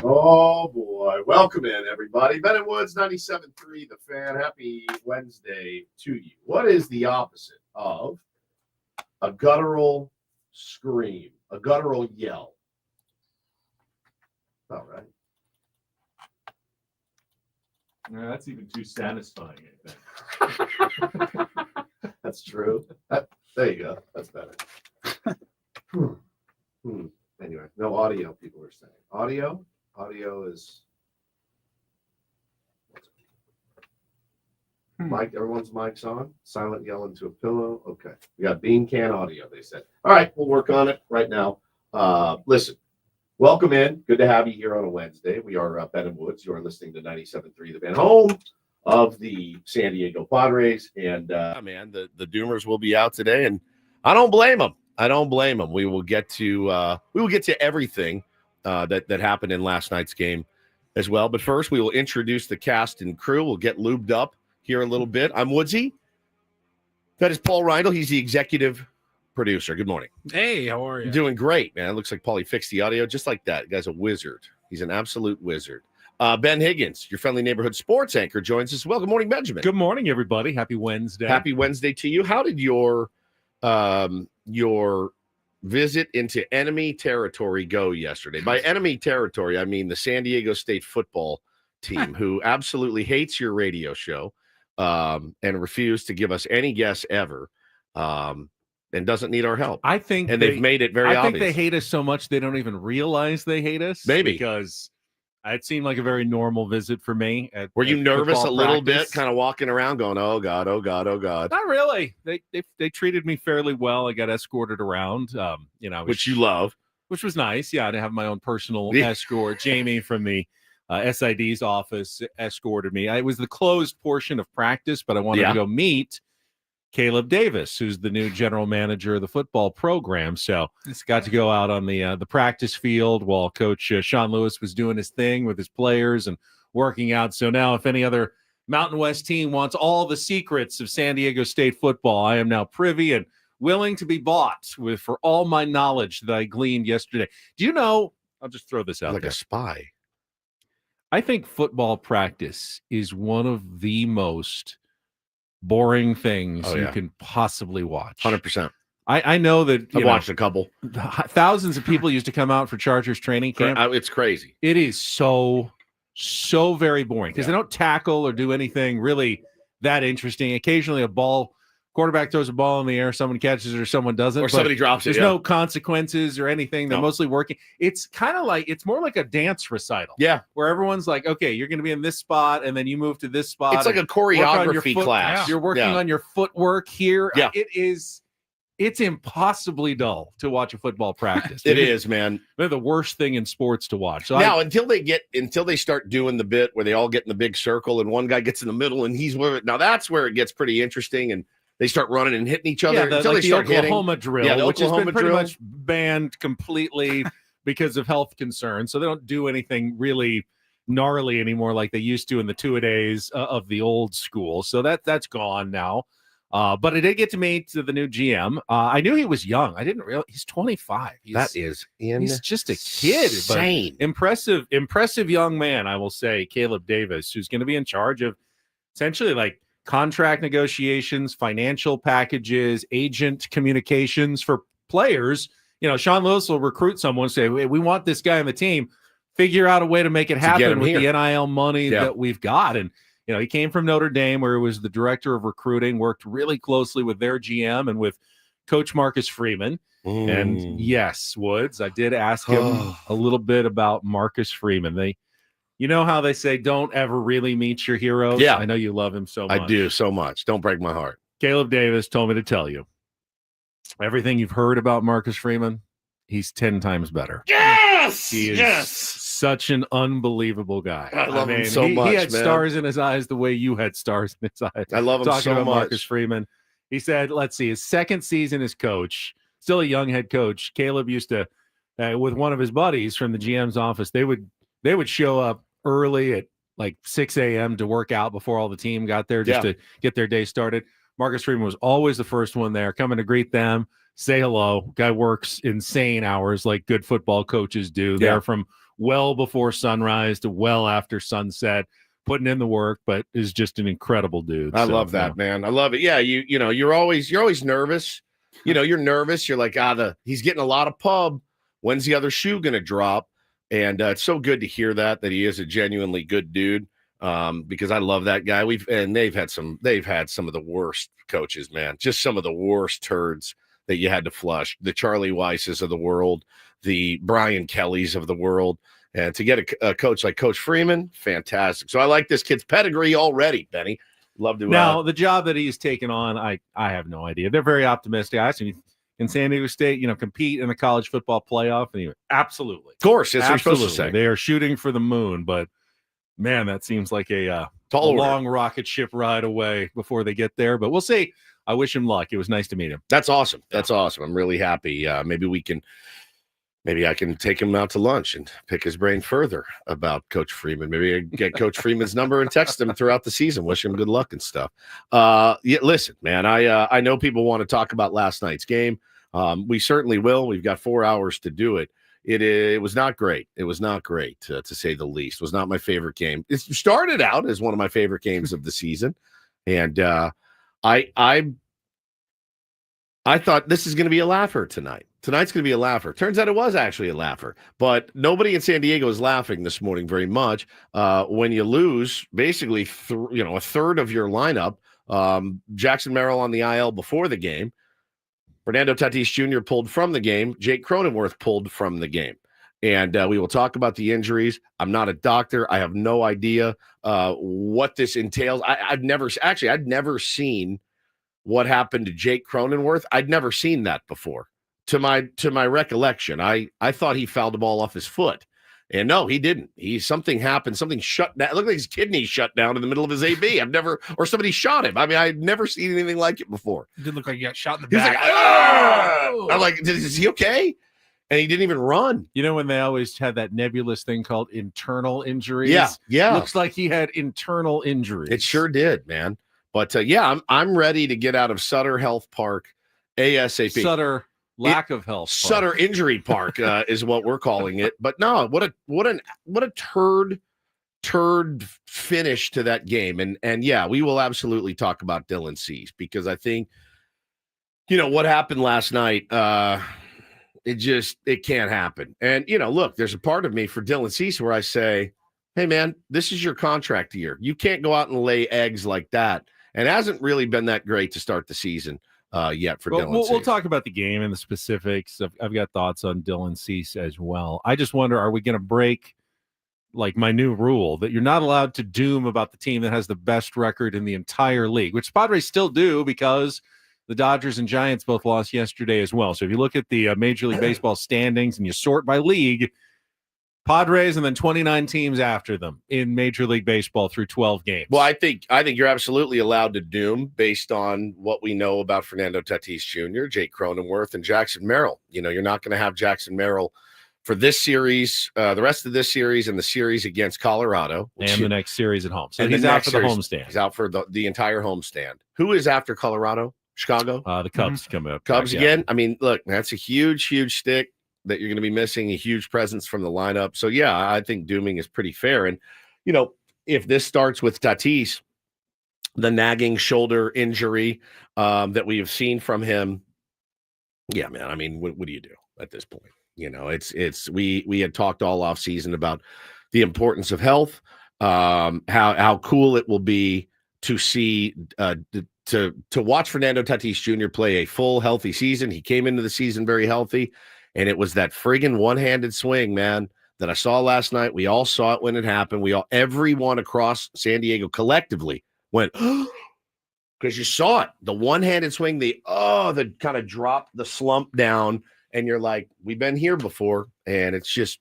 Oh boy, welcome in everybody. Ben and Woods 97.3 The Fan. Happy Wednesday to you. What is the opposite of a guttural scream, a guttural yell? All right. No, that's even too satisfying, I think. That's true. There you go. That's better. Anyway, no audio, people are saying. Audio is mic. Everyone's mic's on. Silent yell into a pillow. Okay. We got bean can audio, they said. All right, we'll work on it right now. Listen, welcome in. Good to have you here on a Wednesday. We are Ben and Woods. You are listening to 97.3 The Fan, home of the San Diego Padres. And man, the Doomers will be out today, and I don't blame them. We will get to everything that happened in last night's game as well. But first, we will introduce the cast and crew. We'll get lubed up here a little bit. I'm Woodsy. That is Paul Reindl. He's the executive producer. Good morning. Hey, how are you? Doing great, man. It looks like Paulie fixed the audio just like that. The guy's a wizard. He's an absolute wizard. Ben Higgins, your friendly neighborhood sports anchor, joins us as well. Good morning, Benjamin. Good morning, everybody. Happy Wednesday. Happy Wednesday to you. How did your visit into enemy territory go yesterday? By enemy territory, I mean the San Diego State football team, who absolutely hates your radio show and refused to give us any guess ever, and doesn't need our help. I think they've made it very obvious. I think they hate us so much they don't even realize they hate us. Maybe. Because it seemed like a very normal visit for me. Were you nervous a little bit, kind of walking around going, oh, God, oh, God, oh, God? Not really. They treated me fairly well. I got escorted around, which you love. Which was nice. Yeah, to have my own personal escort. Jamie from the SID's office escorted me. It was the closed portion of practice, but I wanted to go meet Caleb Davis, who's the new general manager of the football program. So got to go out on the practice field while Coach Sean Lewis was doing his thing with his players and working out. So now if any other Mountain West team wants all the secrets of San Diego State football, I am now privy and willing to be bought for all my knowledge that I gleaned yesterday. Do you know, I'll just throw this out like there. A spy. I think football practice is one of the most boring things you can possibly watch. 100%. I know that I've watched a couple. Thousands of people used to come out for Chargers training camp. It's crazy. It is so very boring because they don't tackle or do anything really that interesting. Occasionally quarterback throws a ball in the air, someone catches it or someone doesn't. Or somebody drops it. There's no consequences or anything. They're mostly working. It's kind of like, it's more like a dance recital. Yeah. Where everyone's like, okay, you're going to be in this spot and then you move to this spot. It's like a choreography class. You're working on your footwork here. Yeah. It's impossibly dull to watch a football practice. It is, man. They're the worst thing in sports to watch. So now, until they start doing the bit where they all get in the big circle and one guy gets in the middle and that's where it gets pretty interesting and they start running and hitting each other until they start Oklahoma hitting. drill, which has been pretty much banned completely because of health concerns. So they don't do anything really gnarly anymore like they used to in the two-a-days of the old school. So that's gone now. But I did get to meet the new GM. I knew he was young. I didn't realize he's 25. He's just a kid. Insane. Impressive young man, I will say, Caleb Davis, who's going to be in charge of essentially like contract negotiations, financial packages, agent communications for players. Sean Lewis will recruit someone, say, hey, we want this guy on the team. Figure out a way to make it happen with the NIL money that we've got. And, he came from Notre Dame, where he was the director of recruiting, worked really closely with their GM and with Coach Marcus Freeman. And yes, Woods, I did ask him a little bit about Marcus Freeman. You know how they say don't ever really meet your heroes? Yeah. I know you love him so much. I do so much. Don't break my heart. Caleb Davis told me to tell you, everything you've heard about Marcus Freeman, he's 10 times better. Yes! He is such an unbelievable guy. I love him so much, He had stars in his eyes the way you had stars in his eyes. I love him Talking so about much. Marcus Freeman. He said, let's see, his second season as coach, still a young head coach. Caleb used to, with one of his buddies from the GM's office, they would show up early at like 6 a.m. to work out before all the team got there just to get their day started. Marcus Freeman was always the first one there, coming to greet them, say hello. Guy works insane hours like good football coaches do. Yeah. They're from well before sunrise to well after sunset, putting in the work, but is just an incredible dude. I love that, man. I love it. Yeah, you know, you're always nervous. You know, you're nervous. You're like, he's getting a lot of pub. When's the other shoe going to drop? And it's so good to hear that he is a genuinely good dude. Because I love that guy. They've had some of the worst coaches, man. Just some of the worst turds that you had to flush. The Charlie Weisses of the world, the Brian Kellys of the world. And to get a coach like Coach Freeman, fantastic. So I like this kid's pedigree already, Benny. Love to. Now, the job that he's taken on, I have no idea. They're very optimistic. I asked him, in San Diego State, compete in the college football playoff? And he went, absolutely. Of course, that's what you're supposed to say. They are shooting for the moon, but man, that seems like a long rocket ship ride away before they get there. But we'll see. I wish him luck. It was nice to meet him. That's awesome. That's awesome. I'm really happy. Maybe I can take him out to lunch and pick his brain further about Coach Freeman. Maybe I get Coach Freeman's number and text him throughout the season. Wish him good luck and stuff. Listen, man, I know people want to talk about last night's game. We certainly will. We've got 4 hours to do it. It was not great. It was not great, to say the least. It was not my favorite game. It started out as one of my favorite games of the season. And I thought this is going to be a laugher tonight. Tonight's going to be a laugher. Turns out it was actually a laugher. But nobody in San Diego is laughing this morning very much. When you lose basically a third of your lineup, Jackson Merrill on the IL before the game, Fernando Tatis Jr. pulled from the game, Jake Cronenworth pulled from the game. And we will talk about the injuries. I'm not a doctor. I have no idea what this entails. I'd never seen what happened to Jake Cronenworth. I'd never seen that before. To my recollection, I thought he fouled the ball off his foot. And no, he didn't. Something happened. Something shut down. It looked like his kidney shut down in the middle of his AB. Or somebody shot him. I mean, I'd never seen anything like it before. It did look like he got shot in the He's back. like, ah! I'm like, is he okay? And he didn't even run. You know when they always had that nebulous thing called internal injuries? Yeah. Looks like he had internal injuries. It sure did, man. But I'm ready to get out of Sutter Health Park ASAP. Sutter lack of health. Sutter Injury Park is what we're calling it. But no, what a turd finish to that game. And yeah, we will absolutely talk about Dylan Cease, because I think what happened last night. It can't happen. And look, there's a part of me for Dylan Cease where I say, hey man, this is your contract year. You can't go out and lay eggs like that. And it hasn't really been that great to start the season yet for Dylan Cease. We'll talk about the game and the specifics. I've got thoughts on Dylan Cease as well. I just wonder, are we going to break like my new rule that you're not allowed to doom about the team that has the best record in the entire league, which Padres still do because the Dodgers and Giants both lost yesterday as well. So if you look at the Major League Baseball standings and you sort by league, Padres and then 29 teams after them in Major League Baseball through 12 games. Well, I think you're absolutely allowed to doom based on what we know about Fernando Tatis Jr., Jake Cronenworth, and Jackson Merrill. You're not going to have Jackson Merrill for this series, the rest of this series, and the series against Colorado. And the next series at home. So he's out for the homestand. He's out for the entire homestand. Who is after Colorado? Chicago? The Cubs come up. Cubs again? I mean, look, that's a huge, huge stick that you're going to be missing, a huge presence from the lineup. So, yeah, I think dooming is pretty fair. And, if this starts with Tatis, the nagging shoulder injury that we have seen from him, yeah, man, I mean, what do you do at this point? We had talked all off season about the importance of health, how cool it will be to see to watch Fernando Tatis Jr. play a full healthy season. He came into the season very healthy, and it was that friggin' one-handed swing, man, that I saw last night. We all saw it when it happened. Everyone across San Diego collectively went, because you saw it, the one-handed swing, the kind of drop the slump down, and you're like, we've been here before, and it's just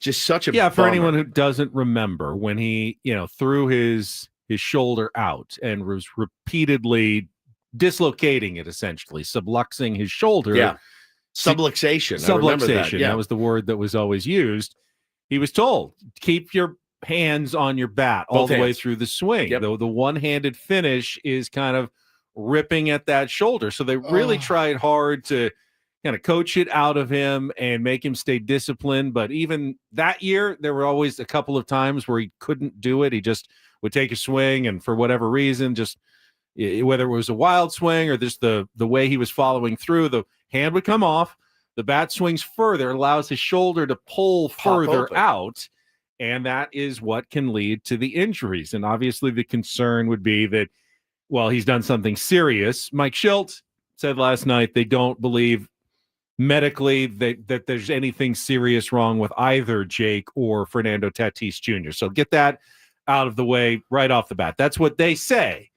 such a for bummer. anyone who doesn't remember when he threw his shoulder out and was repeatedly dislocating it, essentially subluxing his shoulder. Yeah. Subluxation. Subluxation. That was the word that was always used. He was told, keep your hands on your bat all the way through the swing. Yep. Though the one-handed finish is kind of ripping at that shoulder. So they really tried hard to kind of coach it out of him and make him stay disciplined. But even that year, there were always a couple of times where he couldn't do it. He just would take a swing, and for whatever reason, just whether it was a wild swing or just the way he was following through, the hand would come off, the bat swings further, allows his shoulder to pull further out, and that is what can lead to the injuries. And obviously the concern would be that, well, he's done something serious. Mike Schilt said last night they don't believe medically that there's anything serious wrong with either Jake or Fernando Tatis Jr. So get that out of the way right off the bat. That's what they say.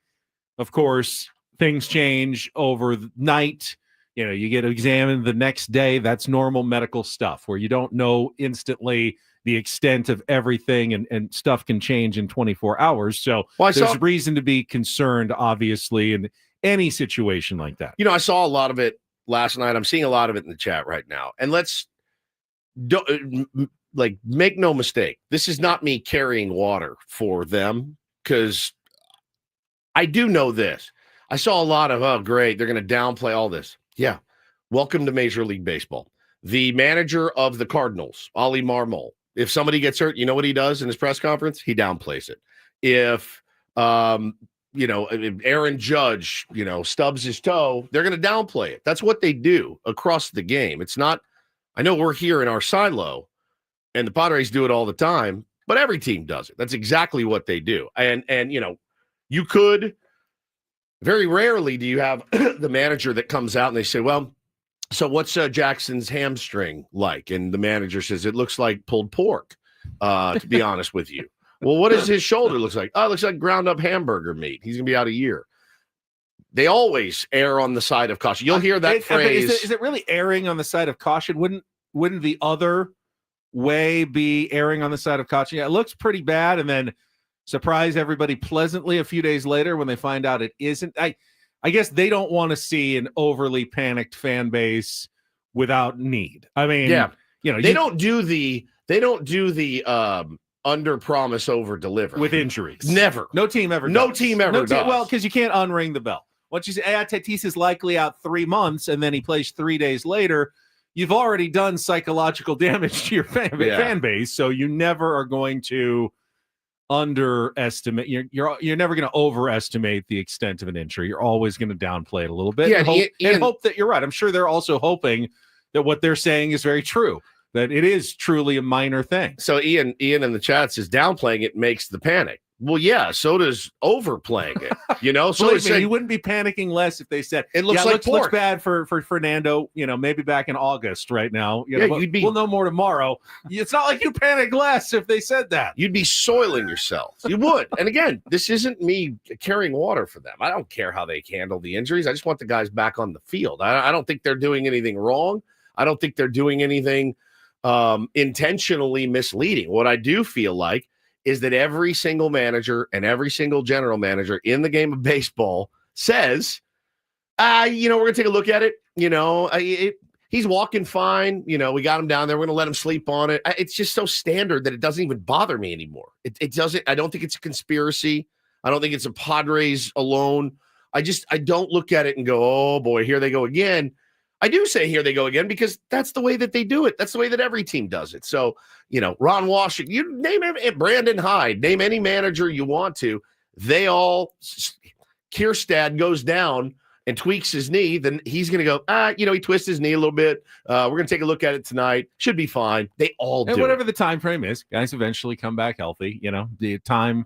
Of course, things change overnight. You know, you get examined the next day. That's normal medical stuff where you don't know instantly the extent of everything, and stuff can change in 24 hours. So there's reason to be concerned, obviously, in any situation like that. You know, I saw a lot of it last night. I'm seeing a lot of it in the chat right now. And make no mistake, this is not me carrying water for them, because I do know this. I saw a lot of, oh, great, they're going to downplay all this. Yeah. Welcome to Major League Baseball. The manager of the Cardinals, Oli Marmol, if somebody gets hurt, you know what he does in his press conference? He downplays it. If, if Aaron Judge, stubs his toe, they're going to downplay it. That's what they do across the game. It's not, I know we're here in our silo and the Padres do it all the time, but every team does it. That's exactly what they do. And you could, very rarely do you have the manager that comes out and they say, well, so what's Jackson's hamstring like? And the manager says, it looks like pulled pork, to be honest with you. Well, what does his shoulder look like? Oh, it looks like ground up hamburger meat. He's going to be out a year. They always err on the side of caution. You'll hear that phrase. Is it really erring on the side of caution? Wouldn't the other way be erring on the side of caution? Yeah, it looks pretty bad, and then surprise everybody pleasantly a few days later when they find out it isn't. I guess they don't want to see an overly panicked fan base without need. I mean, they don't do the under promise over deliver with injuries. Never. No team ever does. Well, because you can't unring the bell. Once you say, Tatis is likely out 3 months, and then he plays 3 days later, you've already done psychological damage to your fan base. So you never are going to underestimate. You're never going to overestimate the extent of an injury. You're always going to downplay it a little bit, and hope that you're right. I'm sure they're also hoping that what they're saying is very true, that it is truly a minor thing. So Ian in the chat says downplaying it makes the panic. Well, yeah, so does overplaying it. So you wouldn't be panicking less if they said it looks like pork. Looks bad for Fernando. Maybe back in August right now. We'll know more tomorrow. It's not like you panic less if they said that. You'd be soiling yourself. You would. And again, this isn't me carrying water for them. I don't care how they handle the injuries. I just want the guys back on the field. I don't think they're doing anything wrong. I don't think they're doing anything intentionally misleading. What I do feel like is that every single manager and every single general manager in the game of baseball says, we're going to take a look at it. He's walking fine. We got him down there. We're going to let him sleep on it. It's just so standard that it doesn't even bother me anymore. It doesn't. I don't think it's a conspiracy. I don't think it's a Padres alone. I don't look at it and go, oh boy, here they go again. I do say here they go again because that's the way that they do it. That's the way that every team does it. So, Ron Washington, you name him, Brandon Hyde, name any manager you want to. They all, Kierstad goes down and tweaks his knee, then he's going to go, he twists his knee a little bit. We're going to take a look at it tonight. Should be fine. They all do. And whatever the time frame is, guys eventually come back healthy. The time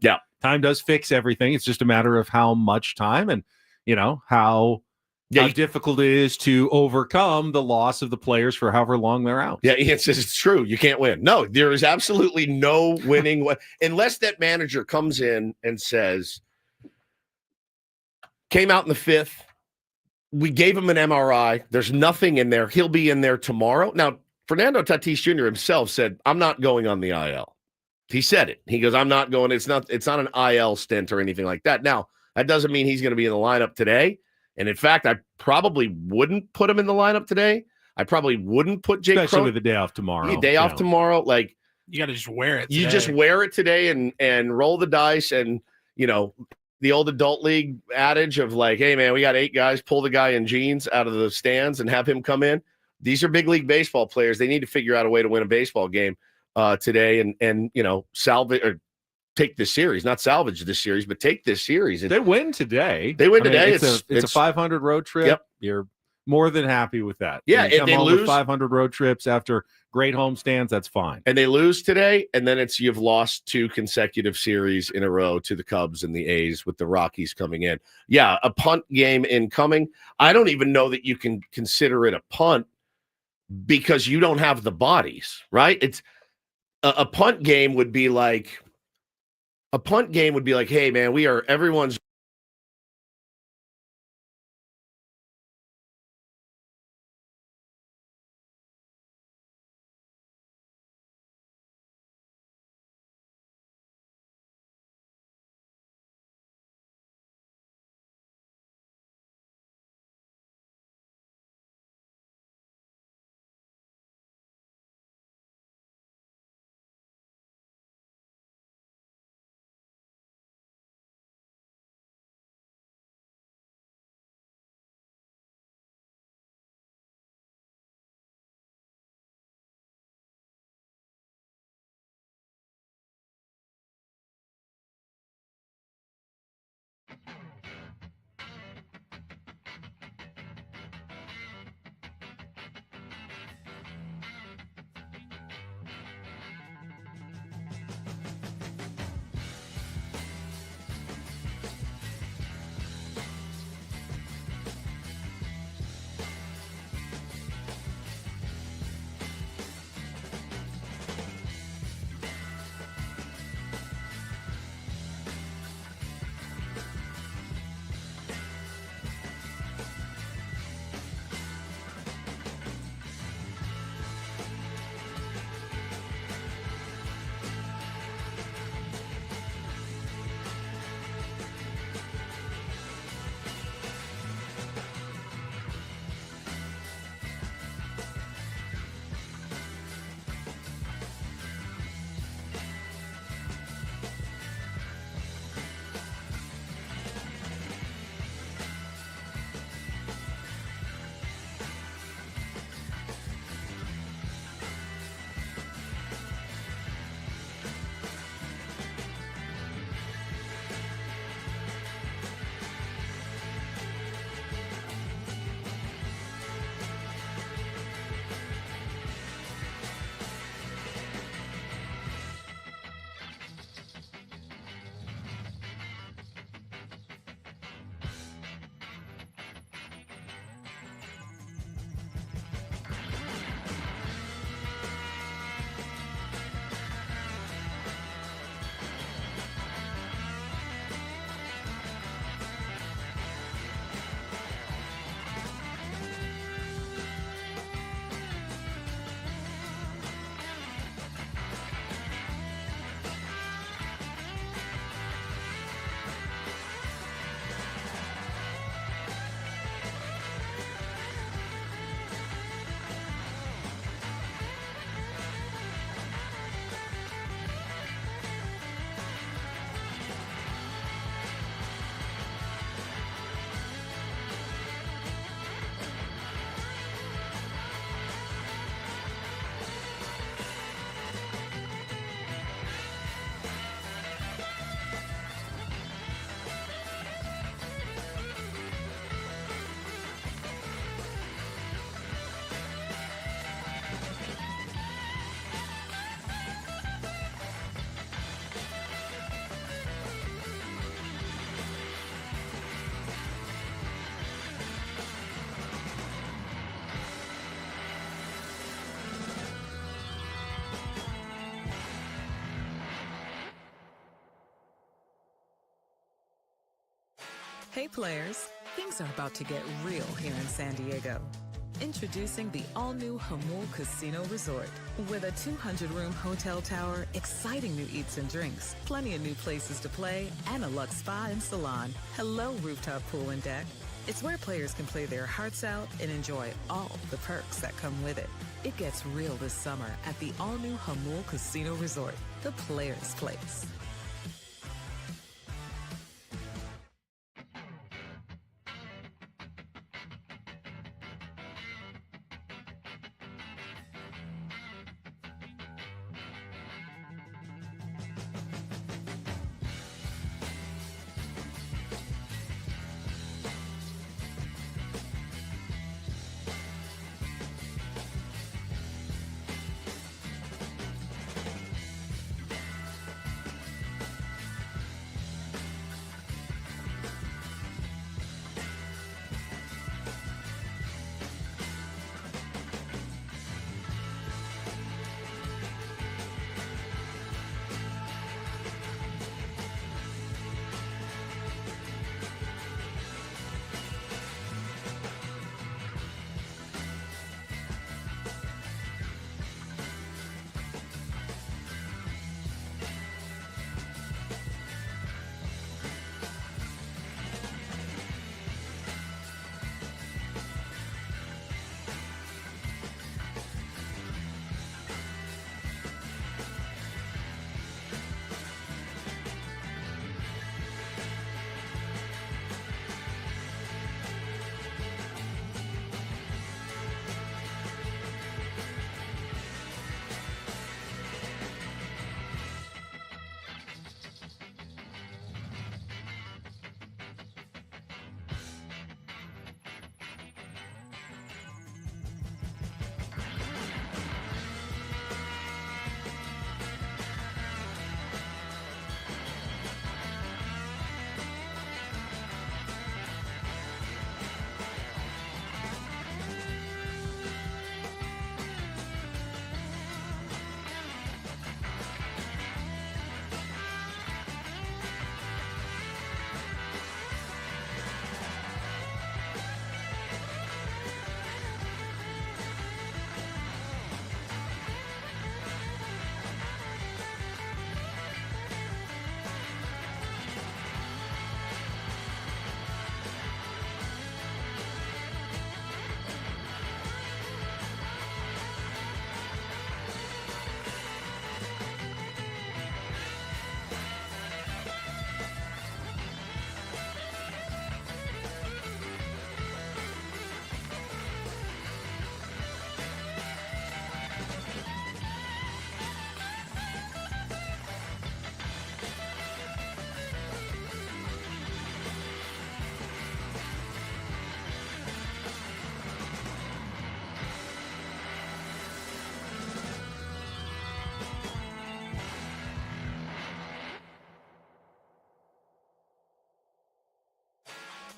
does fix everything. It's just a matter of how much time and, how difficult it is to overcome the loss of the players for however long they're out. Yeah, Ian says it's true. You can't win. No, there is absolutely no winning unless that manager comes in and says, came out in the fifth, we gave him an MRI. There's nothing in there. He'll be in there tomorrow. Now, Fernando Tatis Jr. himself said, I'm not going on the IL. He said it. He goes, I'm not going. It's not an IL stint or anything like that. Now, that doesn't mean he's going to be in the lineup today. And in fact, I probably wouldn't put him in the lineup today. I probably wouldn't put Jake Especially with the day off tomorrow. Tomorrow. Like, you got to just wear it today. You just wear it today and roll the dice. And, the old adult league adage of like, hey, man, we got 8 guys, pull the guy in jeans out of the stands and have him come in. These are big league baseball players. They need to figure out a way to win a baseball game today and salvage or take this series, not salvage this series, but take this series. They win today. They win today. It's a 500 road trip. Yep. You're more than happy with that. Yeah, you come they home lose with 500 road trips after great home stands. That's fine. And they lose today, and then you've lost 2 consecutive series in a row to the Cubs and the A's with the Rockies coming in. Yeah, a punt game incoming. I don't even know that you can consider it a punt because you don't have the bodies, right? It's a punt game would be like, hey, man, everyone's Hey players, things are about to get real here in San Diego. Introducing the all-new Jamul Casino Resort. With a 200-room hotel tower, exciting new eats and drinks, plenty of new places to play, and a luxe spa and salon. Hello, rooftop pool and deck. It's where players can play their hearts out and enjoy all the perks that come with it. It gets real this summer at the all-new Jamul Casino Resort, the players' place.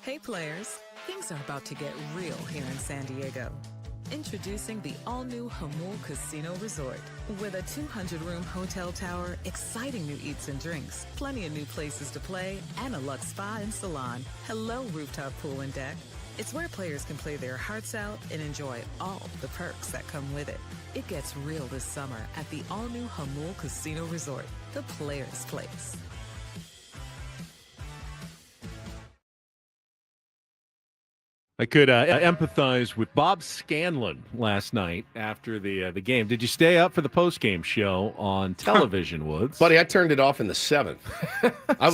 Hey players, things are about to get real here in San Diego. Introducing the all-new Hamul Casino Resort. With a 200-room hotel tower, exciting new eats and drinks, plenty of new places to play, and a luxe spa and salon. Hello, rooftop pool and deck. It's where players can play their hearts out and enjoy all the perks that come with it. It gets real this summer at the all-new Hamul Casino Resort, the players' place. I could empathize with Bob Scanlon last night after the game. Did you stay up for the post-game show on television, Woods? Buddy, I turned it off in the 7th. I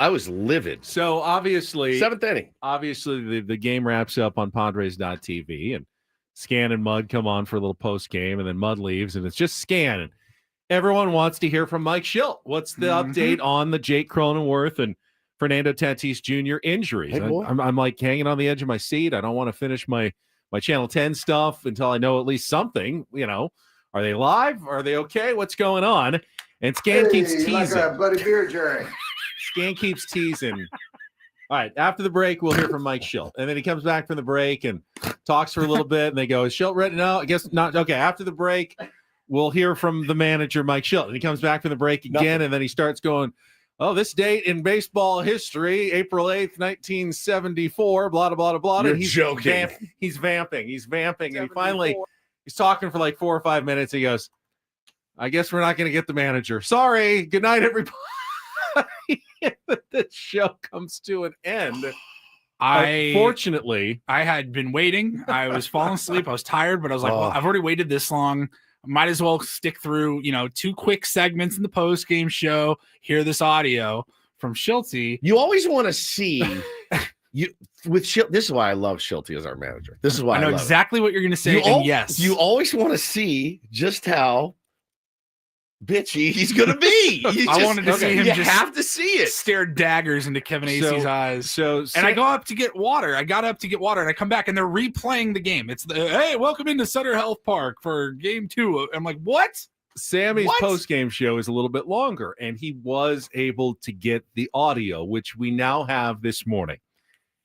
was livid. So obviously, 7th inning. Obviously, the game wraps up on Padres.tv, and Scan and Mud come on for a little post-game, and then Mud leaves, and it's just Scan. And everyone wants to hear from Mike Schilt. What's the update on the Jake Cronenworth and Fernando Tatis Jr. injuries? Hey, I'm like hanging on the edge of my seat. I don't want to finish my Channel 10 stuff until I know at least something. Are they live? Are they okay? What's going on? And Scan keeps teasing. Like a Buddy Beer Jerry. Scan keeps teasing. All right, after the break, we'll hear from Mike Schilt. And then he comes back from the break and talks for a little bit, and they go, is Schilt ready? No, I guess not. Okay, after the break, we'll hear from the manager, Mike Schilt. And he comes back from the break again, and then he starts going, oh, this date in baseball history, April 8th, 1974, blah, blah, blah, blah. You're and he's joking. He's vamping. And he he's talking for like 4 or 5 minutes. He goes, I guess we're not going to get the manager. Sorry. Good night, everybody. The show comes to an end. Unfortunately, I had been waiting. I was falling asleep. I was tired, but I was like, well, I've already waited this long. Might as well stick through, 2 quick segments in the post-game show. Hear this audio from Schilty. You always want to see with Schilt. This is why I love Schilty as our manager. This is why I know exactly what you're going to say. Yes, you always want to see just how bitchy he's going to be. I wanted to see him. You just have to see it. Stare daggers into Kevin Acey's eyes. And I go up to get water. I got up to get water, and I come back, and they're replaying the game. It's hey, welcome into Sutter Health Park for Game 2. I'm like, what? Sammy's post-game show is a little bit longer, and he was able to get the audio, which we now have this morning.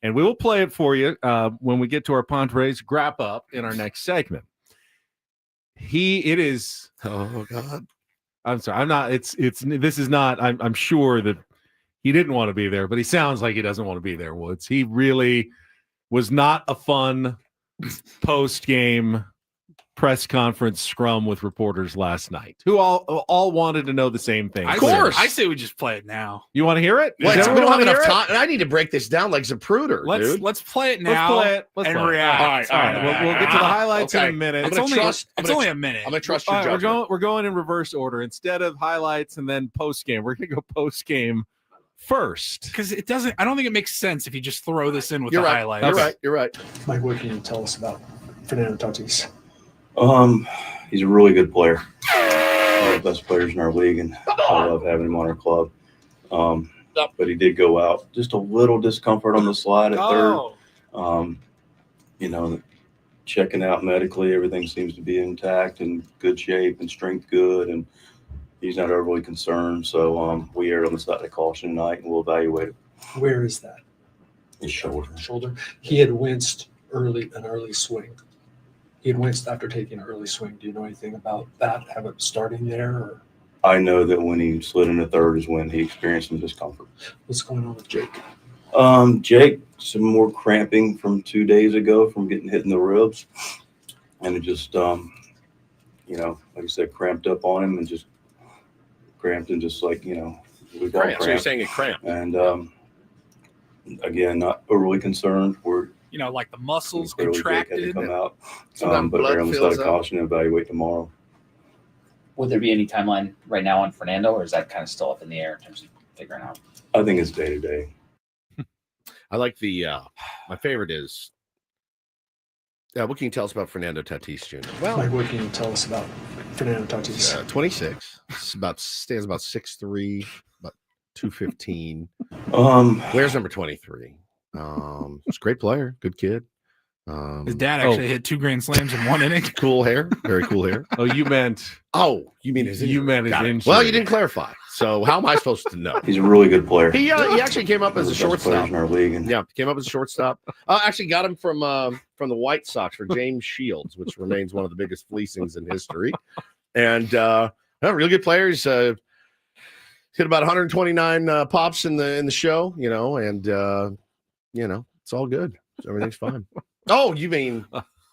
And we will play it for you when we get to our Padres Wrap-Up in our next segment. Oh, God. I'm sorry. I'm not. This is not. I'm sure that he didn't want to be there, but he sounds like he doesn't want to be there. Woods. He really was not a fun post-game press conference scrum with reporters last night, who all wanted to know the same thing. Of course. I say we just play it now. You want to hear it? Well, we don't have enough time. And I need to break this down like Zapruder, dude. Let's play it now. Let's play it. React. All right. We'll get to the highlights in a minute. It's only a minute. I'm going to trust your judgment. We're going in reverse order. Instead of highlights and then post-game, we're going to go post-game first. Because I don't think it makes sense if you just throw this in with the highlights. You're right. Mike, what can you tell us about Fernando Tatis? He's a really good player. One of the best players in our league, and I love having him on our club. But he did go out. Just a little discomfort on the slide at third. Checking out medically, everything seems to be intact and good shape and strength good, and he's not overly concerned. So we erred on the side of caution tonight, and we'll evaluate it. Where is that? His shoulder. He had winced an early swing. He had winced after taking an early swing. Do you know anything about that? Have it starting there? Or? I know that when he slid into third is when he experienced some discomfort. What's going on with Jake? Jake, some more cramping from 2 days ago from getting hit in the ribs. And it just, like I said, cramped up on him and just cramped and just like, we all cramped. So you're saying it cramped. And, again, not overly concerned. We're like the muscles clearly contracted. Jake had to come out. Sometimes but blood they're on the side fills of up. caution and evaluate tomorrow. Would there be any timeline right now on Fernando, or is that kind of still up in the air in terms of figuring out? I think it's day to day. I like the my favorite is what can you tell us about Fernando Tatis Jr.? Well, Mike, what can you tell us about Fernando Tatis? 26. Stands about 6'3", about 215. Where's number 23? He's a great player, good kid. His dad actually hit 2 grand slams in 1 inning. Cool hair, very cool hair. You meant you mean his injury. You meant his injury. Well, you didn't clarify. So how am I supposed to know? He's a really good player. He actually came up One as of a the best players shortstop. in our league. And Yeah, came up as a shortstop. Actually got him from the White Sox for James Shields, which remains one of the biggest fleecings in history. And really good players. Hit about 129 pops in the show, and it's all good. Everything's fine. Oh, you mean?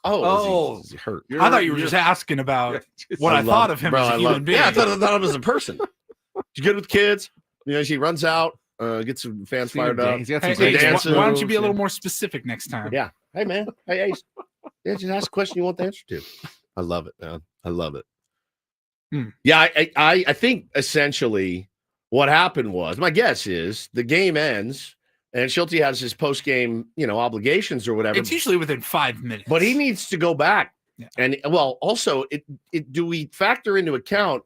Oh, is he hurt? I thought you were just asking about what I thought of him as a human being. Yeah, I thought of him as a person. He's good with kids. She runs out, gets some fans fired up. He's got Hey, some great Ace, dances. why don't you be a little more specific next time? Yeah. Hey, man. Hey, Ace. Yeah, just ask a question you want the answer to. I love it, man. I love it. Yeah, I think essentially what happened was, my guess is the game ends and Schulte has his post-game, obligations or whatever. It's usually within 5 minutes. But he needs to go back. Yeah. And, also, do we factor into account,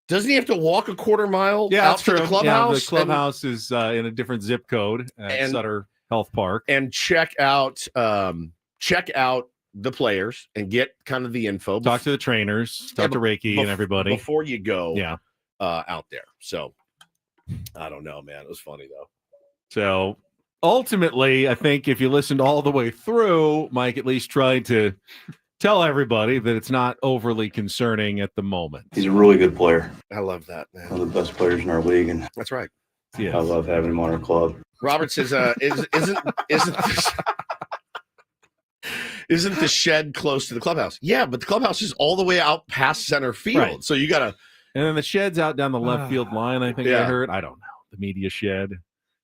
doesn't he have to walk a quarter mile out to the clubhouse? Yeah, the clubhouse is in a different zip code at Sutter Health Park. And check out the players and get kind of the info. Talk to the trainers, talk to Reiki and everybody. Before you go out there. So, I don't know, man. It was funny, though. So, ultimately, I think if you listened all the way through, Mike at least tried to tell everybody that it's not overly concerning at the moment. he's a really good player. I love that, man. One of the best players in our league. And That's right. Yeah. I love having him on our club. Robert says, isn't the shed close to the clubhouse? Yeah, but the clubhouse is all the way out past center field. Right. So you got to. And then the shed's out down the left field line, I think I Yeah. heard. I don't know. The media shed.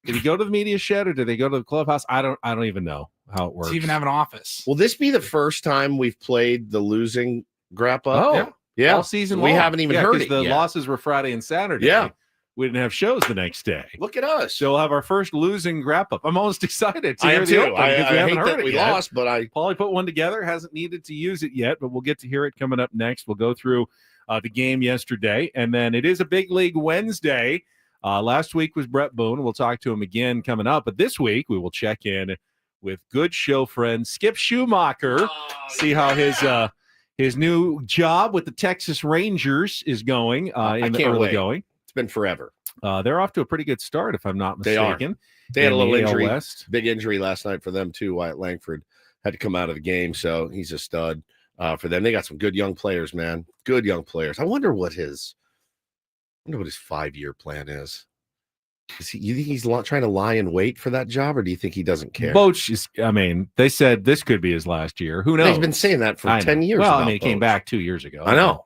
Did he go to the media shed or did they go to the clubhouse? I don't even know how it works. Does he even have an office? Will this be the first time we've played the losing Wrap-Up? Oh, yeah. all season We long. haven't even heard 'cause it the yet. losses were Friday and Saturday. Yeah. We didn't have shows the next day. Look at us. So we'll have our first losing Wrap-Up. I'm almost excited to I hear am the too. open I because we haven't hate heard that it we yet. lost, but Paulie put one together, hasn't needed to use it yet, but we'll get to hear it coming up next. We'll go through the game yesterday, and then it is a big league Wednesday. Last week was Brett Boone. We'll talk to him again coming up, but this week we will check in with good show friend Skip Schumaker, see how his new job with the Texas Rangers is going in the can't early wait. going. it's been forever. They're off to a pretty good start, if I'm not They are. mistaken. They had a in little the AL injury, West. big injury last night for them too. Wyatt Langford had to come out of the game, so he's a stud for them. They got some good young players, man. Good young players. I wonder what his 5-year plan is. You think he's trying to lie in wait for that job, or do you think he doesn't care? Boch is, they said this could be his last year. Who knows? He's been saying that for I 10 know. years. Well, about he came Boch. back 2 years ago. I know.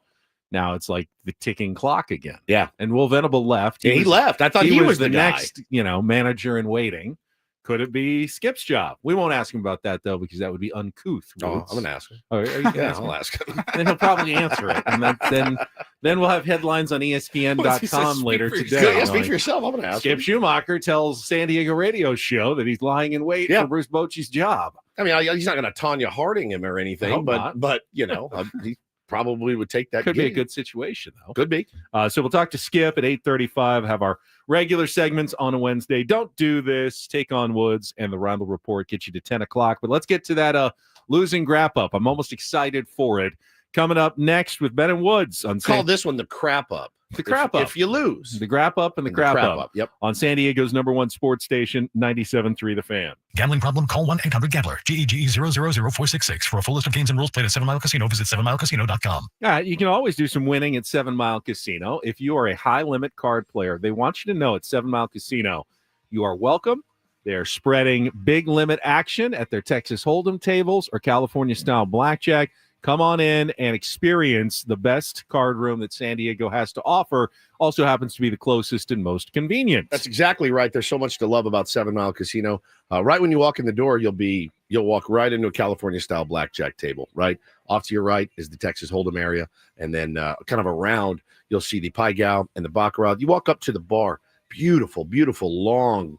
Now it's like the ticking clock again. Yeah. And Will Venable left. He was- left. I thought he was the the guy. next, manager in waiting. Could it be Skip's job? We won't ask him about that though, because that would be uncouth. Oh, Woods. I'm gonna ask him. Oh, are you gonna Yeah, ask him? I'll ask him. Then he'll probably answer it, and then we'll have headlines on What's he say? ESPN.com Speak later for today. yourself. Yeah, going, speak for yourself. I'm gonna ask Skip him. Schumaker tells San Diego radio show that he's lying in wait for Bruce Bochy's job. I mean, he's not gonna Tanya Harding him or I anything, hope but not. he probably would take that. Could be a gig. good situation though. Could be. So we'll talk to Skip at 8:35. Have our regular segments on a Wednesday. Don't do this. Take on Woods and the Reindl Report get you to 10 o'clock. But let's get to that losing Wrap-Up. I'm almost excited for it. Coming up next with Ben and Woods on Call this one the crap up. The crap up. If you lose, the Wrap-Up and the crap up. Yep. On San Diego's #1 sports station, 97.3 The Fan. Gambling problem? Call 1-800-GAMBLER. GEGE 000466. For a full list of games and rules, play at 7 Mile Casino. Visit 7milecasino.com. You can always do some winning at 7 Mile Casino. If you are a high-limit card player, they want you to know at 7 Mile Casino, you are welcome. They're spreading big limit action at their Texas Hold'em tables or California-style blackjack. Come on in and experience the best card room that San Diego has to offer. Also happens to be the closest and most convenient. That's exactly right. There's so much to love about 7 Mile Casino. Right when you walk in the door, you'll walk right into a California-style blackjack table. Right off to your right is the Texas Hold'em area, and then kind of around you'll see the Pai Gow and the Baccarat. You walk up to the bar. Beautiful, beautiful, long,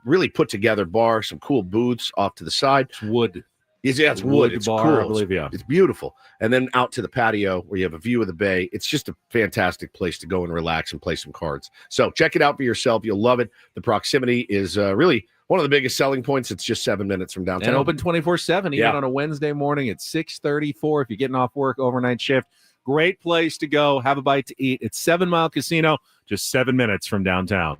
really put together bar. Some cool booths off to the side. It's wood. Yeah, it's wood. It's bar, cool. I believe, yeah. It's beautiful. And then out to the patio where you have a view of the bay. It's just a fantastic place to go and relax and play some cards. So check it out for yourself. You'll love it. The proximity is really one of the biggest selling points. It's just 7 minutes from downtown. And open 24/7, even Yeah. on a Wednesday morning at 6:34. If you're getting off work, overnight shift, great place to go. Have a bite to eat. It's 7 Mile Casino. just 7 minutes from downtown.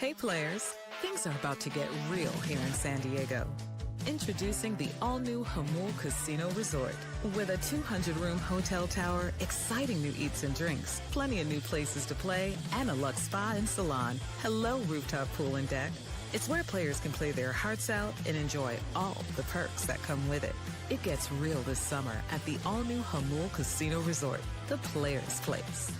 Hey players, things are about to get real here in San Diego. Introducing the all-new Hamul Casino Resort. With a 200-room hotel tower, exciting new eats and drinks, plenty of new places to play, and a luxe spa and salon. Hello, rooftop pool and deck. It's where players can play their hearts out and enjoy all the perks that come with it. It gets real this summer at the all-new Hamul Casino Resort, the players' place.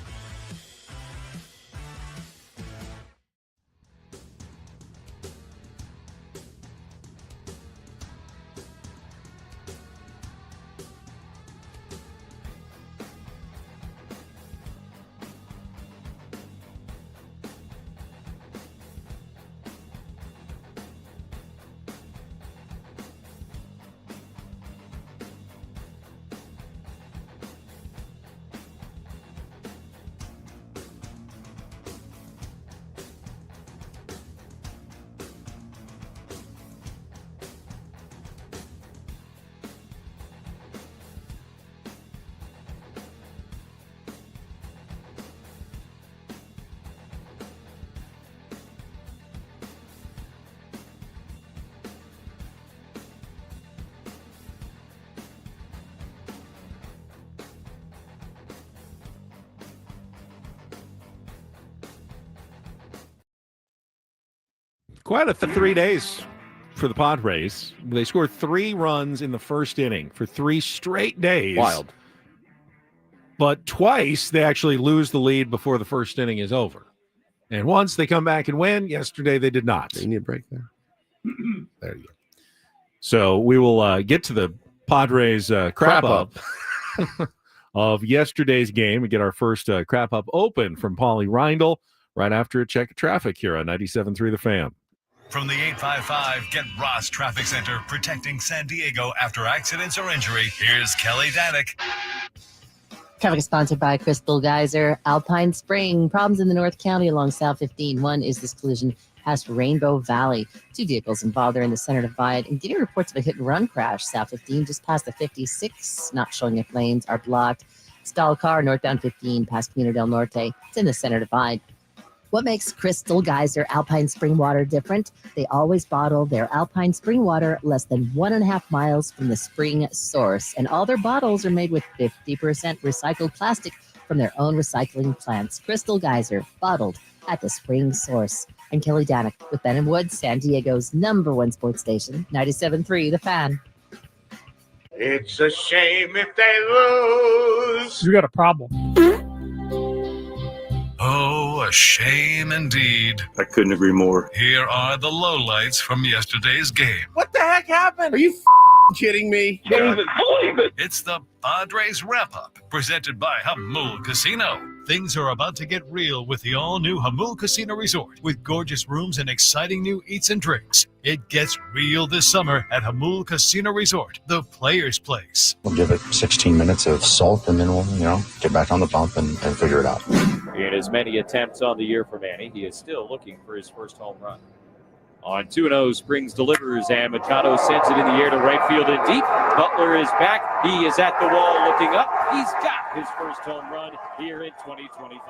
Quite a 3 days for the Padres. They scored 3 runs in the first inning for 3 straight days. Wild. But twice they actually lose the lead before the first inning is over. And once they come back and win. Yesterday they did not. You need a break there. There you go. So we will get to the Padres crap up of yesterday's game. We get our first crap up open from Paulie Reindl right after a check of traffic here on 97.3 The Fan. From the 855 Get Ross Traffic Center, protecting San Diego after accidents or injury, here's Kelly Danick. Traffic is sponsored by Crystal Geyser, Alpine Spring. Problems in the North County along South 15. One is this collision past Rainbow Valley. 2 vehicles involved there in the center divide. And getting reports of a hit-and-run crash, South 15, just past the 56. Not showing if lanes are blocked. Stalled car, northbound 15, past Camino del Norte. It's in the center divide. What makes Crystal Geyser Alpine Spring water different? They always bottle their Alpine Spring water less than 1.5 miles from the spring source. And all their bottles are made with 50% recycled plastic from their own recycling plants. Crystal Geyser, bottled at the spring source. I'm Kelly Danick with Ben & Woods, San Diego's #1 sports station, 97.3 The Fan. It's a shame if they lose. You got a problem. Oh, a shame indeed. I couldn't agree more. Here are the lowlights from yesterday's game. What the heck happened? Are you kidding me? Can't even believe it. It's the Padres Wrap-Up, presented by Hamul Casino. Things are about to get real with the all-new Hamul Casino Resort, with gorgeous rooms and exciting new eats and drinks. It gets real this summer at Hamul Casino Resort, the player's place. We'll give it 16 minutes of salt, and then we'll, get back on the pump and figure it out. In as many attempts on the year for Manny, he is still looking for his first home run. On 2-0, Springs delivers, and Machado sends it in the air to right field and deep. Butler is back. He is at the wall looking up. He's got his first home run here in 2025.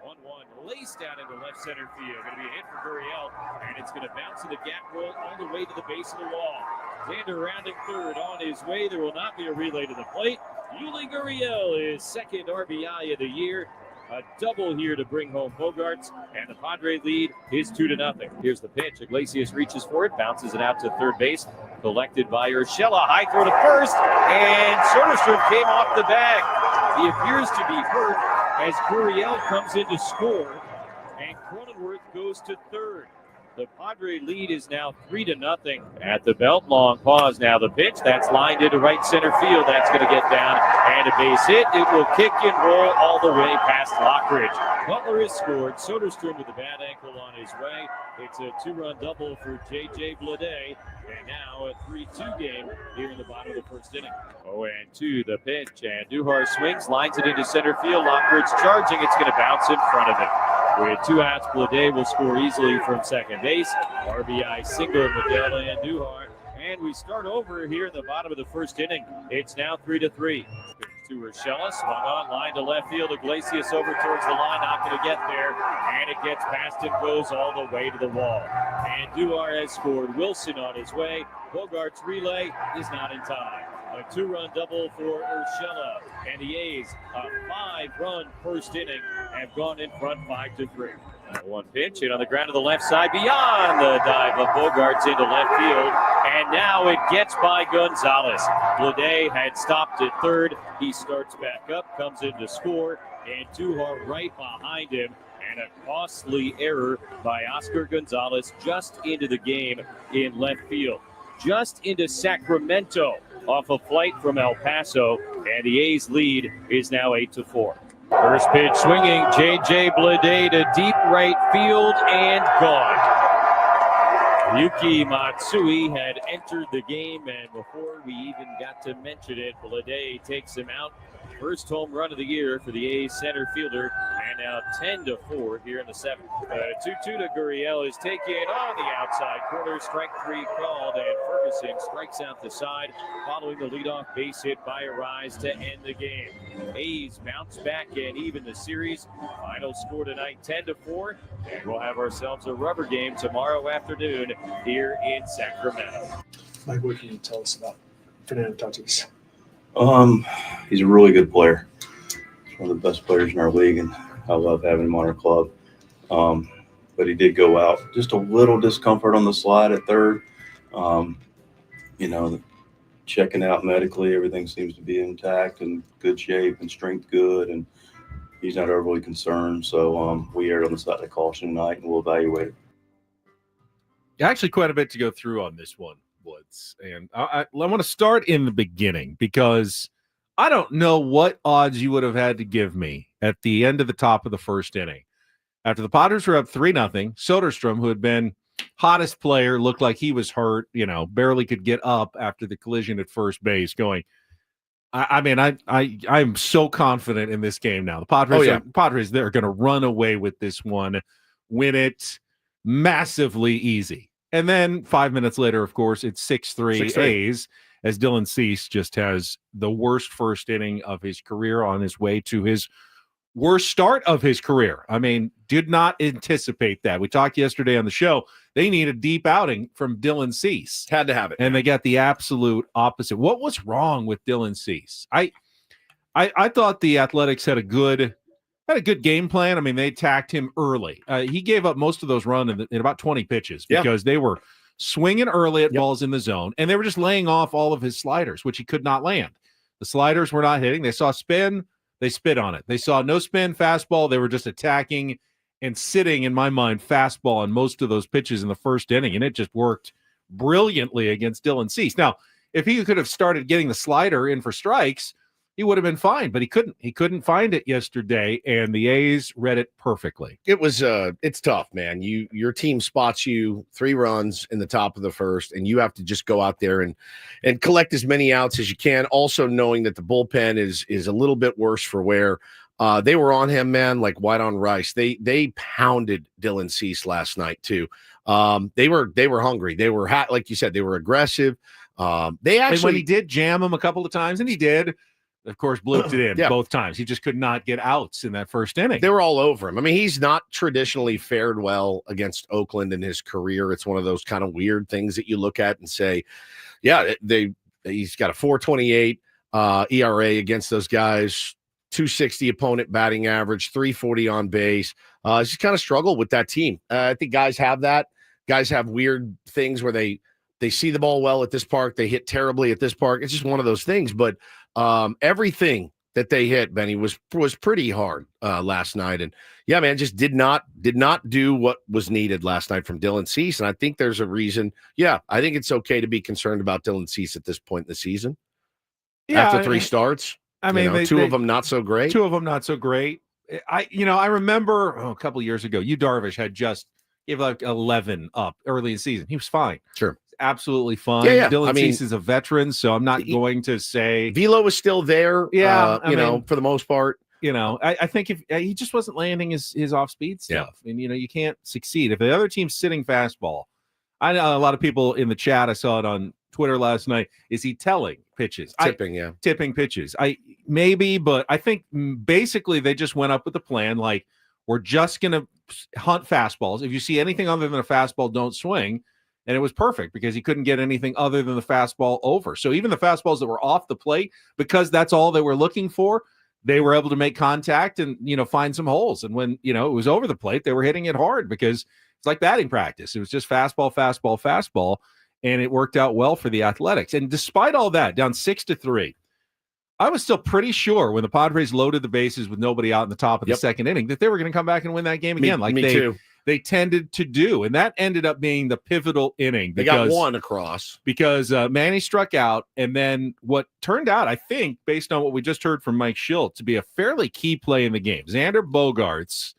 1-1, laced down into left center field. Going to be a hit for Gurriel, and it's going to bounce in the gap roll all the way to the base of the wall. Xander rounding third on his way. There will not be a relay to the plate. Yuli Gurriel is second RBI of the year. A double here to bring home Bogarts, and the Padre lead is 2-0. Here's the pitch. Iglesias reaches for it, bounces it out to third base. Collected by Urshela. High throw to first, and Soderstrom came off the bag. He appears to be hurt as Gurriel comes in to score, and Cronenworth goes to third. The Padre lead is now 3-0 at the belt. Long pause now. The pitch that's lined into right center field. That's going to get down and a base hit. It will kick and roll all the way past Lockridge. Butler has scored. Soderstrom with a bad ankle on his way. It's a 2-run double for J.J. Blade. And now a 3-2 game here in the bottom of the first inning. 0-2 the pitch. And Duhar swings, lines it into center field. Lockridge charging. It's going to bounce in front of him. With 2 outs, Blade will score easily from second base. RBI single, Medella and Duhar. And we start over here in the bottom of the first inning. It's now 3-3. To Urshela, swung on, line to left field. Iglesias over towards the line, not going to get there. And it gets past and goes all the way to the wall. And Duhar has scored. Wilson on his way. Bogart's relay is not in time. A 2-run double for Urshela, and the A's, a 5-run first inning, have gone in front 5-3. One pitch hit on the ground to the left side, beyond the dive of Bogarts into left field, and now it gets by Gonzalez. Blade had stopped at third. He starts back up, comes in to score, and Duhar right behind him. And a costly error by Oscar Gonzalez just into the game in left field. Just into Sacramento off a flight from El Paso, and the A's lead is now 8-4. First pitch swinging, J.J. Blade to deep right field and gone. Yuki Matsui had entered the game, and before we even got to mention it, Blade takes him out. First home run of the year for the A's center fielder, and now 10-4 here in the 7th. 2-2 to Gurriel is taken on the outside corner. Strike 3 called, and Ferguson strikes out the side following the leadoff base hit by Arise to end the game. A's bounce back and even the series. Final score tonight 10-4, and we'll have ourselves a rubber game tomorrow afternoon here in Sacramento. Mike, what can you tell us about Fernando Tatis? He's a really good player. He's one of the best players in our league, and I love having him on our club. but he did go out. Just a little discomfort on the slide at third. You know, checking out medically, everything seems to be intact and good shape and strength good, and he's not overly concerned. So we erred on the side of caution tonight, and we'll evaluate it. Actually, quite a bit to go through on this one, Woods. And I want to start in the beginning because I don't know what odds you would have had to give me at the end of the top of the first inning. After the Padres were up 3-0, Soderstrom, who had been hottest player, looked like he was hurt, barely could get up after the collision at first base, going, I'm so confident in this game now. The Padres, they're going to run away with this one, win it massively easy. And then 5 minutes later, of course, it's 6-3 A's, as Dylan Cease just has the worst first inning of his career on his way to his worst start of his career. I mean, did not anticipate that. We talked yesterday on the show. They need a deep outing from Dylan Cease. Had to have it. And they got the absolute opposite. What was wrong with Dylan Cease? I thought the Athletics had a good game plan. I mean, they attacked him early. He gave up most of those runs in about 20 pitches because they were swinging early at balls in the zone, and they were just laying off all of his sliders, which he could not land. The sliders were not hitting. They saw spin. They spit on it. They saw no spin fastball. They were just attacking and sitting, in my mind, fastball on most of those pitches in the first inning, and it just worked brilliantly against Dylan Cease. Now, if he could have started getting the slider in for strikes, he would have been fine, but he couldn't. He couldn't find it yesterday, and the A's read it perfectly. It was it's tough, man. Your team spots you 3 runs in the top of the first, and you have to just go out there and collect as many outs as you can. Also knowing that the bullpen is a little bit worse for wear. They were on him, man, like white on rice. They pounded Dylan Cease last night too. They were hungry. They were like you said, they were aggressive. They actually, and when he did jam him a couple of times, and he did. Of course, blooped it in both times. He just could not get outs in that first inning. They were all over him. I mean, he's not traditionally fared well against Oakland in his career. It's one of those kind of weird things that you look at and say, yeah, he's got a 4.28 ERA against those guys, 260 opponent batting average, 340 on base. He's just kind of struggled with that team. I think guys have that. Guys have weird things where they see the ball well at this park. They hit terribly at this park. It's just one of those things. But everything that they hit, Benny, was pretty hard last night. And yeah, man, just did not do what was needed last night from Dylan Cease. And I think there's a reason. Yeah, I think it's okay to be concerned about Dylan Cease at this point in the season. Yeah, after 3 starts. I mean, 2 of them not so great. 2 of them not so great. I remember a couple of years ago, Yu Darvish had just gave like 11 up early in the season. He was fine. Sure. Absolutely fine. Yeah. Dylan Cease is a veteran, so I'm not going to say Velo was still there. Yeah, I mean, for the most part. I think if he just wasn't landing his off-speed stuff, and you can't succeed if the other team's sitting fastball. I know a lot of people in the chat. I saw it on Twitter last night. Is he telling pitches? Tipping pitches. Maybe, but I think basically they just went up with the plan like we're just going to hunt fastballs. If you see anything other than a fastball, don't swing. And it was perfect because he couldn't get anything other than the fastball over. So even the fastballs that were off the plate, because that's all they were looking for, they were able to make contact and, find some holes. And when, it was over the plate, they were hitting it hard because it's like batting practice. It was just fastball, fastball, fastball. And it worked out well for the Athletics. And despite all that, down 6-3, I was still pretty sure when the Padres loaded the bases with nobody out in the top of the second inning that they were going to come back and win that game again. Me too. They tended to do, and that ended up being the pivotal inning. They got one across. Because Manny struck out, and then what turned out, I think, based on what we just heard from Mike Schilt, to be a fairly key play in the game. Xander Bogaerts,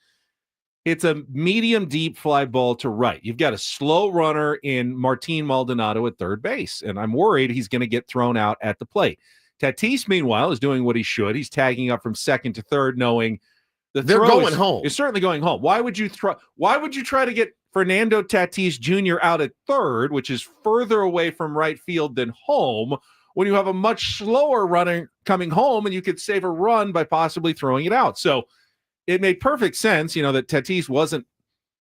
it's a medium-deep fly ball to right. You've got a slow runner in Martin Maldonado at third base, and I'm worried he's going to get thrown out at the plate. Tatis, meanwhile, is doing what he should. He's tagging up from second to third, knowing they're going home. It's certainly going home. Why would you try to get Fernando Tatis Jr. out at third, which is further away from right field than home, when you have a much slower runner coming home and you could save a run by possibly throwing it out? So it made perfect sense, that Tatis wasn't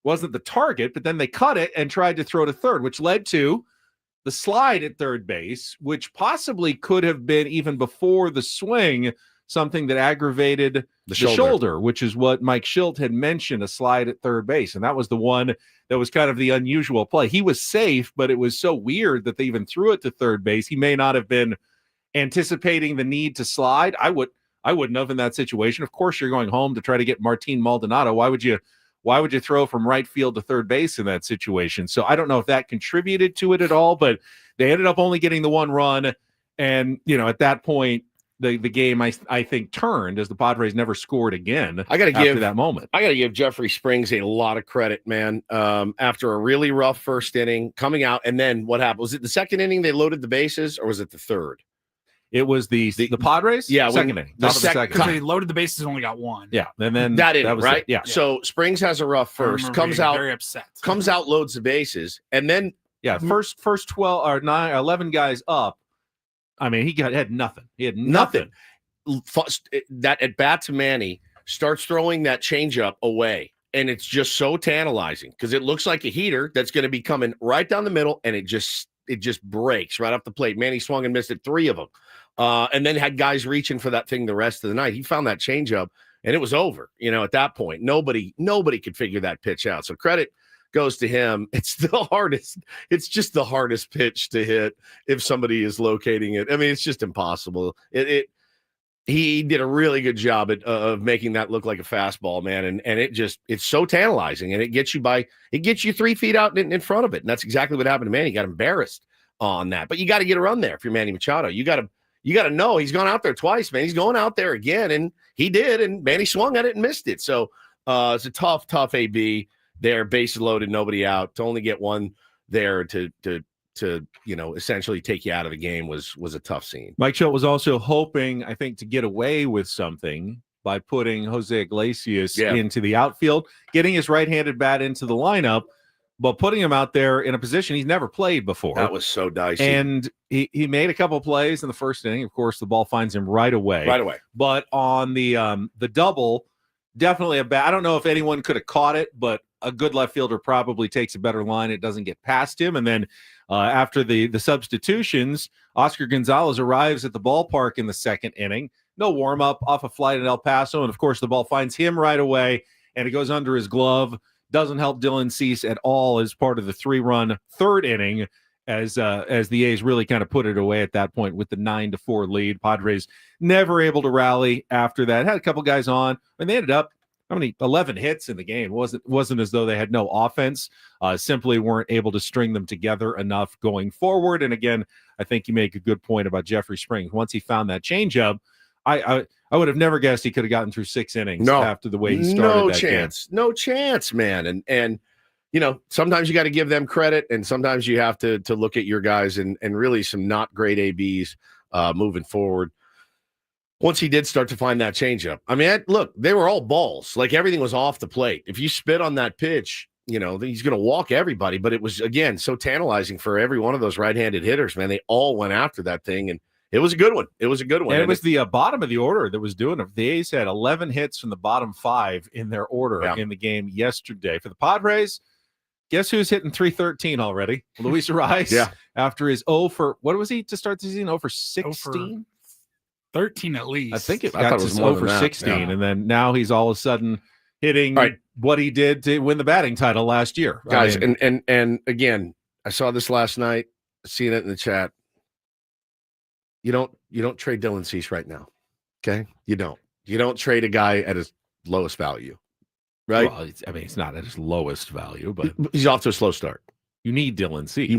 the target, but then they cut it and tried to throw to third, which led to the slide at third base, which possibly could have been even before the swing, something that aggravated the shoulder, which is what Mike Schilt had mentioned, a slide at third base. And that was the one that was kind of the unusual play. He was safe, but it was so weird that they even threw it to third base. He may not have been anticipating the need to slide. I wouldn't have in that situation. Of course, you're going home to try to get Martin Maldonado. Why would you throw from right field to third base in that situation? So I don't know if that contributed to it at all, but they ended up only getting the one run. And, at that point, the game, I think, turned as the Padres never scored again after that moment. I got to give Jeffrey Springs a lot of credit, man. After a really rough first inning, coming out, and then what happened? Was it the second inning they loaded the bases, or was it the third? It was the Padres? Yeah. Second inning. Because they loaded the bases, only got one. Yeah. And then that inning, was right? it. Yeah. So Springs has a rough first, comes out, very upset. Comes out, loads the bases, and then first 12 or 11 guys up. I mean, he had nothing. He had nothing. That at bat to Manny starts throwing that changeup away, and it's just so tantalizing because it looks like a heater that's going to be coming right down the middle, and it just breaks right off the plate. Manny swung and missed it, 3 of them, and then had guys reaching for that thing the rest of the night. He found that changeup, and it was over. At that point, nobody could figure that pitch out. So credit goes to him. It's just the hardest pitch to hit if somebody is locating it. I mean, it's just impossible. He did a really good job of making that look like a fastball, man. And it's so tantalizing, and it gets you 3 feet out in front of it. And that's exactly what happened to Manny. He got embarrassed on that, but you got to get a run there if you're Manny Machado. You got to know he's gone out there twice, man. He's going out there again, and he did, and Manny swung at it and missed it. So it's a tough AB there, bases loaded, nobody out. To only get one there to essentially take you out of the game was a tough scene. Mike Schilt was also hoping, I think, to get away with something by putting Jose Iglesias into the outfield, getting his right-handed bat into the lineup, but putting him out there in a position he's never played before. That was so dicey. And he made a couple of plays in the first inning. Of course, the ball finds him right away. But on the double, definitely a bat. I don't know if anyone could have caught it, but a good left fielder probably takes a better line. It doesn't get past him. And then after the substitutions, Oscar Gonzalez arrives at the ballpark in the second inning. No warm-up, off a flight at El Paso. And, of course, the ball finds him right away, and it goes under his glove. Doesn't help Dylan Cease at all as part of the 3-run third inning as the A's really kind of put it away at that point with the 9-4 lead. Padres never able to rally after that. Had a couple guys on, and they ended up 11 hits in the game. It wasn't as though they had no offense. Simply weren't able to string them together enough going forward. And again, I think you make a good point about Jeffrey Springs. Once he found that changeup, I would have never guessed he could have gotten through 6 innings after the way he started No chance, man. And sometimes you got to give them credit, and sometimes you have to look at your guys and really some not great ABs moving forward. Once he did start to find that changeup, I mean, look, they were all balls. Like, everything was off the plate. If you spit on that pitch, he's going to walk everybody. But it was, again, so tantalizing for every one of those right-handed hitters, man. They all went after that thing, and it was a good one. And it was the bottom of the order that was doing it. The A's had 11 hits from the bottom 5 in their order in the game yesterday. For the Padres, guess who's hitting 313 already? Luis Ariz. After his 0 for, what was he to start the season? 0 for 16? 13 at least. I think it got to 0 for 16. And then now he's all of a sudden hitting what he did to win the batting title last year. Guys, and again, I saw this last night, seeing it in the chat. You don't trade Dylan Cease right now. Okay? You don't trade a guy at his lowest value. Right? Well, it's not at his lowest value, but he's off to a slow start. You need Dylan Cease.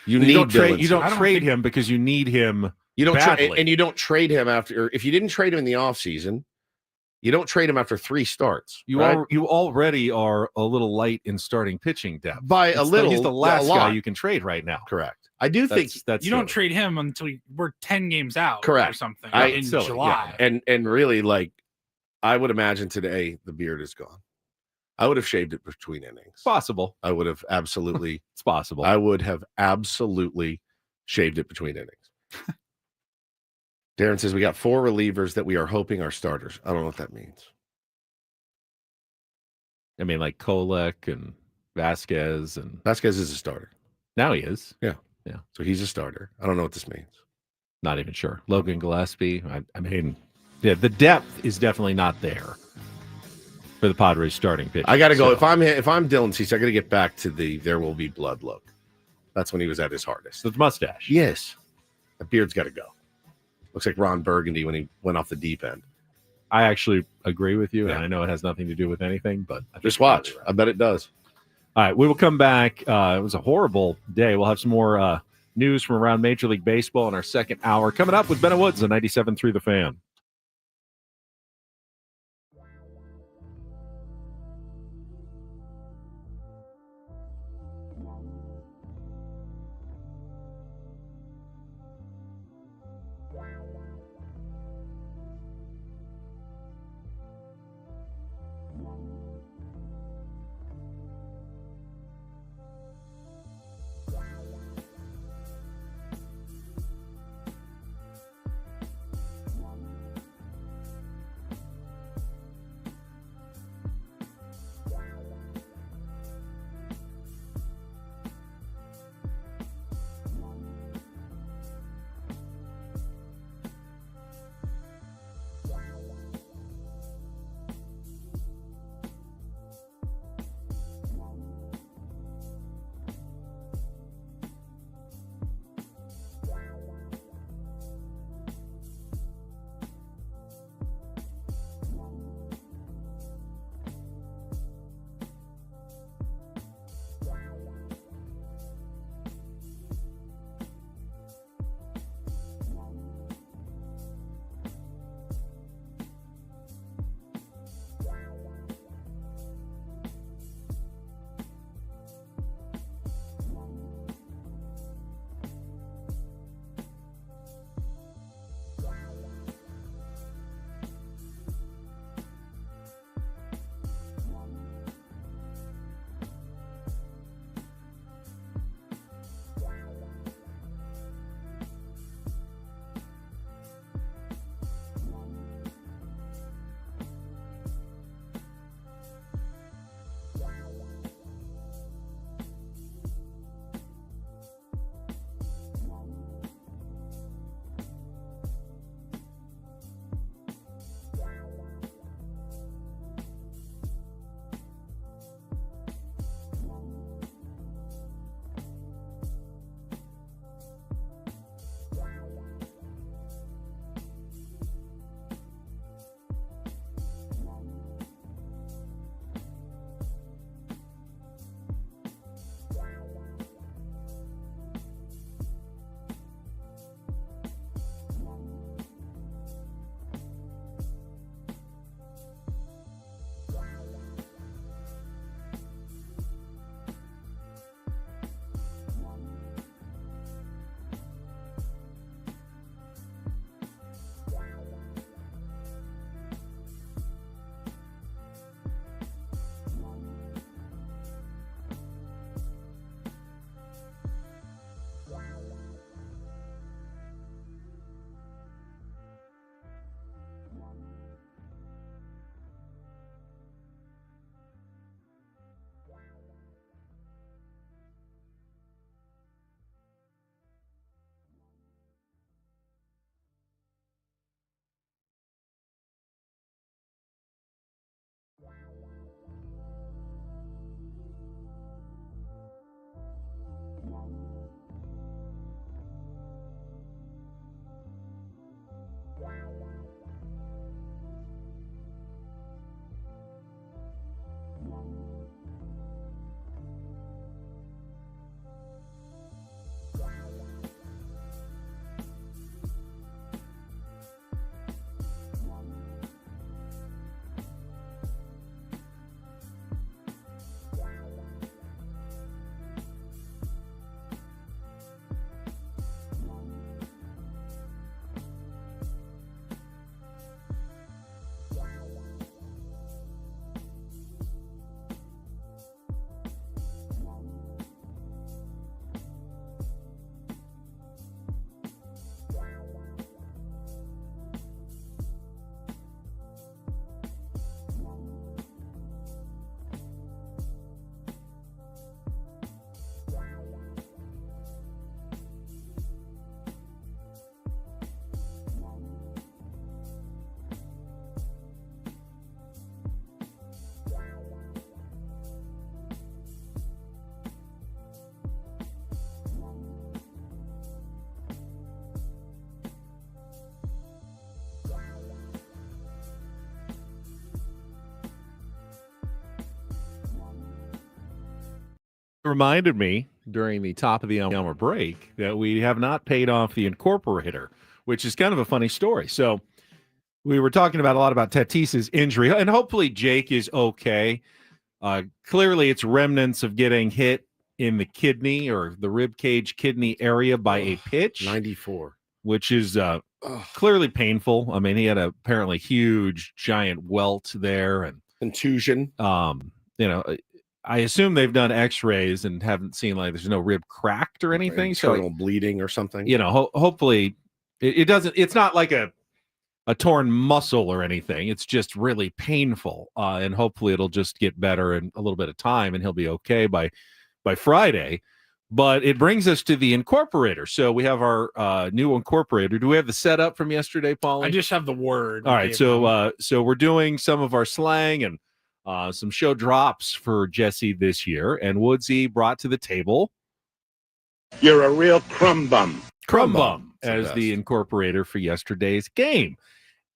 You don't trade him because you need him. You don't and you don't trade him after. If you didn't trade him in the offseason, you don't trade him after 3 starts. You already are a little light in starting pitching depth. By a little, he's the last guy you can trade right now. Correct. I do think that's you don't trade him until we're 10 games out. Correct. Or something in July. Yeah. And really, like, I would imagine today the beard is gone. I would have shaved it between innings. Possible. I would have absolutely. It's possible. I would have absolutely shaved it between innings. Darren says we got 4 relievers that we are hoping are starters. I don't know what that means. I mean, like Kolek and Vasquez is a starter. Now he is. Yeah. Yeah. So he's a starter. I don't know what this means. Not even sure. Logan Gillespie. I mean, Yeah, the depth is definitely not there for the Padres starting pitch. I got to go. If I'm Dylan Cease, I got to get back to the "there will be blood" look. That's when he was at his hardest. The mustache. Yes, the beard's got to go. Looks like Ron Burgundy when he went off the deep end. I actually agree with you, Yeah. and I know it has nothing to do with anything, but I think Just you're watch. probably right. I bet it does. All right, we will come back. It was a horrible day. We'll have some more news from around Major League Baseball in our second hour. Coming up with Bennett Woods on 97.3 The Fan. reminded me during the top of the hour break that we have not paid off the Incorporator, which is kind of a funny story. So we were talking about a lot about Tatis's injury, and hopefully Jake is okay. Clearly, it's remnants of getting hit in the kidney or the rib cage kidney area by a pitch. 94. Which is clearly painful. I mean, he had a apparently huge, giant welt there, and contusion. I assume they've done X-rays and haven't seen like there's no rib cracked or anything. Internal bleeding or something. Hopefully it doesn't. It's not like a torn muscle or anything. It's just really painful, and hopefully it'll just get better in a little bit of time, and he'll be okay by Friday. But it brings us to the Incorporator. So we have our new Incorporator. Do we have the setup from yesterday, Paulie? I just have the word. All right. So we're doing some of our slang and some show drops for Jesse this year. And Woodsy brought to the table. You're a real crumb bum. Crumb bum as the Incorporator for yesterday's game.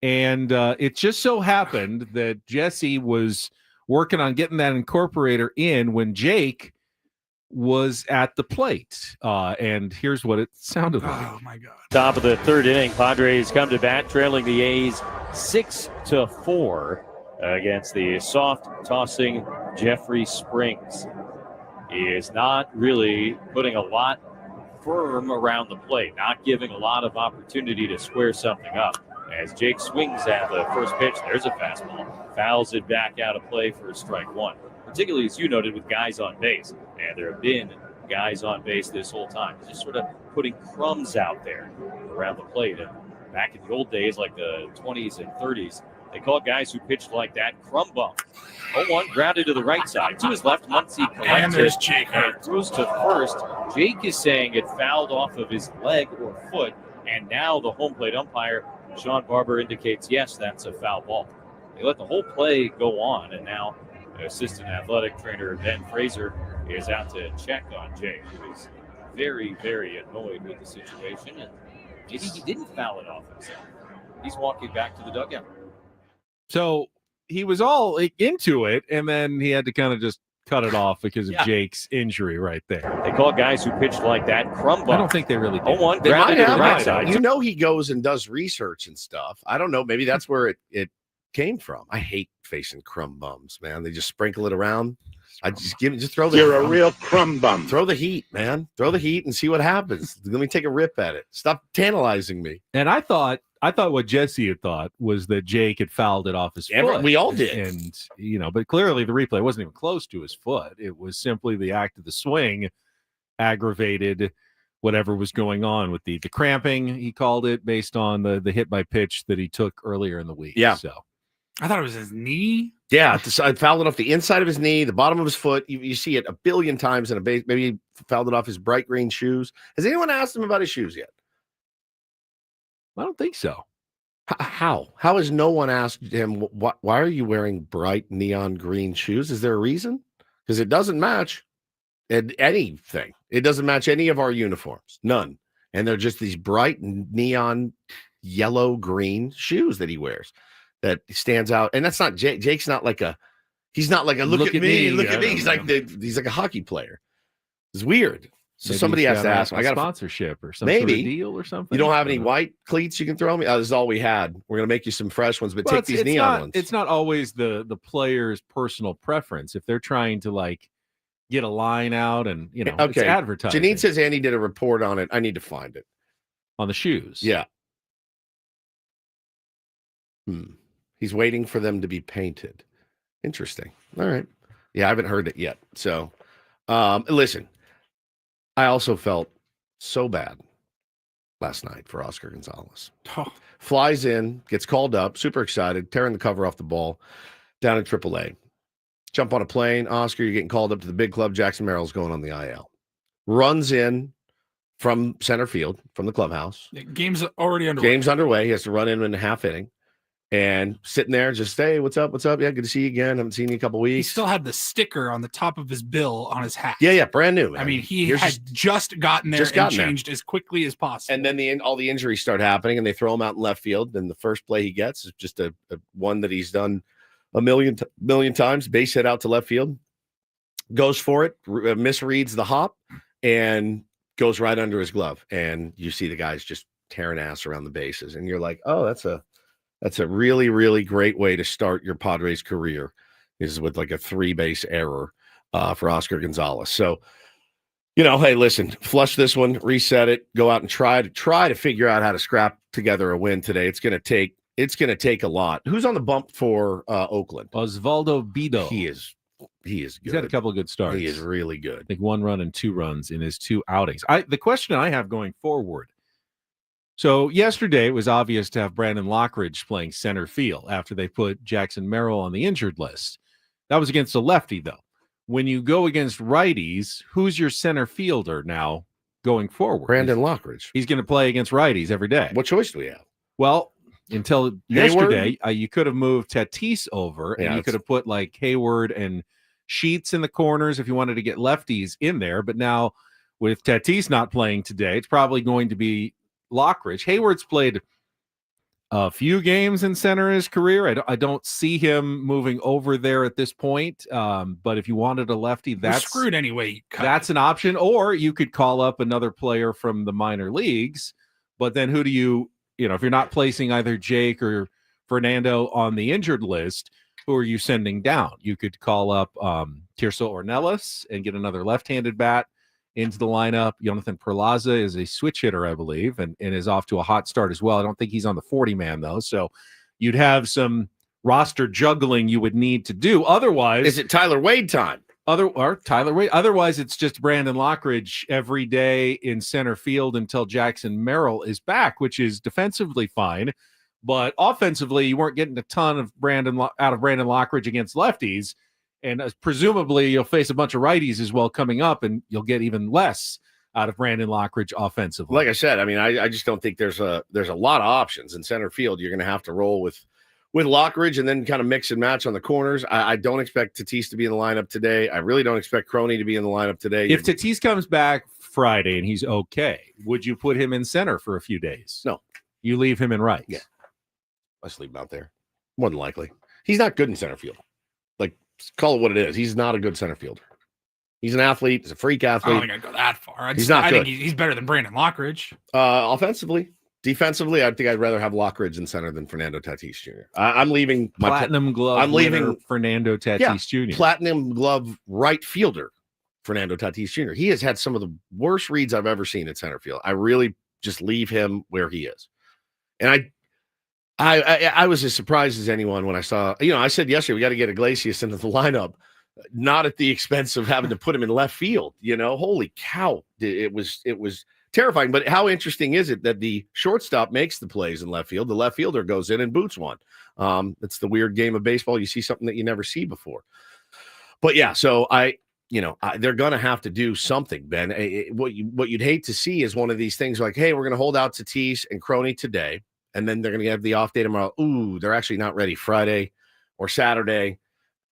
And it just so happened that Jesse was working on getting that Incorporator in when Jake was at the plate, and here's what it sounded like. Oh my God! Top of the third inning, Padres come to bat, trailing the A's 6-4 against the soft tossing Jeffrey Springs. He is not really putting a lot firm around the plate, not giving a lot of opportunity to square something up. As Jake swings at the first pitch, there's a fastball, fouls it back out of play for strike one. Particularly, as you noted, with guys on base. And there have been guys on base this whole time. Just sort of putting crumbs out there around the plate. And back in the old days, like the 20s and 30s, they called guys who pitched like that crumb bum. 0-1, grounded to the right side. To his left, Muncy collects And there's it Jake. and throws to first. Jake is saying it fouled off of his leg or foot. And now the home plate umpire, Sean Barber, indicates, yes, that's a foul ball. They let the whole play go on, and now assistant athletic trainer Ben Fraser is out to check on Jake, who is very, very annoyed with the situation, and maybe he didn't foul it off himself. He's walking back to the dugout. So he was all into it, and then he had to kind of just cut it off because of Jake's injury right there. They call guys who pitched like that crumb bum. I don't think they really did. 0-1, They might grounded to the have. right side. You know, he goes and does research and stuff. I don't know. Maybe that's where it came from. I hate facing crumb bums, man. They just sprinkle it around. I just throw the. You're a real crumb bum. Throw the heat, man. Throw the heat and see what happens. Let me take a rip at it. Stop tantalizing me. And I thought what Jesse had thought was that Jake had fouled it off his foot. We all did. And but clearly the replay wasn't even close to his foot. It was simply the act of the swing aggravated whatever was going on with the cramping, he called it, based on the hit by pitch that he took earlier in the week. Yeah. So I thought it was his knee. Yeah, I fouled it off the inside of his knee, the bottom of his foot. You see it a billion times in a base. Maybe he fouled it off his bright green shoes. Has anyone asked him about his shoes yet? I don't think so. How has no one asked him, why are you wearing bright neon green shoes? Is there a reason? Because it doesn't match anything. It doesn't match any of our uniforms. None. And they're just these bright neon yellow green shoes that he wears that stands out. And that's not Jake. Jake's not like he's not like a look at me. He's like he's like a hockey player. It's weird. So Maybe somebody has to ask him. I got a sponsorship or some maybe sort of deal or something. You don't have any white cleats you can throw me? This is all we had. We're gonna make you some fresh ones, but take these neon ones. It's not always the player's personal preference. If they're trying to get a line out and it's advertising. Janine says Andy did a report on it. I need to find it. On the shoes. Yeah. He's waiting for them to be painted. Interesting. All right. Yeah, I haven't heard it yet. So listen. I also felt so bad last night for Oscar Gonzalez. Oh. Flies in, gets called up, super excited, tearing the cover off the ball down in AAA. Jump on a plane. Oscar, you're getting called up to the big club. Jackson Merrill's going on the IL. Runs in from center field, from the clubhouse. Game's already underway. Game's underway. He has to run in a half inning. And sitting there, just, hey, what's up? What's up? Yeah, good to see you again. Haven't seen you in a couple weeks. He still had the sticker on the top of his bill on his hat. Yeah, brand new, man. I mean, he had just gotten there and changed as quickly as possible. And then all the injuries start happening, and they throw him out in left field. And the first play he gets is just a one that he's done a million times, base hit out to left field. goes for it, misreads the hop, and goes right under his glove. And you see the guys just tearing ass around the bases. And you're like, oh, that's a really, really great way to start your Padres career, is with like a 3-base error for Oscar Gonzalez. So, hey, listen, flush this one, reset it, go out and try to figure out how to scrap together a win today. It's going to take a lot. Who's on the bump for Oakland? Osvaldo Bido. He is good. He's had a couple of good starts. He is really good. I think 1 run and 2 runs in his 2 outings. The question I have going forward. So yesterday it was obvious to have Brandon Lockridge playing center field after they put Jackson Merrill on the injured list. That was against a lefty, though. When you go against righties, who's your center fielder now going forward? Brandon Lockridge. He's going to play against righties every day. What choice do we have? Well, until yesterday, you could have moved Tatis over, and you could have put like Hayward and Sheets in the corners if you wanted to get lefties in there. But now with Tatis not playing today, it's probably going to be Lockridge. Hayward's played a few games in center in his career. I don't see him moving over there at this point. But if you wanted a lefty, that's screwed anyway. That's an option. Or you could call up another player from the minor leagues. But then who do you if you're not placing either Jake or Fernando on the injured list, who are you sending down? You could call up Tirso Ornelas and get another left-handed bat into the lineup. Jonathan Perlaza is a switch hitter, I believe, and is off to a hot start as well. I don't think he's on the 40-man, though. So you'd have some roster juggling you would need to do. Otherwise, is it Tyler Wade time? Tyler Wade. Otherwise, it's just Brandon Lockridge every day in center field until Jackson Merrill is back, which is defensively fine. But offensively, you weren't getting a ton of out of Brandon Lockridge against lefties. And presumably you'll face a bunch of righties as well coming up, and you'll get even less out of Brandon Lockridge offensively. Like I said, I mean, I just don't think there's a lot of options in center field. You're going to have to roll with Lockridge and then kind of mix and match on the corners. I don't expect Tatis to be in the lineup today. I really don't expect Croney to be in the lineup today. If Tatis comes back Friday and he's okay, would you put him in center for a few days? No. You leave him in right? Yeah. Let's leave him out there. More than likely. He's not good in center field. Call it what it is. He's not a good center fielder. He's an athlete. He's a freak athlete. I don't think I'd go that far. I good. think he's better than Brandon Lockridge. Offensively. Defensively, I think I'd rather have Lockridge in center than Fernando Tatis Jr. I'm leaving my platinum glove. I'm leaving Fernando Tatis Jr. Platinum glove right fielder Fernando Tatis Jr. He has had some of the worst reads I've ever seen in center field. I really just leave him where he is. And I was as surprised as anyone when I saw, I said yesterday, we got to get Iglesias into the lineup, not at the expense of having to put him in left field. Holy cow. It was terrifying. But how interesting is it that the shortstop makes the plays in left field? The left fielder goes in and boots one. It's the weird game of baseball. You see something that you never see before. But yeah, so they're going to have to do something, Ben. What you'd hate to see is one of these things like, hey, we're going to hold out Tatis and Croney today. And then they're going to have the off day tomorrow. Ooh, they're actually not ready Friday or Saturday,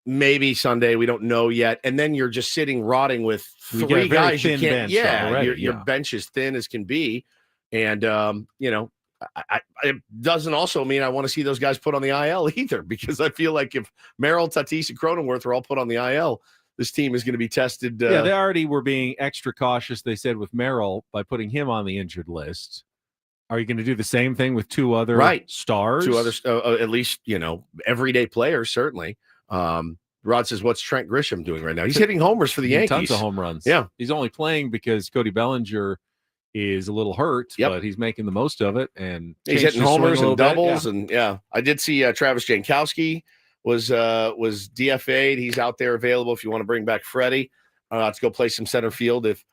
maybe Sunday. We don't know yet. And then you're just sitting rotting with 3 guys. You can't. Your bench is thin as can be. And, it doesn't also mean I want to see those guys put on the IL either, because I feel like if Merrill, Tatis, and Cronenworth are all put on the IL, this team is going to be tested. They already were being extra cautious, they said, with Merrill by putting him on the injured list. Are you going to do the same thing with 2 other stars? 2 other, at least, everyday players, certainly. Rod says, what's Trent Grisham doing right now? He's hitting homers for the Yankees. Tons of home runs. Yeah. He's only playing because Cody Bellinger is a little hurt, but he's making the most of it. And he's hitting homers and doubles. And I did see Travis Jankowski was DFA'd. He's out there available if you want to bring back Freddie. Let's go play some center field if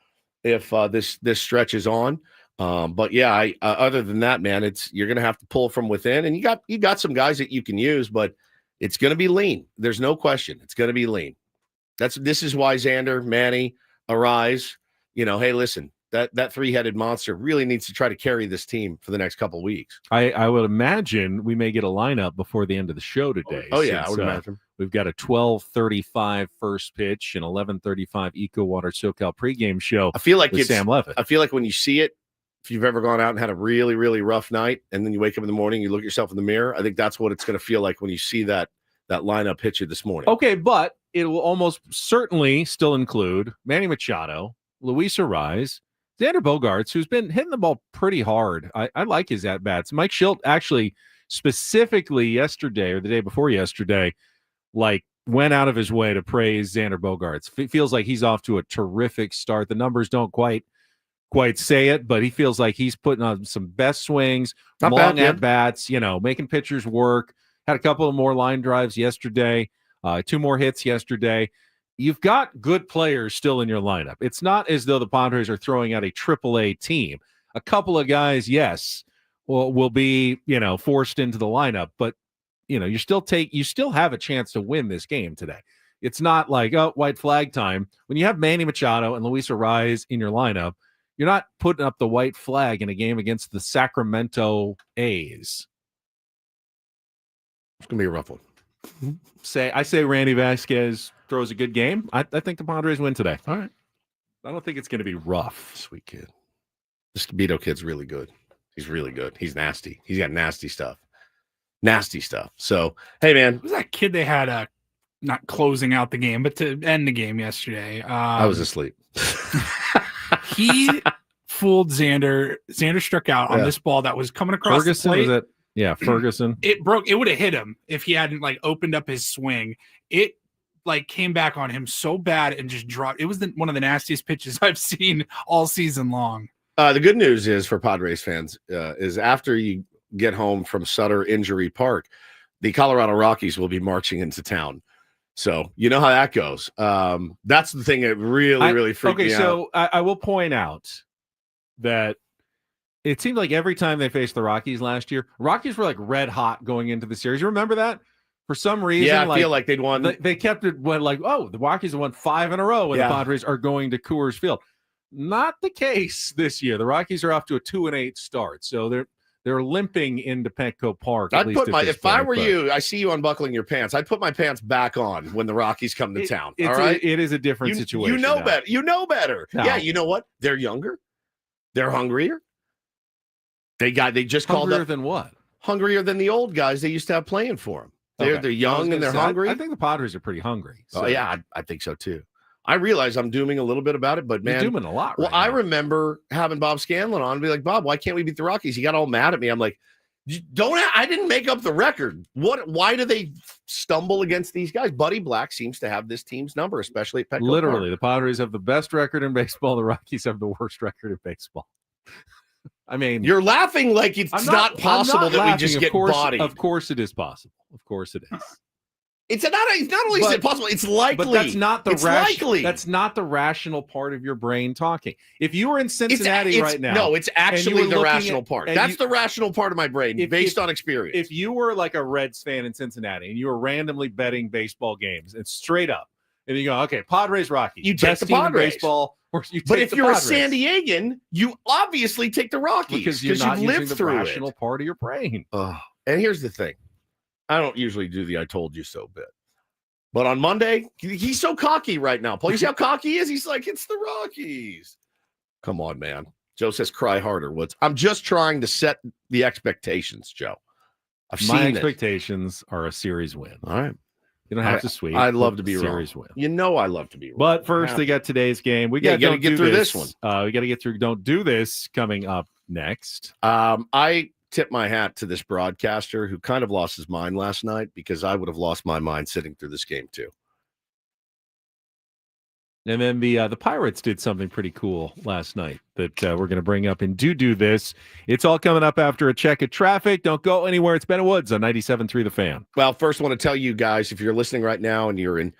this stretch is on. But yeah, other than that, man, you're going to have to pull from within, and you got some guys that you can use, but it's going to be lean. There's no question. It's going to be lean. This is why Xander, Manny, Arise, hey, listen, that 3-headed monster really needs to try to carry this team for the next couple of weeks. I would imagine we may get a lineup before the end of the show today. Oh yeah, I would imagine. We've got a 12:35 first pitch and 11:35 Eco Water SoCal pregame show. I feel like with Sam Levitt. I feel like when you see it, if you've ever gone out and had a really, really rough night, and then you wake up in the morning, you look yourself in the mirror, I think that's what it's going to feel like when you see that that lineup hit you this morning. Okay, but it will almost certainly still include Manny Machado, Luis Arraez, Xander Bogaerts, who's been hitting the ball pretty hard. I like his at-bats. Mike Schilt actually specifically yesterday or the day before yesterday, like, went out of his way to praise Xander Bogaerts. Feels like he's off to a terrific start. The numbers don't quite say it, but he feels like he's putting on some best swings, Not long bad, at bats, making pitchers work. Had a couple of more line drives yesterday, 2 more hits yesterday. You've got good players still in your lineup. It's not as though the Padres are throwing out a AAA team. A couple of guys, yes, will be, forced into the lineup, but you still have a chance to win this game today. It's not like, white flag time. When you have Manny Machado and Luis Arraez in your lineup, you're not putting up the white flag in a game against the Sacramento A's. It's going to be a rough one. I say Randy Vasquez throws a good game. I think the Padres win today. All right. I don't think it's going to be rough. Sweet kid. This Beto kid's really good. He's really good. He's nasty. He's got nasty stuff. So, hey, man. Who's that kid they had not closing out the game, but to end the game yesterday? I was asleep. He fooled Xander. Xander struck out on this ball that was coming across Ferguson, the plate. was it? Yeah, Ferguson. It broke. It would have hit him if he hadn't opened up his swing. It came back on him so bad and just dropped. It was one of the nastiest pitches I've seen all season long. The good news is for Padres fans is after you get home from Sutter Injury Park, the Colorado Rockies will be marching into town. So you know how that goes. That's the thing that really freaked me out. So I will point out that it seemed like every time they faced the Rockies last year, Rockies were red hot going into the series. You remember that? For some reason, yeah, I feel like they'd won. They kept it the Rockies have won 5 in a row when the Padres are going to Coors Field. Not the case this year. The Rockies are off to a 2-8 start, so they're limping into Petco Park. If I were you, I see you unbuckling your pants. I'd put my pants back on when the Rockies come to town. All right, it is a different situation. You know better. You know better. No. Yeah, you know what? They're younger. They're hungrier. They just hungrier called up than what? Hungrier than the old guys they used to have playing for them. They're young and they're hungry. I think the Padres are pretty hungry. So. Oh yeah, I think so too. I realize I'm dooming a little bit about it, but man, you're dooming a lot. Well, I remember having Bob Scanlon on and be like, Bob, why can't we beat the Rockies? He got all mad at me. I'm like, I didn't make up the record. Why do they stumble against these guys? Buddy Black seems to have this team's number, especially at Petco Literally, Park. the Padres have the best record in baseball. The Rockies have the worst record in baseball. I mean, you're laughing like it's not possible that we just get bodied. Of course it is possible. Of course it is. It's not only is it possible, it's likely. But that's not the likely. That's not the rational part of your brain talking. If you were in Cincinnati right now, no, it's actually the rational part. That's the rational part of my brain, based on experience. If you were like a Reds fan in Cincinnati and you were randomly betting baseball games, and straight up, and you go, okay, Padres, Rockies, you take the Padres. Baseball. But if you're a San Diegan, you obviously take the Rockies because you've lived through the rational part of your brain. And here's the thing. I don't usually do the I told you so bit. But on Monday, he's so cocky right now. Paul, you see how cocky he is? He's like, it's the Rockies. Come on, man. Joe says cry harder, Woods. I'm just trying to set the expectations, Joe. My expectations are a series win. All right. You don't have to sweep. I'd love to be series wrong. Win. You know I love to be wrong. But first, they got today's game. We got to get through this one. We got to get through Don't Do This coming up next. I tip my hat to this broadcaster who kind of lost his mind last night, because I would have lost my mind sitting through this game too. And then the Pirates did something pretty cool last night that we're going to bring up in Do This. It's all coming up after a check of traffic. Don't go anywhere. It's Ben Woods on 97.3 The Fan. Well, first I want to tell you guys, if you're listening right now and you're in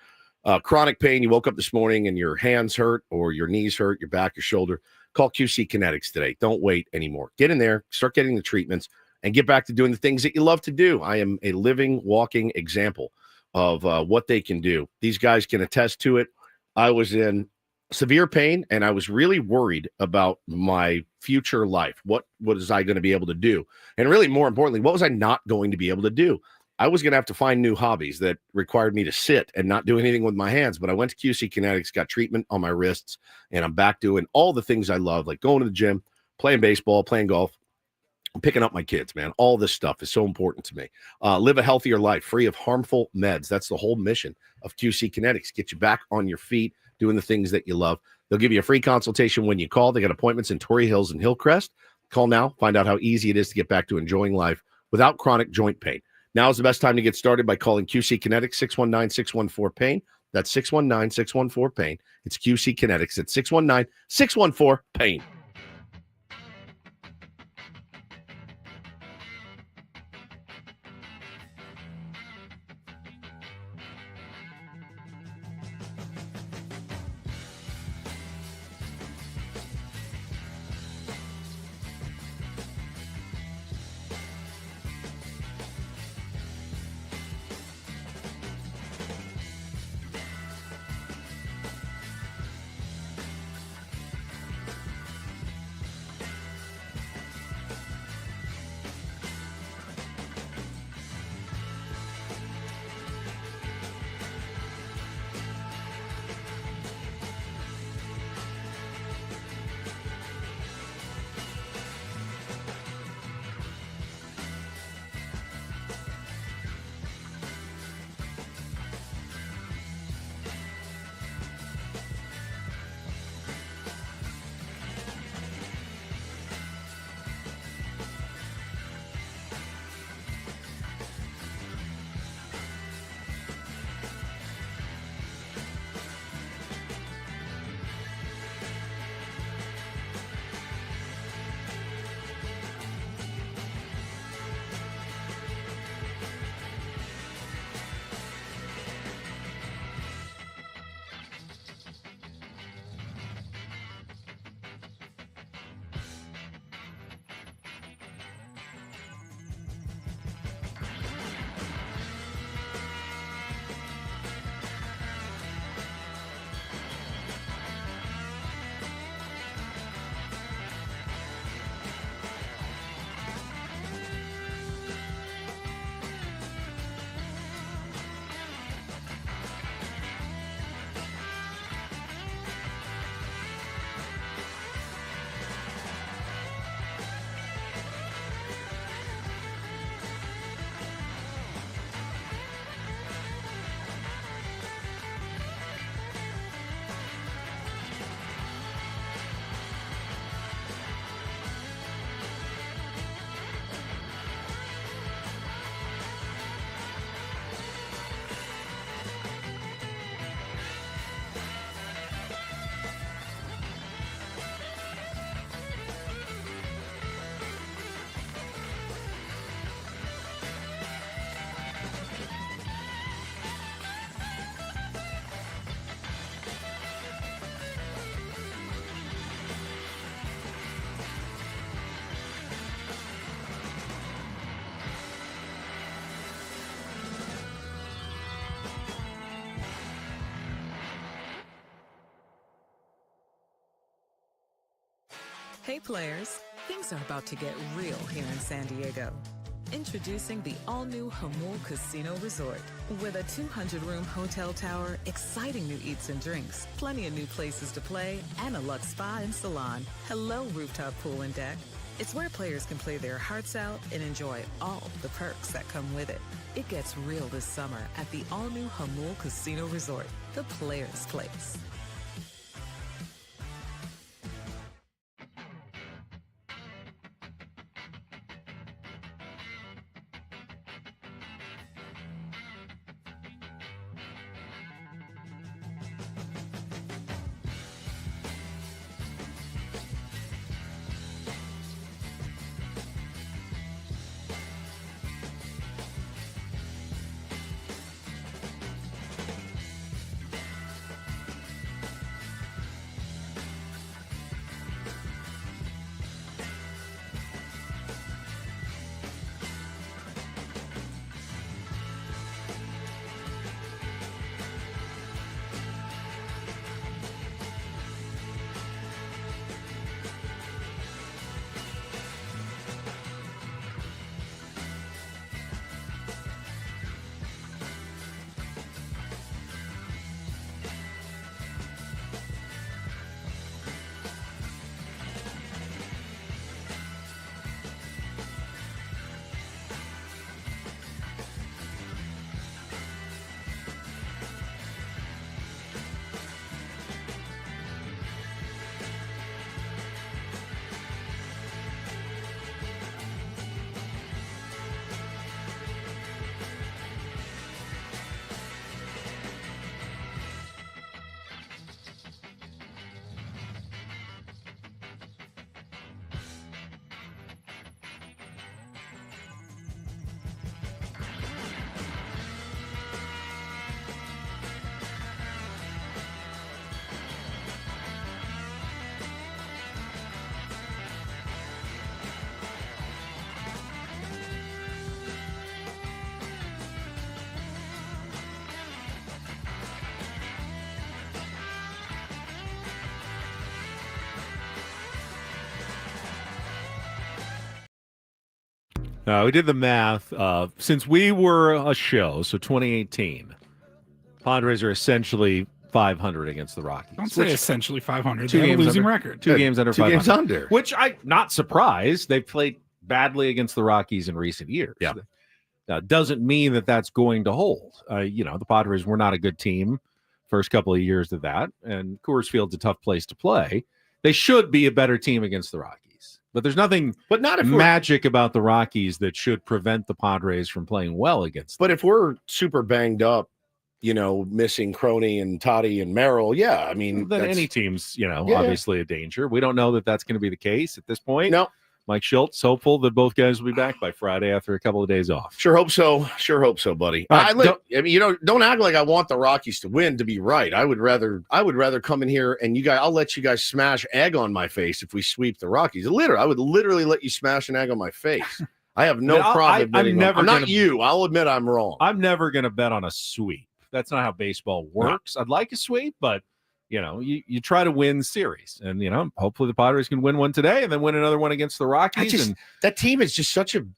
chronic pain, you woke up this morning and your hands hurt or your knees hurt, your back, your shoulder, call QC Kinetics today. Don't wait anymore. Get in there, start getting the treatments, and get back to doing the things that you love to do. I am a living, walking example of what they can do. These guys can attest to it. I was in severe pain, and I was really worried about my future life. What was I going to be able to do? And really, more importantly, what was I not going to be able to do? I was going to have to find new hobbies that required me to sit and not do anything with my hands. But I went to QC Kinetics, got treatment on my wrists, and I'm back doing all the things I love, like going to the gym, playing baseball, playing golf. I'm picking up my kids, man. All this stuff is so important to me. Live a healthier life, free of harmful meds. That's the whole mission of QC Kinetics. Get you back on your feet, doing the things that you love. They'll give you a free consultation when you call. They got appointments in Torrey Hills and Hillcrest. Call now. Find out how easy it is to get back to enjoying life without chronic joint pain. Now is the best time to get started by calling QC Kinetics, 619-614-PAIN. That's 619-614-PAIN. It's QC Kinetics at 619-614-PAIN. Hey players, things are about to get real here in San Diego. Introducing the all-new Hamul Casino Resort. With a 200-room hotel tower, exciting new eats and drinks, plenty of new places to play, and a luxe spa and salon. Hello, rooftop pool and deck. It's where players can play their hearts out and enjoy all the perks that come with it. It gets real this summer at the all-new Hamul Casino Resort, the players' place. We did the math. Since we were a show, so 2018, Padres are essentially 500 against the Rockies. Don't say essentially 500. Two They have a games losing under. record. Two games under 500. Games under. Which I'm not surprised. They've played badly against the Rockies in recent years. Yeah. Doesn't mean that that's going to hold. The Padres were not a good team first couple of years of that, and Coors Field's a tough place to play. They should be a better team against the Rockies, but there's nothing magic about the Rockies that should prevent the Padres from playing well against them. But if we're super banged up, missing Croney and Toddy and Merrill, I mean, then any team's, obviously a danger. We don't know that that's going to be the case at this point. No. Mike Schultz, hopeful that both guys will be back by Friday after a couple of days off. Sure hope so, buddy. Don't act like I want the Rockies to win to be right. I would rather come in here and I'll let you guys smash egg on my face if we sweep the Rockies. I would literally let you smash an egg on my face. I have no problem admitting I'm not you. I'll admit I'm wrong. I'm never going to bet on a sweep. That's not how baseball works. No. I'd like a sweep, but you try to win series, and hopefully the Padres can win one today and then win another one against the Rockies. That team is just such an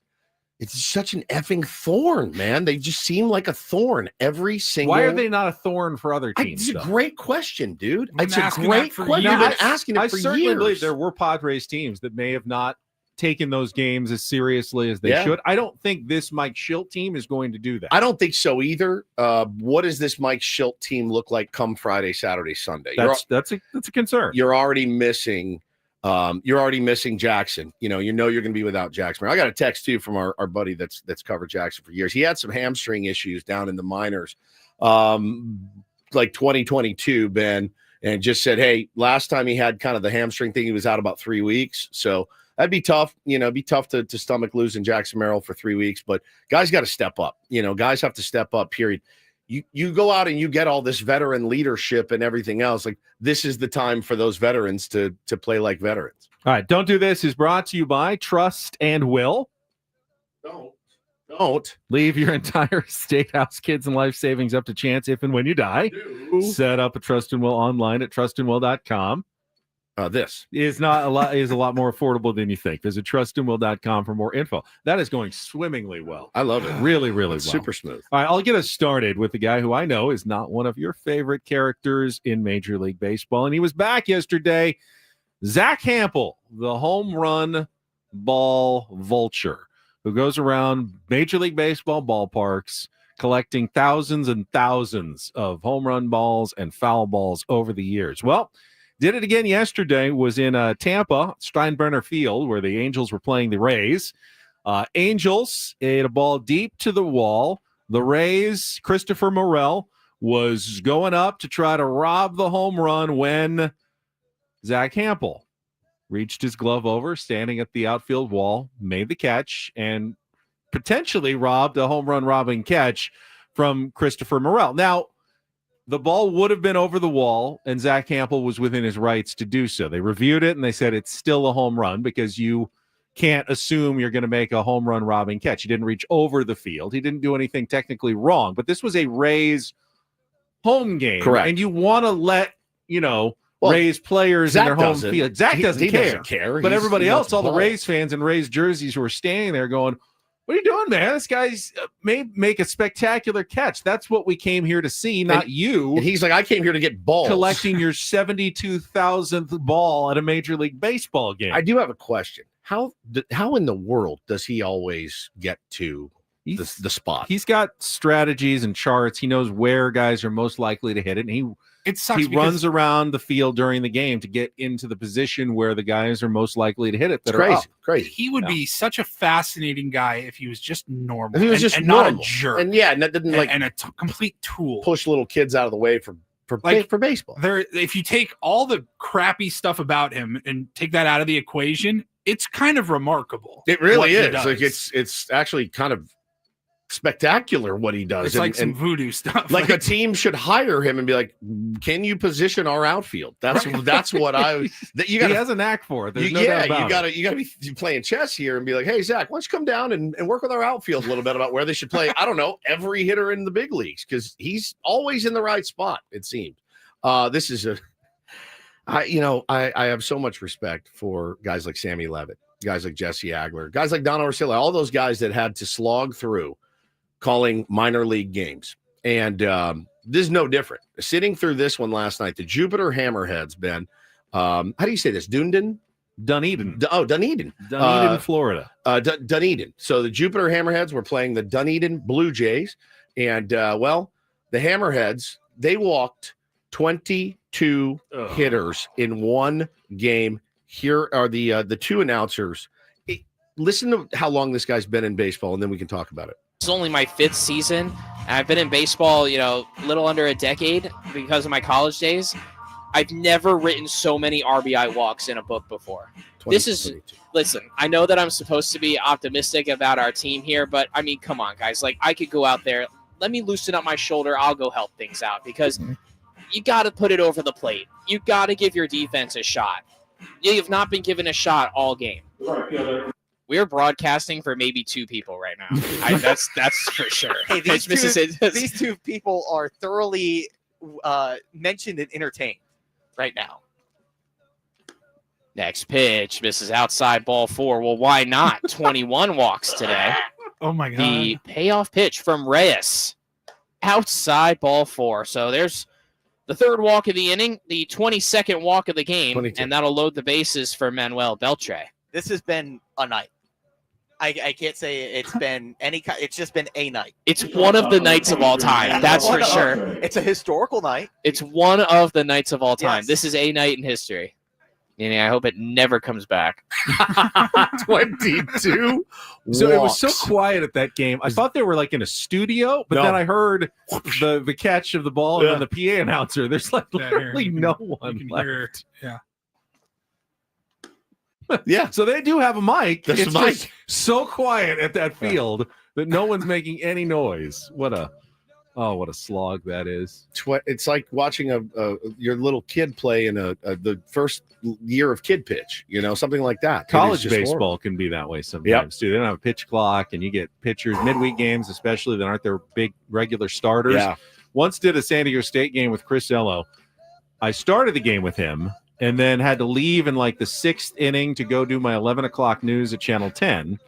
effing thorn, man. They just seem like a thorn every single. Why are they not a thorn for other teams? It's a great question, dude. It's a great question. You've been asking it for years. I certainly believe there were Padres teams that may have not taken those games as seriously as they should. I don't think this Mike Schilt team is going to do that. I don't think so either. What does this Mike Schilt team look like come Friday, Saturday, Sunday? That's a concern. You're already missing Jackson. You're going to be without Jackson. I got a text too from our buddy that's covered Jackson for years. He had some hamstring issues down in the minors, like 2022, Ben, and just said, hey, last time he had kind of the hamstring thing, he was out about 3 weeks. So that'd be tough. It'd be tough to stomach losing Jackson Merrill for 3 weeks, but guys got to step up. Guys have to step up, period. You go out and you get all this veteran leadership and everything else. Like, this is the time for those veterans to play like veterans. All right. Don't Do This is brought to you by Trust and Will. Don't leave your entire State House Kids and Life savings up to chance if and when you die. Set up a Trust and Will online at trustandwill.com. This is a lot more affordable than you think. Visit trustandwill.com for more info. That is going swimmingly well. I love it. Really, really well. Super smooth. All right, I'll get us started with the guy who I know is not one of your favorite characters in Major League Baseball, and he was back yesterday. Zach Hampel, the home run ball vulture, who goes around Major League Baseball ballparks collecting thousands and thousands of home run balls and foul balls over the years. Well, did it again yesterday, was in Tampa, Steinbrenner Field, where the Angels were playing the Rays. Angels hit a ball deep to the wall. The Rays, Christopher Merrill, was going up to try to rob the home run when Zach Hampel reached his glove over, standing at the outfield wall, made the catch, and potentially robbed a home run robbing catch from Christopher Merrill. Now, the ball would have been over the wall, and Zach Hampel was within his rights to do so. They reviewed it, and they said it's still a home run because you can't assume you're going to make a home run robbing catch. He didn't reach over the field. He didn't do anything technically wrong, but this was a Rays home game. Correct. And you want to let, Rays players in their home field. Zach doesn't care. But everybody else, all the Rays fans and Rays jerseys who are standing there going, what are you doing, man? This guy's may make a spectacular catch. That's what we came here to see, not you. And he's like, I came here to get balls. Collecting your 72,000th ball at a Major League Baseball game. I do have a question. How in the world does he always get to the spot? He's got strategies and charts. He knows where guys are most likely to hit it, and he runs around the field during the game to get into the position where the guys are most likely to hit it. Crazy. He would be such a fascinating guy if he was just normal. If he was just normal. Not a jerk. And that didn't complete tool. Push little kids out of the way for baseball. If you take all the crappy stuff about him and take that out of the equation, it's kind of remarkable. It really is. Like it's actually kind of spectacular what he does. It's like some voodoo stuff. Like a team should hire him and be like, can you position our outfield? That's what he has a knack for it. There's no doubt about it. You gotta be playing chess here and be like, hey Zach, why don't you come down and work with our outfield a little bit about where they should play? I don't know, every hitter in the big leagues, because he's always in the right spot, it seems. I have so much respect for guys like Sammy Levitt. guys like Jesse Agler, guys like Don Orsillo, all those guys that had to slog through calling minor league games. And this is no different. Sitting through this one last night, the Jupiter Hammerheads, Ben. How do you say this? Dunedin? Dunedin. Dunedin. Dunedin, Florida. Dunedin. So the Jupiter Hammerheads were playing the Dunedin Blue Jays. And, the Hammerheads, they walked 22 hitters in one game. Here are the two announcers. Listen to how long this guy's been in baseball, and then we can talk about it. It's only my 5th season. I've been in baseball, a little under a decade because of my college days. I've never written so many RBI walks in a book before. Listen, I know that I'm supposed to be optimistic about our team here, but I mean, come on, guys. Like, I could go out there. Let me loosen up my shoulder. I'll go help things out because you got to put it over the plate. You got to give your defense a shot. You have not been given a shot all game. We're broadcasting for maybe 2 people right now. That's for sure. Hey, these two people are thoroughly mentioned and entertained right now. Next pitch, misses outside, ball 4. Well, why not? 21 walks today. Oh, my God. The payoff pitch from Reyes. Outside, ball 4. So there's the 3rd walk of the inning, the 22nd walk of the game, 22. and that'll load the bases for Manuel Beltre. This has been a night. I can't say it's been it's just been a night. It's one of the nights of all time. That's for sure. It's a historical night. It's one of the nights of all time. Yes. This is a night in history. And I hope it never comes back. 22 So it was so quiet at that game. I thought they were like in a studio, but then I heard the catch of the ball and then the PA announcer. There's like literally no one left. Yeah. So they do have a mic. There's It's a mic. just so quiet at that field that no one's making any noise. What a slog that is. It's like watching your little kid play in the first year of kid pitch, something like that. College baseball can be that way sometimes too. They don't have a pitch clock, and you get pitchers midweek games, especially that aren't their big regular starters. Yeah. Once did a San Diego State game with Chris Ello. I started the game with him and then had to leave in like the 6th inning to go do my 11 o'clock news at Channel 10.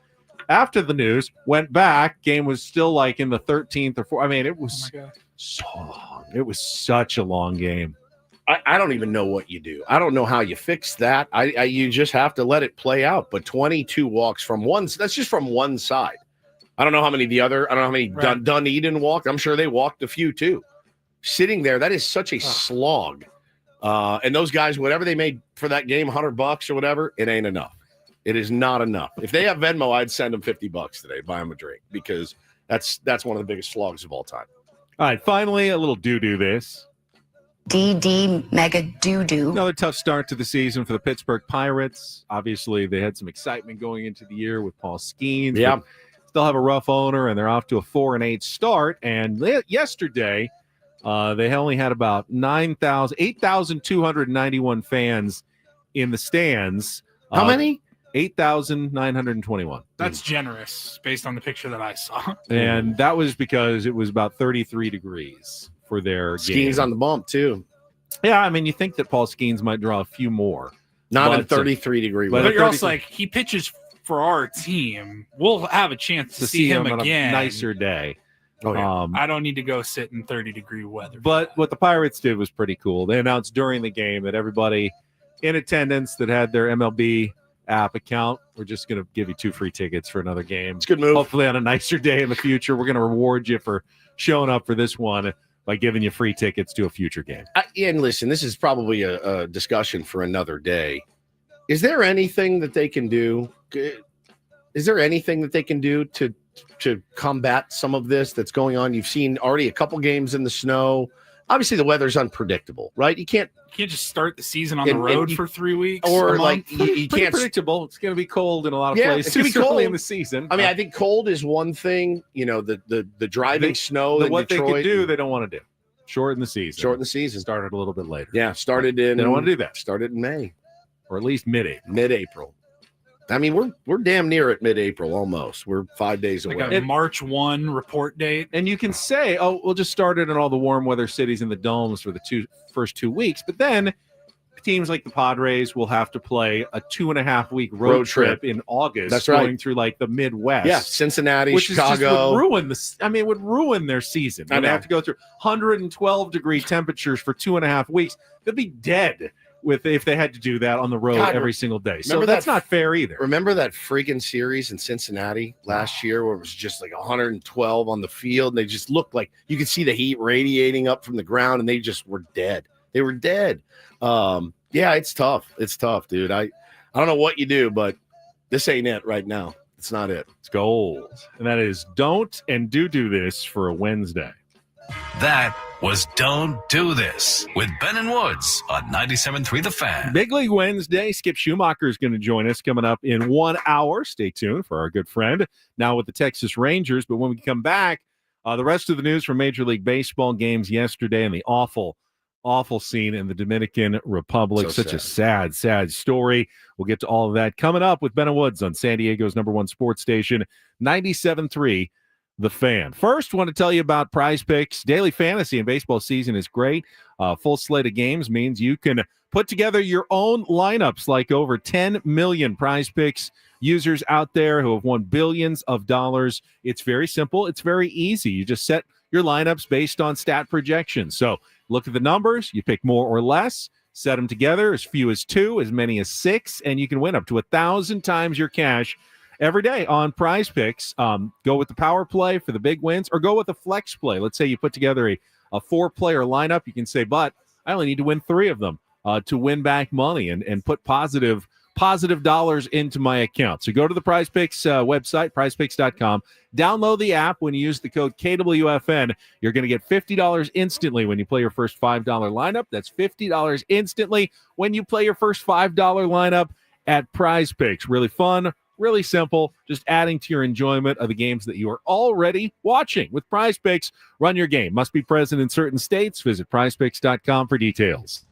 After the news, went back. Game was still like in the 13th or 4th. I mean, it was so long. It was such a long game. I don't even know what you do. I don't know how you fix that. You just have to let it play out. But 22 walks from one. That's just from one side. I don't know how many Dunedin walked. I'm sure they walked a few too. Sitting there, that is such a slog. And those guys, whatever they made for that game, $100 or whatever, it ain't enough. It is not enough. If they have Venmo, I'd send them $50 today, buy them a drink, because that's one of the biggest slogs of all time. All right, finally, a little doo-doo this. DD mega doo-doo. Another tough start to the season for the Pittsburgh Pirates. Obviously, they had some excitement going into the year with Paul Skeens. Yeah. Still have a rough owner, and they're off to a 4-8 start. And yesterday, they only had about 8,291 fans in the stands. How many? 8,921. That's generous based on the picture that I saw. And that was because it was about 33 degrees for their Skeens game. on the bump, too. Yeah, I mean, you think that Paul Skeens might draw a few more. Not in 33-degree weather. But you're also like, he pitches for our team. We'll have a chance to see him on again. a nicer day. Oh, yeah. I don't need to go sit in 30-degree weather. But what the Pirates did was pretty cool. They announced during the game that everybody in attendance that had their MLB app account, we're just going to give you 2 free tickets for another game. It's a good move. Hopefully on a nicer day in the future. We're going to reward you for showing up for this one by giving you free tickets to a future game. And listen, this is probably a discussion for another day. Is there anything that they can do? Is there anything that they can do to combat some of this that's going on? You've seen already a couple games in the snow. Obviously, the weather's unpredictable, right? You can't just start the season on the road for 3 weeks, or like you Pretty can't. predictable. It's going to be cold in a lot of places. It's going to be cold early in the season. I mean, I think cold is one thing. The driving snow. But in what Detroit, they could do, they don't want to do. Shorten the season. Started a little bit later. Yeah, started in. They don't want to do that. Started in May, or at least mid-April. I mean, we're damn near at mid-April almost. We're 5 days away. Like a March 1 report date. And you can say, oh, we'll just start it in all the warm weather cities in the domes for the first 2 weeks. But then teams like the Padres will have to play a 2.5-week road trip in August. That's right. Going through like the Midwest. Yeah, Cincinnati, which Chicago. would ruin this. I mean, it would ruin their season. I They know. have to go through 112-degree temperatures for 2.5 weeks. They'll be dead if they had to do that on the road God, every single day. So remember that's that- not fair either. Remember that freaking series in Cincinnati last year where it was just like 112 on the field? And they just looked like you could see the heat radiating up from the ground, and they just were dead. They were dead. Yeah, it's tough. It's tough, dude. I don't know what you do, but this ain't it right now. It's not it. It's gold. And that is don't and do this for a Wednesday. That was Don't Do This with Ben and Woods on 97.3 The Fan. Big League Wednesday. Skip Schumaker is going to join us coming up in 1 hour. Stay tuned for our good friend now with the Texas Rangers. But when we come back, the rest of the news from Major League Baseball games yesterday and the awful scene in the Dominican Republic. So Such a sad story. We'll get to all of that coming up with Ben and Woods on San Diego's #1 sports station, 97.3 The Fan. First, want to tell you about Prize Picks. Daily fantasy and baseball season is great. Full slate of games means you can put together your own lineups, like over 10 million Prize Picks users out there who have won billions of dollars. It's very simple. It's very easy. You just set your lineups based on stat projections. So look at the numbers. You pick more or less. Set them together, as few as 2, as many as 6, and you can win up to 1,000 times your cash every day on Prize Picks. Go with the power play for the big wins, or go with the flex play. Let's say you put together a 4-player lineup. You can say, but I only need to win 3 of them to win back money and put positive dollars into my account. So go to the Prize Picks website, prizepicks.com. Download the app. When you use the code KWFN, you're going to get $50 instantly when you play your first $5 lineup. That's $50 instantly when you play your first $5 lineup at Prize Picks. Really fun, really simple, just adding to your enjoyment of the games that you are already watching. With Prize Picks, run your game. Must be present in certain states. Visit prizepicks.com for details.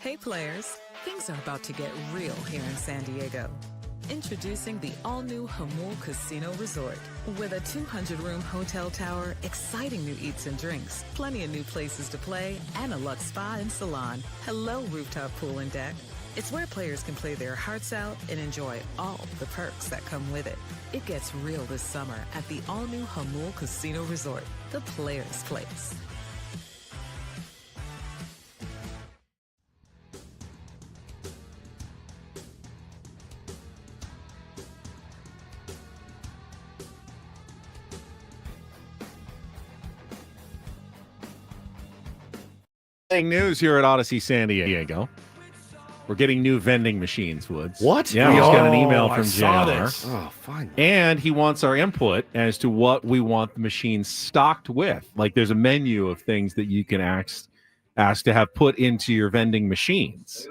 Hey players, things are about to get real here in San Diego. Introducing the all-new Hamul Casino Resort. With a 200-room hotel tower, exciting new eats and drinks, plenty of new places to play, and a luxe spa and salon. Hello, rooftop pool and deck. It's where players can play their hearts out and enjoy all the perks that come with it. It gets real this summer at the all-new Hamul Casino Resort, the players' place. News here at Odyssey San Diego. We're getting new vending machines, Woods. What? Yeah, we just got an email from saw JR. this. Oh, fine. And he wants our input as to what we want the machines stocked with. Like there's a menu of things that you can ask to have put into your vending machines.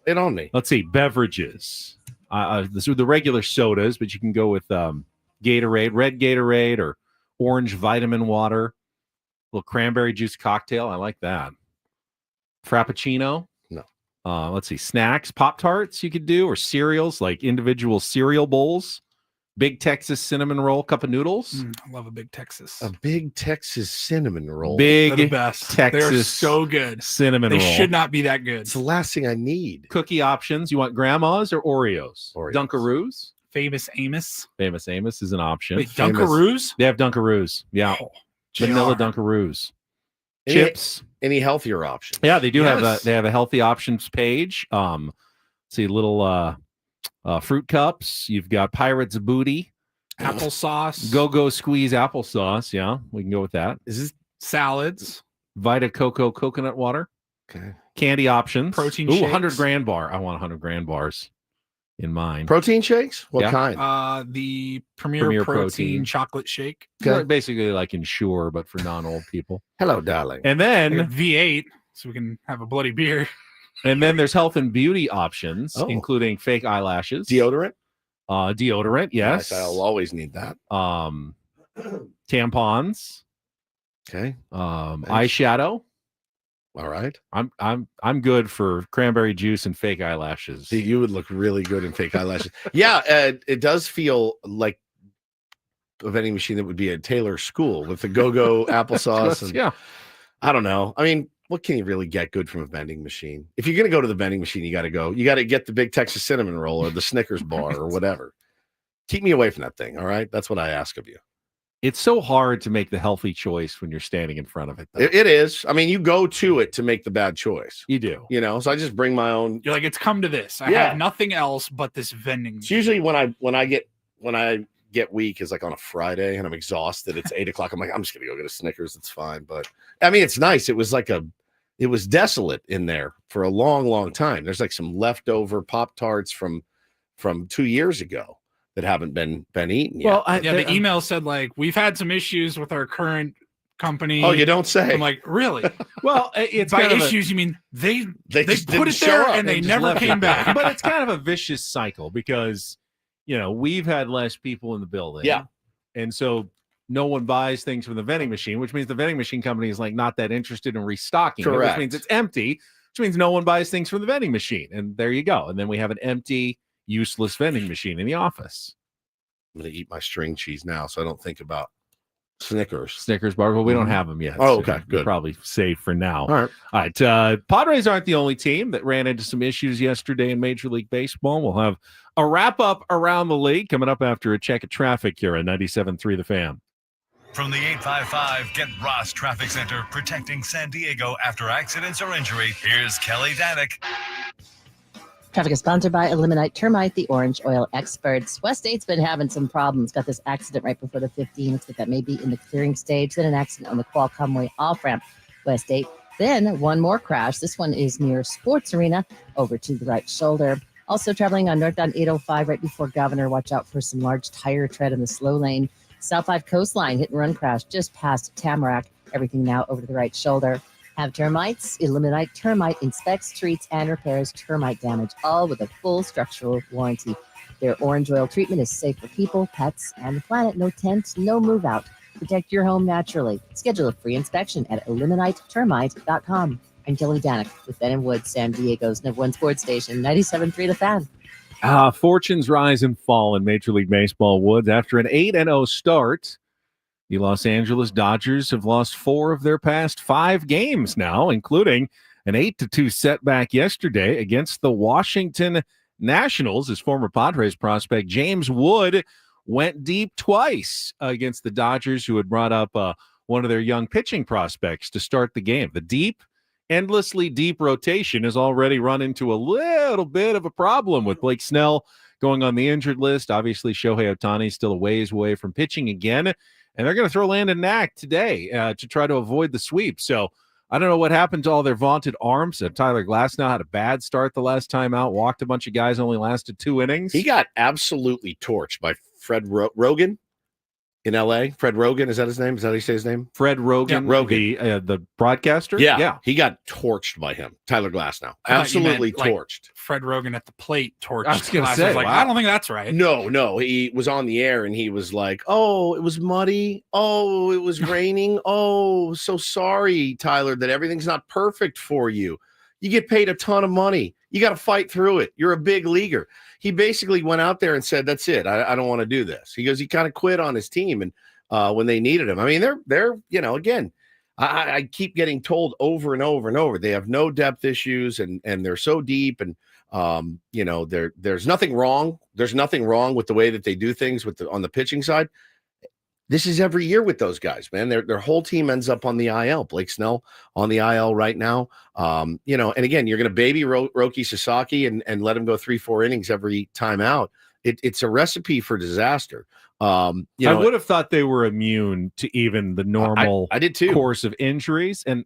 It on me. Let's see, beverages. This are the regular sodas, but you can go with Gatorade, red Gatorade, or orange vitamin water. A little cranberry juice cocktail. I like that. Frappuccino. No. Let's see, snacks, Pop-Tarts you could do, or cereals, like individual cereal bowls. Big Texas cinnamon roll, cup of noodles. I love a Big Texas. A Big Texas cinnamon roll. Big They're the best. Texas They're so good. cinnamon They roll. should not be that good. It's the last thing I need. Cookie options. You want grandma's or Oreos? Oreos. Dunkaroos. Famous Amos. Famous Amos is an option. Wait, Dunkaroos? They have Dunkaroos. Yeah. Oh, Vanilla JR. Any- Dunkaroos. Chips. Any healthier options? Yeah, they do Yes. have a healthy options page. See little fruit cups. You've got Pirates Booty, Applesauce. Go Squeeze applesauce. Yeah, we can go with that. Is this Salads. Vita Coco coconut water. okay? Candy options. Protein Ooh, shakes. 100 grand bar. I want 100 grand bars in mine. Protein shakes? What Yeah. kind? The Premier, Premier protein, Protein. chocolate shake. Okay. Basically like Ensure, but for non-old people. Hello, darling. And I then got V8, so we can have a bloody beer. there's health and beauty options, Oh. including fake eyelashes, Deodorant? deodorant, yes, Nice, I'll always need that. tampons, Okay. eyeshadow. All right. I'm good for cranberry juice and fake eyelashes. See, you would look really good in fake eyelashes. Yeah, it does feel like a vending machine that would be at Taylor School with the go-go applesauce. And, yeah. I don't know. I mean, what can you really get good from a vending machine? If you're going to go to the vending machine, you got to get the Big Texas cinnamon roll or the Snickers bar or whatever. Keep me away from that thing. All right. That's what I ask of you. It's so hard to make the healthy choice when you're standing in front of it. Though. It is. I mean, you go to it to make the bad choice. You do. You know, so I just bring my own. You're like, it's come to this. I Yeah. have nothing else but this vending. It's usually when I get weak is like on a Friday and I'm exhausted. It's 8:00. I'm like, I'm just gonna go get a Snickers. It's fine. But I mean, it's nice. It was desolate in there for a long, long time. There's like some leftover Pop-Tarts from 2 years ago that haven't been eaten yet. Well, the email said like we've had some issues with our current company. Oh, you don't say. I'm like, really? Well, it's by kind of issues you mean they just put didn't it show there up. and they just never left came it. back. But it's kind of a vicious cycle because we've had less people in the building. Yeah. And so no one buys things from the vending machine, which means the vending machine company is like not that interested in restocking it, Correct. which means it's empty, which means no one buys things from the vending machine. And there you go. And then we have an empty, useless vending machine in the office. I'm gonna eat my string cheese now, so I don't think about Snickers bar. Well, we don't Mhm. have them yet. Oh, so okay, you're good. probably safe for now. All right. Padres aren't the only team that ran into some issues yesterday in Major League Baseball. We'll have a wrap-up around the league coming up after a check of traffic here at 97.3 The Fan. From the 855 Get Ross Traffic Center, protecting San Diego after accidents or injury, here's Kelly Danick. Traffic is sponsored by Eliminate Termite, the orange oil experts. West 8's been having some problems. Got this accident right before the 15. Looks like that may be in the clearing stage. Then an accident on the Qualcomm Way off-ramp, West 8. Then one more crash. This one is near Sports Arena, over to the right shoulder. Also traveling on northbound 805 right before Governor. Watch out for some large tire tread in the slow lane. South 5 Coastline hit and run crash just past Tamarack. Everything now over to the right shoulder. Have termites? Eliminate Termite inspects, treats, and repairs termite damage, all with a full structural warranty. Their orange oil treatment is safe for people, pets, and the planet. No tent, no move out. Protect your home naturally. Schedule a free inspection at eliminatetermite.com. I'm Kelly Danick with Ben and Wood, San Diego's #1 sports station, 97.3 The Fan. Fortunes rise and fall in Major League Baseball, Woods. After an 8-0 start, the Los Angeles Dodgers have lost 4 of their past 5 games now, including an 8-2 setback yesterday against the Washington Nationals. His former Padres prospect James Wood went deep twice against the Dodgers, who had brought up one of their young pitching prospects to start the game. The endlessly deep rotation has already run into a little bit of a problem with Blake Snell going on the injured list. Obviously, Shohei Ohtani still a ways away from pitching again, and they're going to throw Landon Knack today to try to avoid the sweep. So I don't know what happened to all their vaunted arms. Tyler Glasnow had a bad start the last time out, walked a bunch of guys, only lasted 2 innings. He got absolutely torched by Fred Rogan in L.A. Fred Rogan, is that his name? Is that how you say his name? Fred Rogan, the broadcaster? Yeah, he got torched by him. Tyler Glasnow. Absolutely torched. Fred Rogan at the plate torched. I was going to say, I don't think that's right. No. He was on the air and he was like, oh, it was muddy. Oh, it was raining. Oh, so sorry, Tyler, that everything's not perfect for you. You get paid a ton of money. You got to fight through it. You're a big leaguer. He basically went out there and said, that's it. I don't want to do this. He goes, he kind of quit on his team and when they needed him. I mean, they're again, I keep getting told over and over and over, they have no depth issues and they're so deep and there's nothing wrong. There's nothing wrong with the way that they do things on the pitching side. This is every year with those guys, man. Their whole team ends up on the IL. Blake Snell on the IL right now. And again, you're going to baby Roki Sasaki and let him go 3-4 innings every time out. It's a recipe for disaster. I would have thought they were immune to even the normal I did too. Course of injuries. And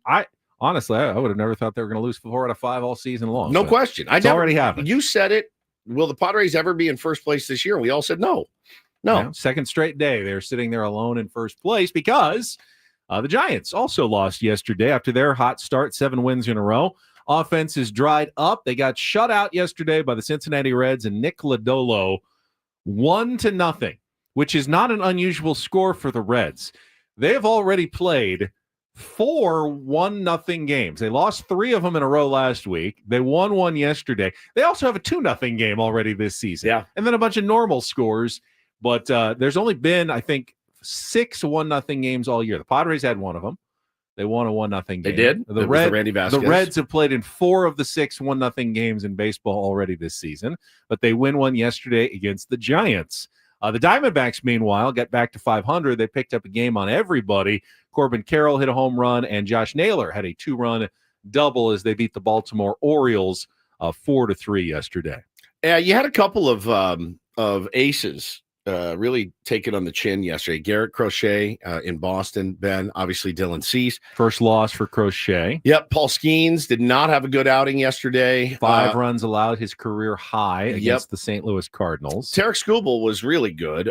honestly, I would have never thought they were going to lose 4 out of 5 all season long. No question. It's already happened. You said it. Will the Padres ever be in first place this year? And we all said no. No. Second straight day, they're sitting there alone in first place because the Giants also lost yesterday after their hot start, 7 wins in a row. Offense is dried up. They got shut out yesterday by the Cincinnati Reds and Nick Lodolo, 1-0, which is not an unusual score for the Reds. They have already played 4 1-0 games. They lost 3 of them in a row last week. They won 1 yesterday. They also have a 2-0 game already this season. Yeah. And then a bunch of normal scores. But there's only been, I think, 6 1-0 games all year. The Padres had 1 of them. They won a 1-0 game. They did? The Randy Vasquez. The Reds have played in 4 of the 6 1-0 games in baseball already this season, but they win 1 yesterday against the Giants. The Diamondbacks, meanwhile, got back to 500. They picked up a game on everybody. Corbin Carroll hit a home run, and Josh Naylor had a 2-run double as they beat the Baltimore Orioles 4-3 yesterday. Yeah, you had a couple of aces really taken on the chin yesterday. Garrett Crochet in Boston, Ben, obviously Dylan Cease. First loss for Crochet. Yep, Paul Skeens did not have a good outing yesterday. 5 runs allowed, his career high against the St. Louis Cardinals. Tarek Skubal was really good.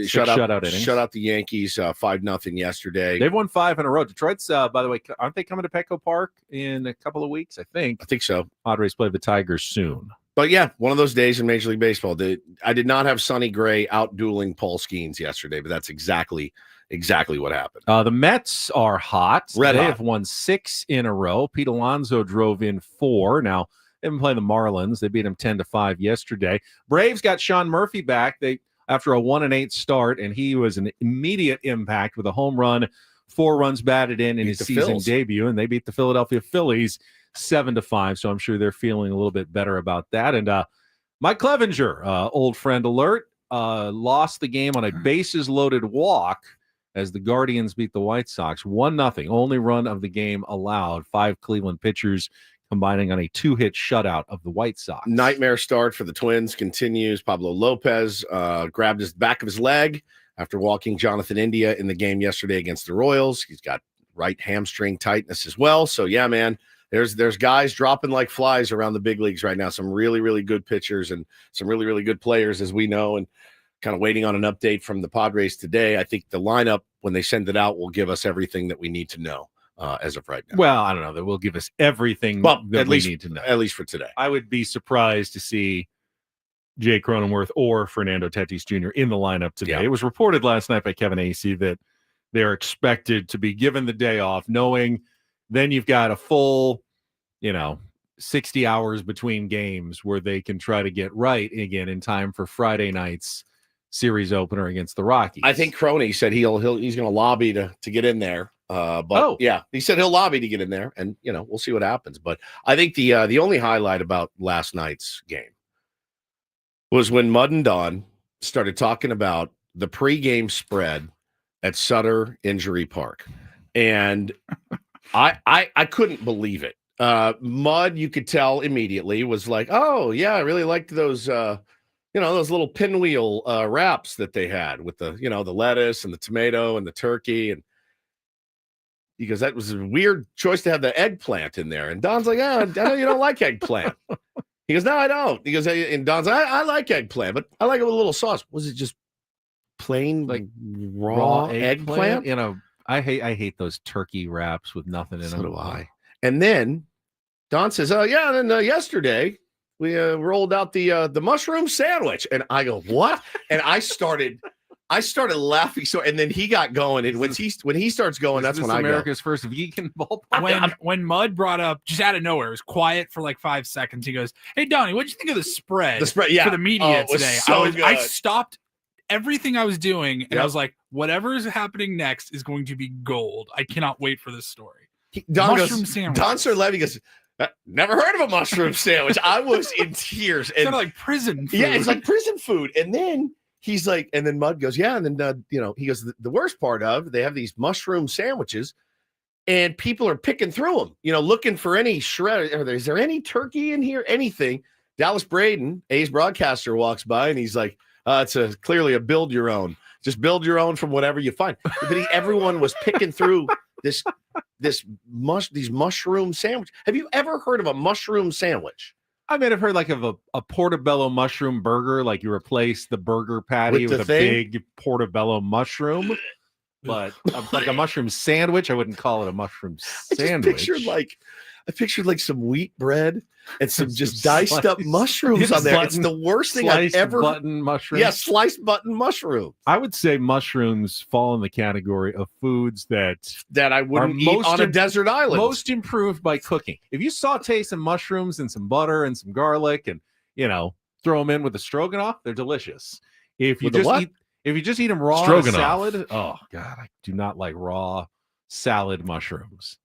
Shut out the Yankees 5-0 yesterday. They've won 5 in a row. Detroit's, by the way, aren't they coming to Petco Park in a couple of weeks? I think so. Padres play the Tigers soon. But yeah, one of those days in Major League Baseball. I did not have Sonny Gray out dueling Paul Skeens yesterday, but that's exactly what happened. The Mets are hot. They have won 6 in a row. Pete Alonso drove in 4. Now, they've been playing the Marlins. They beat them 10-5 yesterday. Braves got Sean Murphy back. After a 1-8 start, and he was an immediate impact with a home run, 4 runs batted in his season debut, and they beat the Philadelphia Phillies 7-5, so I'm sure they're feeling a little bit better about that. And Mike Clevenger, old friend alert, lost the game on a bases-loaded walk as the Guardians beat the White Sox 1-0. Only run of the game allowed. 5 Cleveland pitchers combining on a 2-hit shutout of the White Sox. Nightmare start for the Twins continues. Pablo Lopez grabbed his back of his leg after walking Jonathan India in the game yesterday against the Royals. He's got right hamstring tightness as well. So, yeah, man. There's guys dropping like flies around the big leagues right now. Some really, really good pitchers and some really, really good players, as we know, and kind of waiting on an update from the Padres today. I think the lineup, when they send it out, will give us everything that we need to know as of right now. Well, I don't know. That will give us everything that we need to know. At least for today. I would be surprised to see Jay Cronenworth or Fernando Tatis Jr. in the lineup today. Yeah. It was reported last night by Kevin Acee that they're expected to be given the day off, knowing then you've got a full 60 hours between games where they can try to get right again in time for Friday night's series opener against the Rockies. I think Croney said he's going to lobby to get in there. Yeah, he said he'll lobby to get in there, and we'll see what happens. But I think the only highlight about last night's game was when Mud and Don started talking about the pregame spread at Sutter Injury Park, and I couldn't believe it. Mud, you could tell immediately, was like, "Oh yeah, I really liked those." Those little pinwheel wraps that they had with the lettuce and the tomato and the turkey. And he goes, that was a weird choice to have the eggplant in there. And Don's like, I know you don't like eggplant. He goes, no, I don't. He goes, and Don's like, I like eggplant, but I like it with a little sauce. Was it just plain like raw eggplant? I hate those turkey wraps with nothing in them. So do I. And then Don says, oh yeah, and then yesterday we rolled out the mushroom sandwich, and I go, what? And I started laughing. So, and then he got going, and when he starts going, that's when America's first vegan ballpark. When Mud brought up just out of nowhere, it was quiet for like 5 seconds. He goes, "Hey Donnie, what'd you think of the spread? Yeah, for the media today." So I stopped everything I was doing, and I was like, "Whatever is happening next is going to be gold. I cannot wait for this story." Don Sir Levy goes, never heard of a mushroom sandwich. I was in tears. It's kind of like prison food. Yeah, it's like prison food. And then he's like, and then Mud goes, yeah. And then, he goes, the worst part of, they have these mushroom sandwiches and people are picking through them, looking for any shred. Is there any turkey in here? Anything? Dallas Braden, A's broadcaster, walks by and he's like, it's clearly a build your own. Just build your own from whatever you find. But everyone was picking through these mushroom sandwich. Have you ever heard of a mushroom sandwich? I mean, I've heard like of a portobello mushroom burger, like you replace the burger patty with a big portobello mushroom. But like a mushroom sandwich, I wouldn't call it a mushroom sandwich. I pictured like some wheat bread and some just diced up mushrooms on there. It's the worst thing I've ever. Button mushrooms. Yeah, sliced button mushroom. I would say mushrooms fall in the category of foods that I wouldn't eat on a desert island. Most improved by cooking. If you saute some mushrooms and some butter and some garlic and throw them in with a stroganoff, they're delicious. If you just eat them raw in a salad, oh god, I do not like raw salad mushrooms.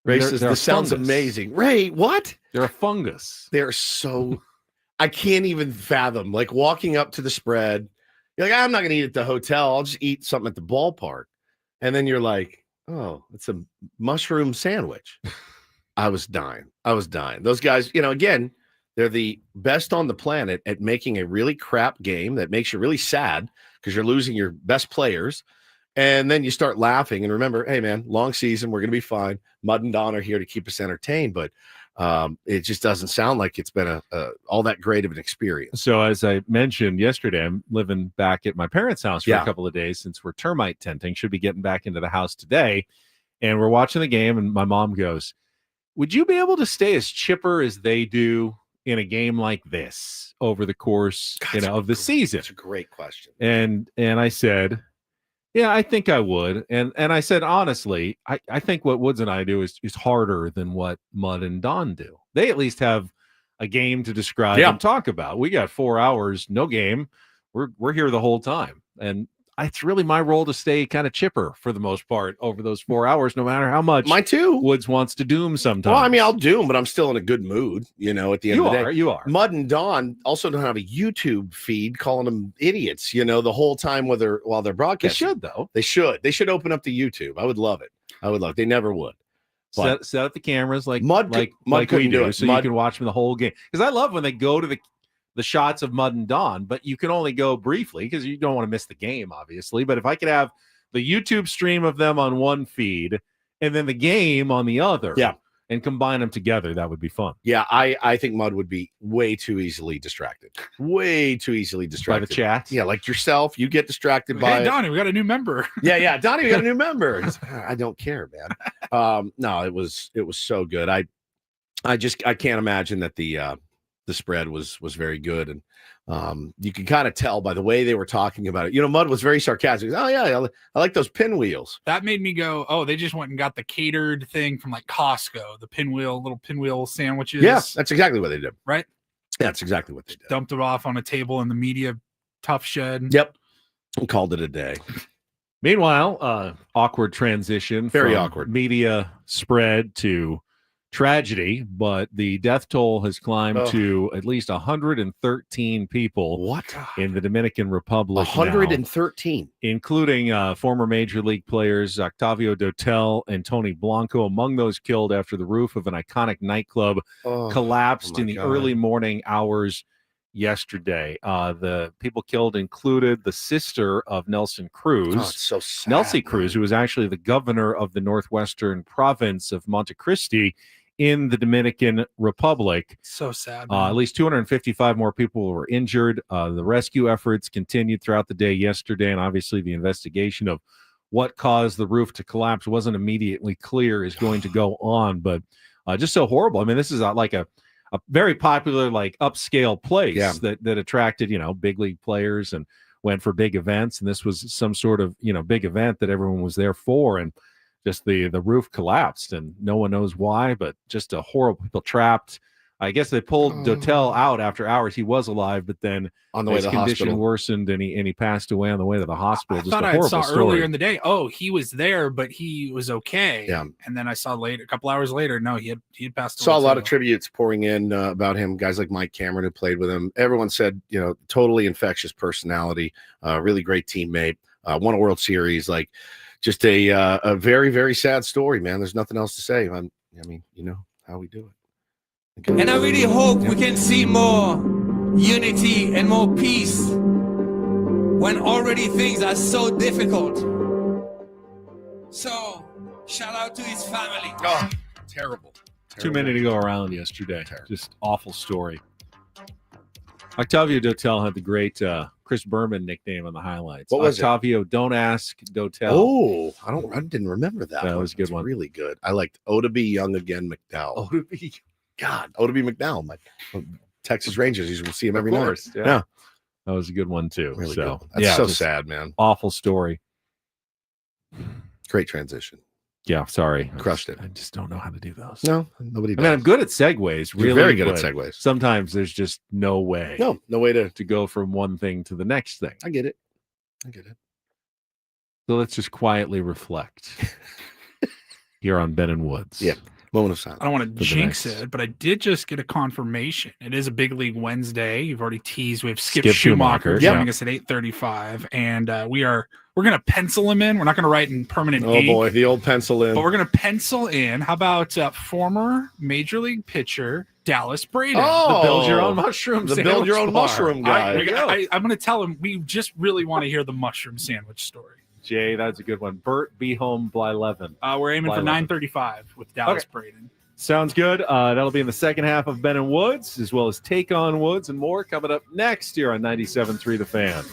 Ray says, this sounds amazing. Ray, what? They're a fungus. They're so, I can't even fathom. Like walking up to the spread, you're like, I'm not going to eat at the hotel. I'll just eat something at the ballpark. And then you're like, oh, it's a mushroom sandwich. I was dying. Those guys, again, they're the best on the planet at making a really crap game that makes you really sad because you're losing your best players. And then you start laughing. And remember, hey, man, long season. We're going to be fine. Mud and Don are here to keep us entertained. But it just doesn't sound like it's been all that great of an experience. So as I mentioned yesterday, I'm living back at my parents' house for a couple of days since we're termite tenting. Should be getting back into the house today. And we're watching the game. And my mom goes, would you be able to stay as chipper as they do in a game like this over the course of the season? That's a great question. And I said, yeah, I think I would. And I said, honestly, I think what Woods and I do is harder than what Mud and Don do. They at least have a game to describe and talk about. We got 4 hours, no game. We're here the whole time. And it's really my role to stay kind of chipper for the most part over those 4 hours, no matter how much mine too. Woods wants to doom sometimes. Well, I mean, I'll doom, but I'm still in a good mood, at the end of the day. You are. Mud and Don also don't have a YouTube feed calling them idiots, the whole time while they're broadcasting. They should, though. They should. They should open up the YouTube. I would love it. They never would. Set up the cameras like Mud we do, so you can watch them the whole game. Because I love when they go to the shots of Mud and Don, but you can only go briefly because you don't want to miss the game, obviously. But if I could have the YouTube stream of them on one feed and then the game on the other, and combine them together, that would be fun. Yeah, I think Mud would be way too easily distracted. Way too easily distracted. By the chat? Yeah, like yourself, you get distracted by Donnie, we got a new member. Yeah, Donnie, we got a new member. I don't care, man. No, it was so good. I can't imagine that the the spread was very good. And you can kind of tell by the way they were talking about it. Mudd was very sarcastic. Oh, yeah, I like those pinwheels. That made me go, oh, they just went and got the catered thing from like Costco, the little pinwheel sandwiches. Yeah, that's exactly what they did. Right? That's exactly what they did. Dumped it off on a table in the media tough shed. Yep. And called it a day. Meanwhile, awkward transition. Very from awkward. Media spread to tragedy, but the death toll has climbed to at least 113 people in the Dominican Republic. 113, now, including former Major League players Octavio Dotel and Tony Blanco. Among those killed after the roof of an iconic nightclub collapsed in the early morning hours yesterday. The people killed included the sister of Nelson Cruz. Oh, it's so sad. Nelson Cruz, who was actually the governor of the northwestern province of Monte Cristi in the Dominican Republic. So sad. At least 255 more people were injured. The rescue efforts continued throughout the day yesterday, and obviously the investigation of what caused the roof to collapse wasn't immediately clear is going to go on, but just so horrible. I mean, this is like a very popular, like upscale place that attracted, big league players and went for big events. And this was some sort of, big event that everyone was there for. And just the roof collapsed and no one knows why, but just a horrible, people trapped. I guess they pulled Dotel out after hours. He was alive, but then on the way his to the condition hospital worsened and he passed away on the way to the hospital. I thought I saw earlier in the day, he was there, but he was okay. Yeah. And then I saw a couple hours later, no, he had passed away. Saw a lot of tributes pouring in about him. Guys like Mike Cameron who played with him. Everyone said, totally infectious personality, really great teammate, won a World Series. Like just a very, very sad story, man. There's nothing else to say. I mean, how we do it. And I really hope we can see more unity and more peace when already things are so difficult. So, shout out to his family. Oh, terrible. Too many to go around yesterday. Just awful story. Octavio Dotel had the great Chris Berman nickname on the highlights. What was Octavio, don't ask Dotel. Oh, I didn't remember that. That was a good one. Really good. I liked Odabe Young again McDowell. Odabe. God, Odabe McDowell, my Texas Rangers. You see him every night. Yeah. That was a good one too. Really so good. That's so just sad, man. Awful story. Great transition. Yeah, sorry. Crushed it. I just don't know how to do those. No, nobody does. I mean, I'm good at segues. Really You're very good at but segues. Sometimes there's just no way. No way to go from one thing to the next thing. I get it. So let's just quietly reflect here on Ben and Woods. Yeah. Moment of silence. I don't want to jinx it, but I did just get a confirmation. It is a Big League Wednesday. You've already teased. We have Skip Schumaker joining us at 8:35, and we're going to pencil him in. We're not going to write in permanent ink, boy, the old pencil in. but we're going to pencil in. How about former Major League pitcher Dallas Braden? The build your own mushroom. The build your own mushroom guy. I'm going to tell him we just really want to hear the mushroom sandwich story. Jay, that's a good one. Bert, be home, Bly11. We're aiming for 9:35 with Dallas Braden. Sounds good. That'll be in the second half of Ben and Woods, as well as Take on Woods and more coming up next here on 97.3 The Fan.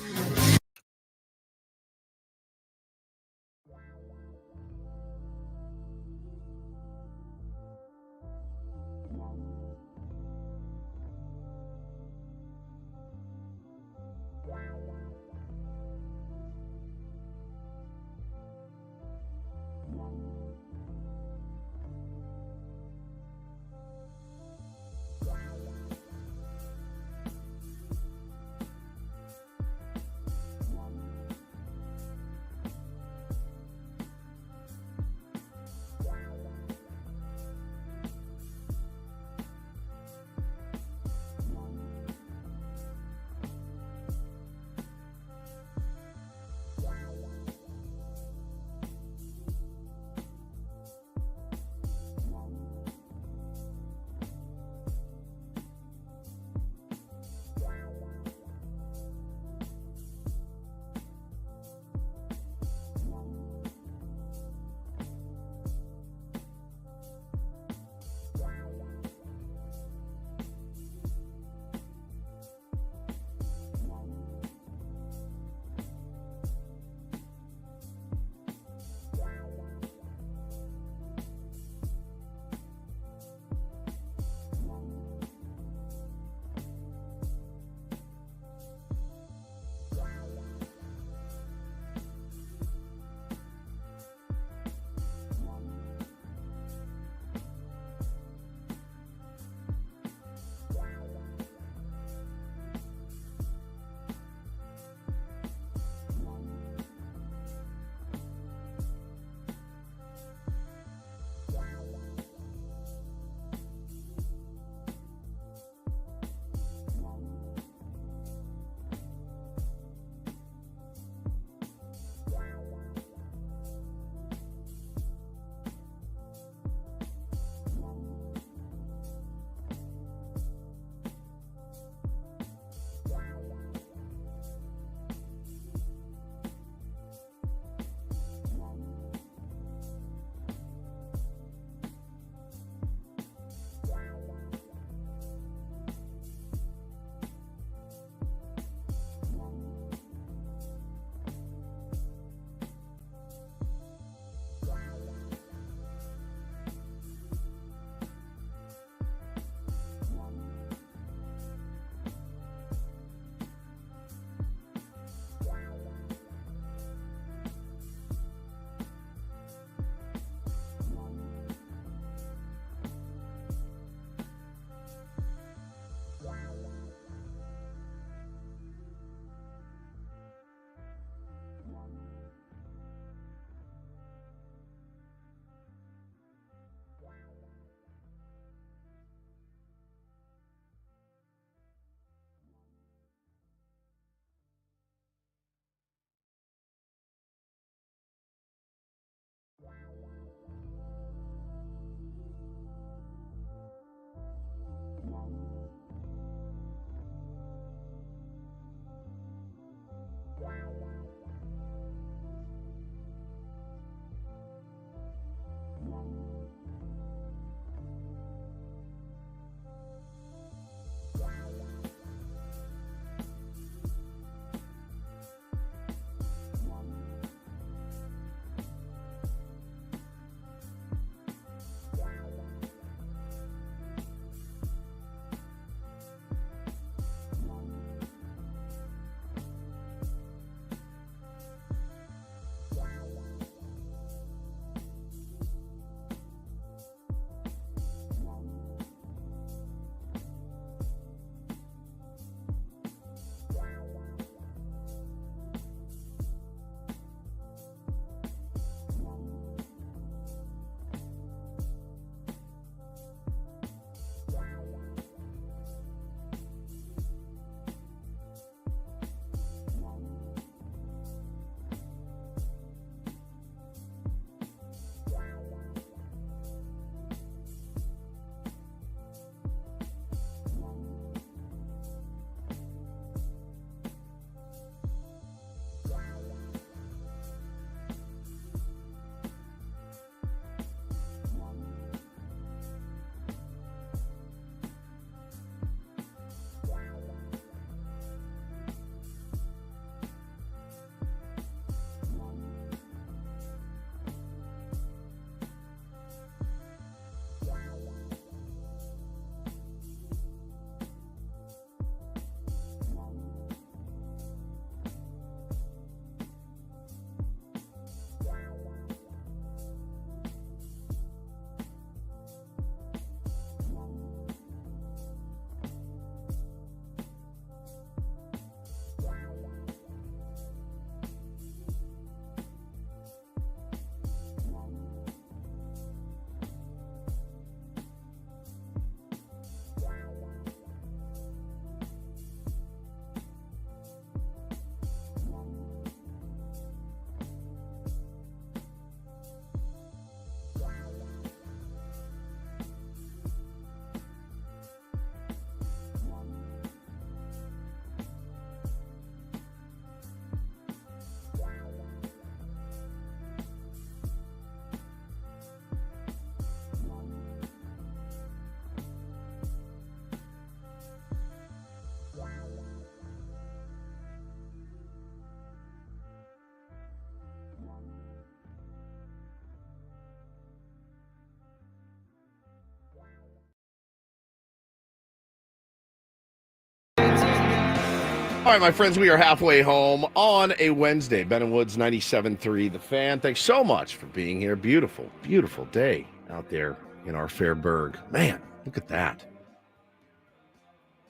All right, my friends, we are halfway home on a Wednesday. Ben and Woods 97.3 The Fan. Thanks so much for being here. Beautiful, beautiful day out there in our fair burg. Man, look at that.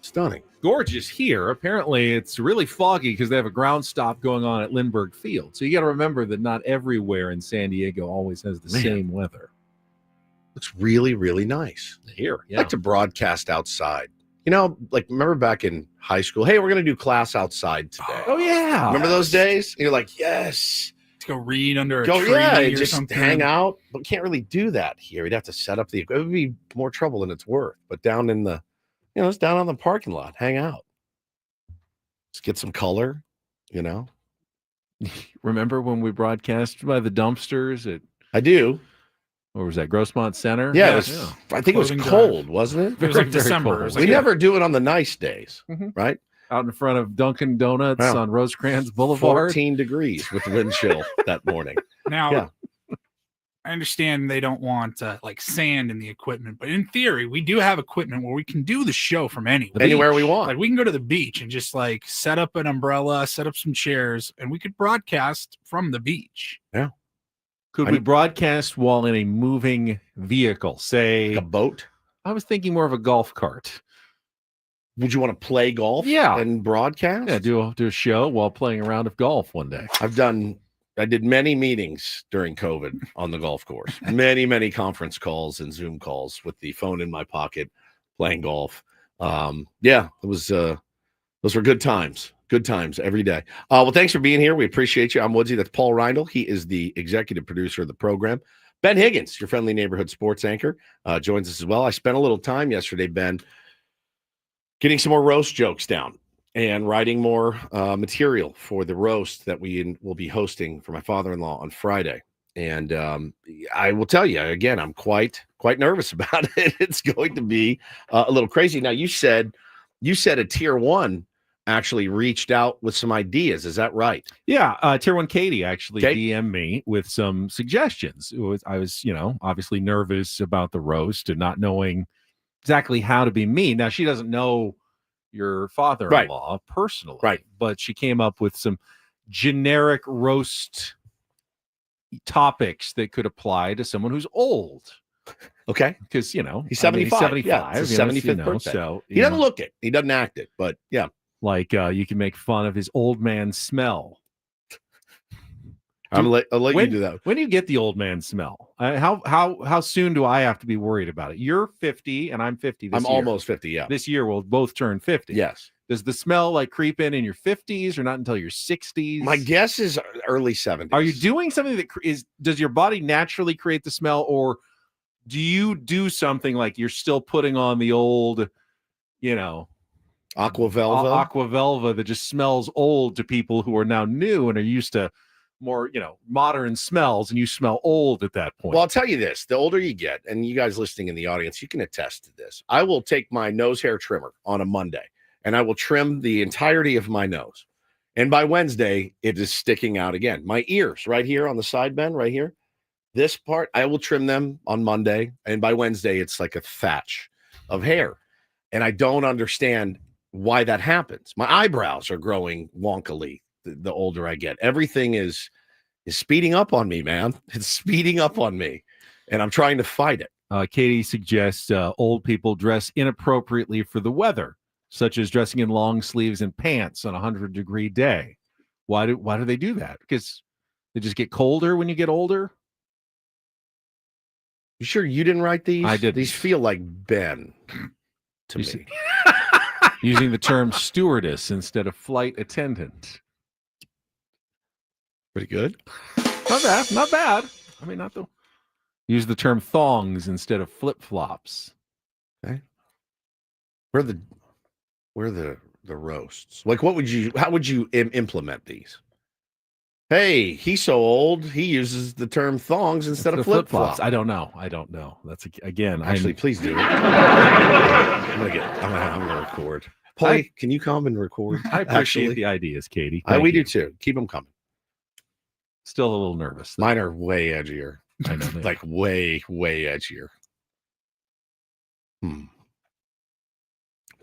Stunning. Gorgeous here. Apparently, it's really foggy because they have a ground stop going on at Lindbergh Field. So you got to remember that not everywhere in San Diego always has the same weather. Looks really, really nice. Here, I like to broadcast outside. You know, like remember back in high school, hey, we're going to do class outside today. Oh, yeah. Remember those days? You're like, yes. To go read under a Go, tree yeah, or just something. hang out. But we can't really do that here. We'd have to set up it would be more trouble than it's worth. But down in the, it's down on the parking lot, hang out. Just get some color, Remember when we broadcast by the dumpsters at I do. Or was that Grossmont Center? Yeah, I think it was cold, wasn't it? It was like Very December. cold. It was We like, never do it on the nice days, right? Out in front of Dunkin' Donuts Wow. on Rosecrans Boulevard. 14 degrees with wind chill that morning. Now, Yeah. I understand they don't want like sand in the equipment, but in theory, we do have equipment where we can do the show from anywhere. Anywhere we want. Like we can go to the beach and just like set up an umbrella, set up some chairs, and we could broadcast from the beach. Yeah. Could we broadcast while in a moving vehicle? Say a boat? I was thinking more of a golf cart. Would you want to play golf? Yeah. And broadcast? Yeah, do a show while playing a round of golf one day. I did many meetings during COVID on the golf course. Many conference calls and Zoom calls with the phone in my pocket, playing golf. It was those were good times. Good times every day. Well, thanks for being here. We appreciate you. I'm Woodsy. That's Paul Reindl. He is the executive producer of the program. Ben Higgins, your friendly neighborhood sports anchor, joins us as well. I spent a little time yesterday, Ben, getting some more roast jokes down and writing more material for the roast that we will be hosting for my father-in-law on Friday. And I will tell you, again, I'm quite nervous about it. It's going to be a little crazy. Now, you said a tier one actually reached out with some ideas. Is that right? Yeah. Tier 1 Katie actually DM'd me with some suggestions. I was, obviously nervous about the roast and not knowing exactly how to be me. Now, she doesn't know your father-in-law personally, right? But she came up with some generic roast topics that could apply to someone who's old. Okay. Because, he's 75. 75. Yeah, it's his 75th birthday. So he doesn't look it. He doesn't act it. But yeah. Like you can make fun of his old man smell. I'll let you do that. When do you get the old man smell? How soon do I have to be worried about it? You're 50 and I'm 50 this I'm year. almost 50, yeah. This year we'll both turn 50. Yes. Does the smell like creep in your 50s or not until your 60s? My guess is early 70s. Are you doing something that does your body naturally create the smell, or do you do something like you're still putting on the old, Aquavelva that just smells old to people who are now new and are used to more, modern smells, and you smell old at that point? Well, I'll tell you this. The older you get, and you guys listening in the audience, you can attest to this. I will take my nose hair trimmer on a Monday, and I will trim the entirety of my nose. And by Wednesday, it is sticking out again. My ears right here on the side bend, right here, this part, I will trim them on Monday. And by Wednesday, it's like a thatch of hair. And I don't understand why that happens. My eyebrows are growing wonkily the older I get. Everything is speeding up on me, man. It's speeding up on me. And I'm trying to fight it. Katie suggests old people dress inappropriately for the weather, such as dressing in long sleeves and pants on a 100-degree day. Why do they do that? Because they just get colder when you get older? You sure you didn't write these? I did. These feel like Ben to me. Using the term stewardess instead of flight attendant. Pretty good. Not bad. I mean, use the term thongs instead of flip-flops. Okay. Where are the roasts? Like, how would you implement these? Hey, he's so old, he uses the term thongs instead of flip-flops. I don't know. That's again. Actually, please do. I'm gonna record. Paulie, can you come and record? I appreciate the ideas, Katie. We do too. Keep them coming. Still a little nervous. Mine are way edgier. I know. Like way edgier.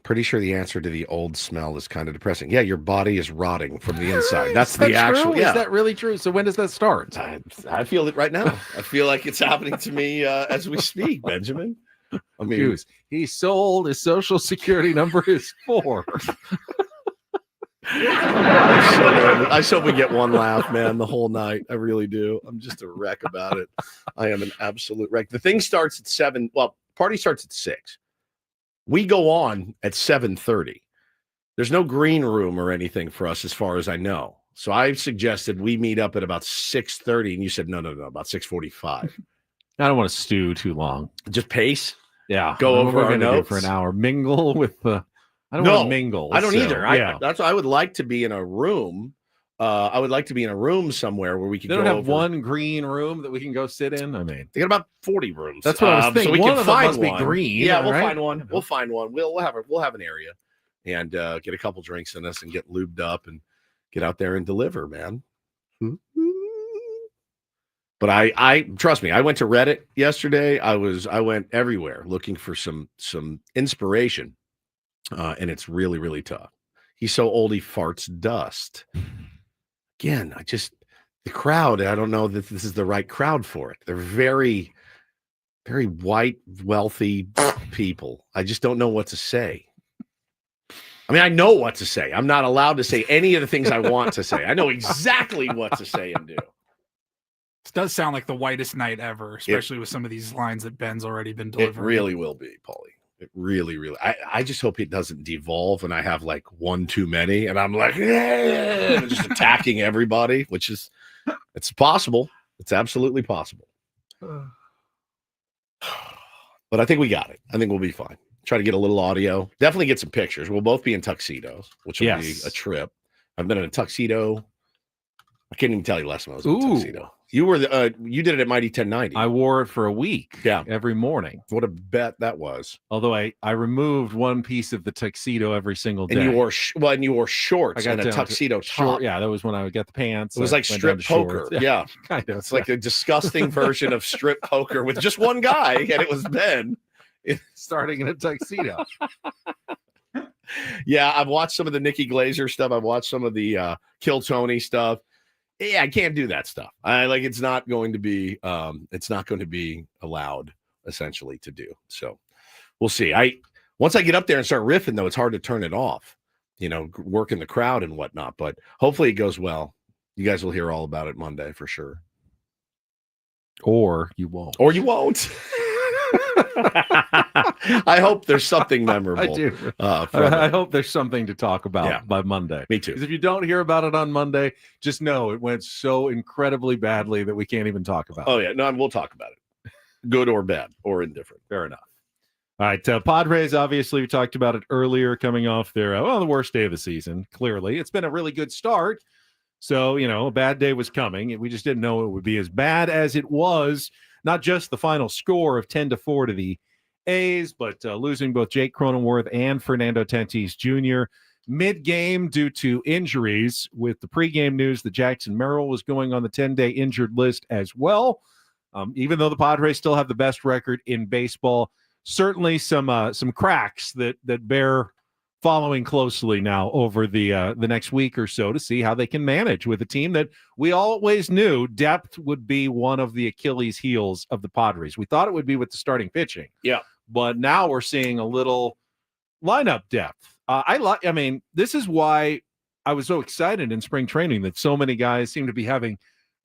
Pretty sure the answer to the old smell is kind of depressing. Yeah, your body is rotting from the inside. That's Is that the actual. true? Yeah, Is that really true? So when does that start? I feel it right now. I feel like it's happening to me as we speak, Benjamin. I mean, Hughes, he sold his social security number is 4. I hope we get one laugh, man, the whole night. I really do. I'm just a wreck about it. I am an absolute wreck. The thing starts at 7. Well, party starts at 6. We go on at 7:30. There's no green room or anything for us as far as I know. So I suggested we meet up at about 6:30, and you said no, about 6:45. I don't want to stew too long. Just pace. Yeah. Go What over we're our gonna do notes for an hour. Mingle with the. I don't No, want to mingle. I don't so, either. Yeah. That's why I would like to be in a room. I would like to be in a room somewhere where we could They don't go have over. one green room that we can go sit in. I mean, They got about 40 rooms. That's what I was thinking. So we One can of them find must be one. green, Yeah, we'll right? find one. We'll find one. We'll have an area and get a couple drinks in us and get lubed up and get out there and deliver, man. But I trust me, I went to Reddit yesterday. I went everywhere looking for some inspiration. And it's really, really tough. He's so old he farts dust. Again, the crowd, I don't know that this is the right crowd for it. They're very, very white, wealthy people. I just don't know what to say. I mean, I know what to say. I'm not allowed to say any of the things I want to say. I know exactly what to say and do. This does sound like the whitest night ever, especially with some of these lines that Ben's already been delivering. It really will be, Paulie. It really, really. I just hope it doesn't devolve and I have like one too many and I'm like, and just attacking everybody, which is, it's possible. It's absolutely possible. But I think we got it. I think we'll be fine. Try to get a little audio. Definitely get some pictures. We'll both be in tuxedos, which will be a trip. I've been in a tuxedo. I can't even tell you last time I was in a tuxedo. You were you did it at Mighty 1090. I wore it for a week. Yeah, every morning. What a bet that was. Although I removed one piece of the tuxedo every single day. And you wore you wore shorts and a down to tuxedo short. top. Yeah, that was when I would get the pants. It was I like went down strip to poker. shorts. Yeah, kind of. It's like a disgusting version of strip poker with just one guy, and it was Ben starting in a tuxedo. Yeah, I've watched some of the Nikki Glazer stuff. I've watched some of the Kill Tony stuff. Yeah, I can't do that stuff. It's not going to be allowed essentially to do. So we'll see. Once I get up there and start riffing though, it's hard to turn it off, working the crowd and whatnot, but hopefully it goes well. You guys will hear all about it Monday for sure. Or you won't. I hope there's something memorable. I do. I hope there's something to talk about by Monday. Me too. Because if you don't hear about it on Monday, just know it went so incredibly badly that we can't even talk about it. Oh, yeah. No, we'll talk about it. Good or bad or indifferent. Fair enough. All right. Padres, obviously, we talked about it earlier, coming off their, the worst day of the season. Clearly, it's been a really good start. So, a bad day was coming. We just didn't know it would be as bad as it was. Not just the final score of 10-4 to the A's, but losing both Jake Cronenworth and Fernando Tatis Jr. mid-game due to injuries, with the pregame news that Jackson Merrill was going on the 10-day injured list as well. Even though the Padres still have the best record in baseball, certainly some cracks that bear following closely now over the next week or so to see how they can manage with a team that we always knew depth would be one of the Achilles heels of the Padres. We thought it would be with the starting pitching. Yeah. But now we're seeing a little lineup depth. This is why I was so excited in spring training that so many guys seem to be having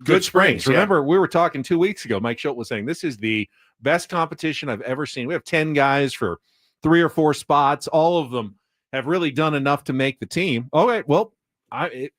good springs. Remember, we were talking 2 weeks ago. Mike Schultz was saying this is the best competition I've ever seen. We have 10 guys for 3 or 4 spots. All of them have really done enough to make the team. Okay, well,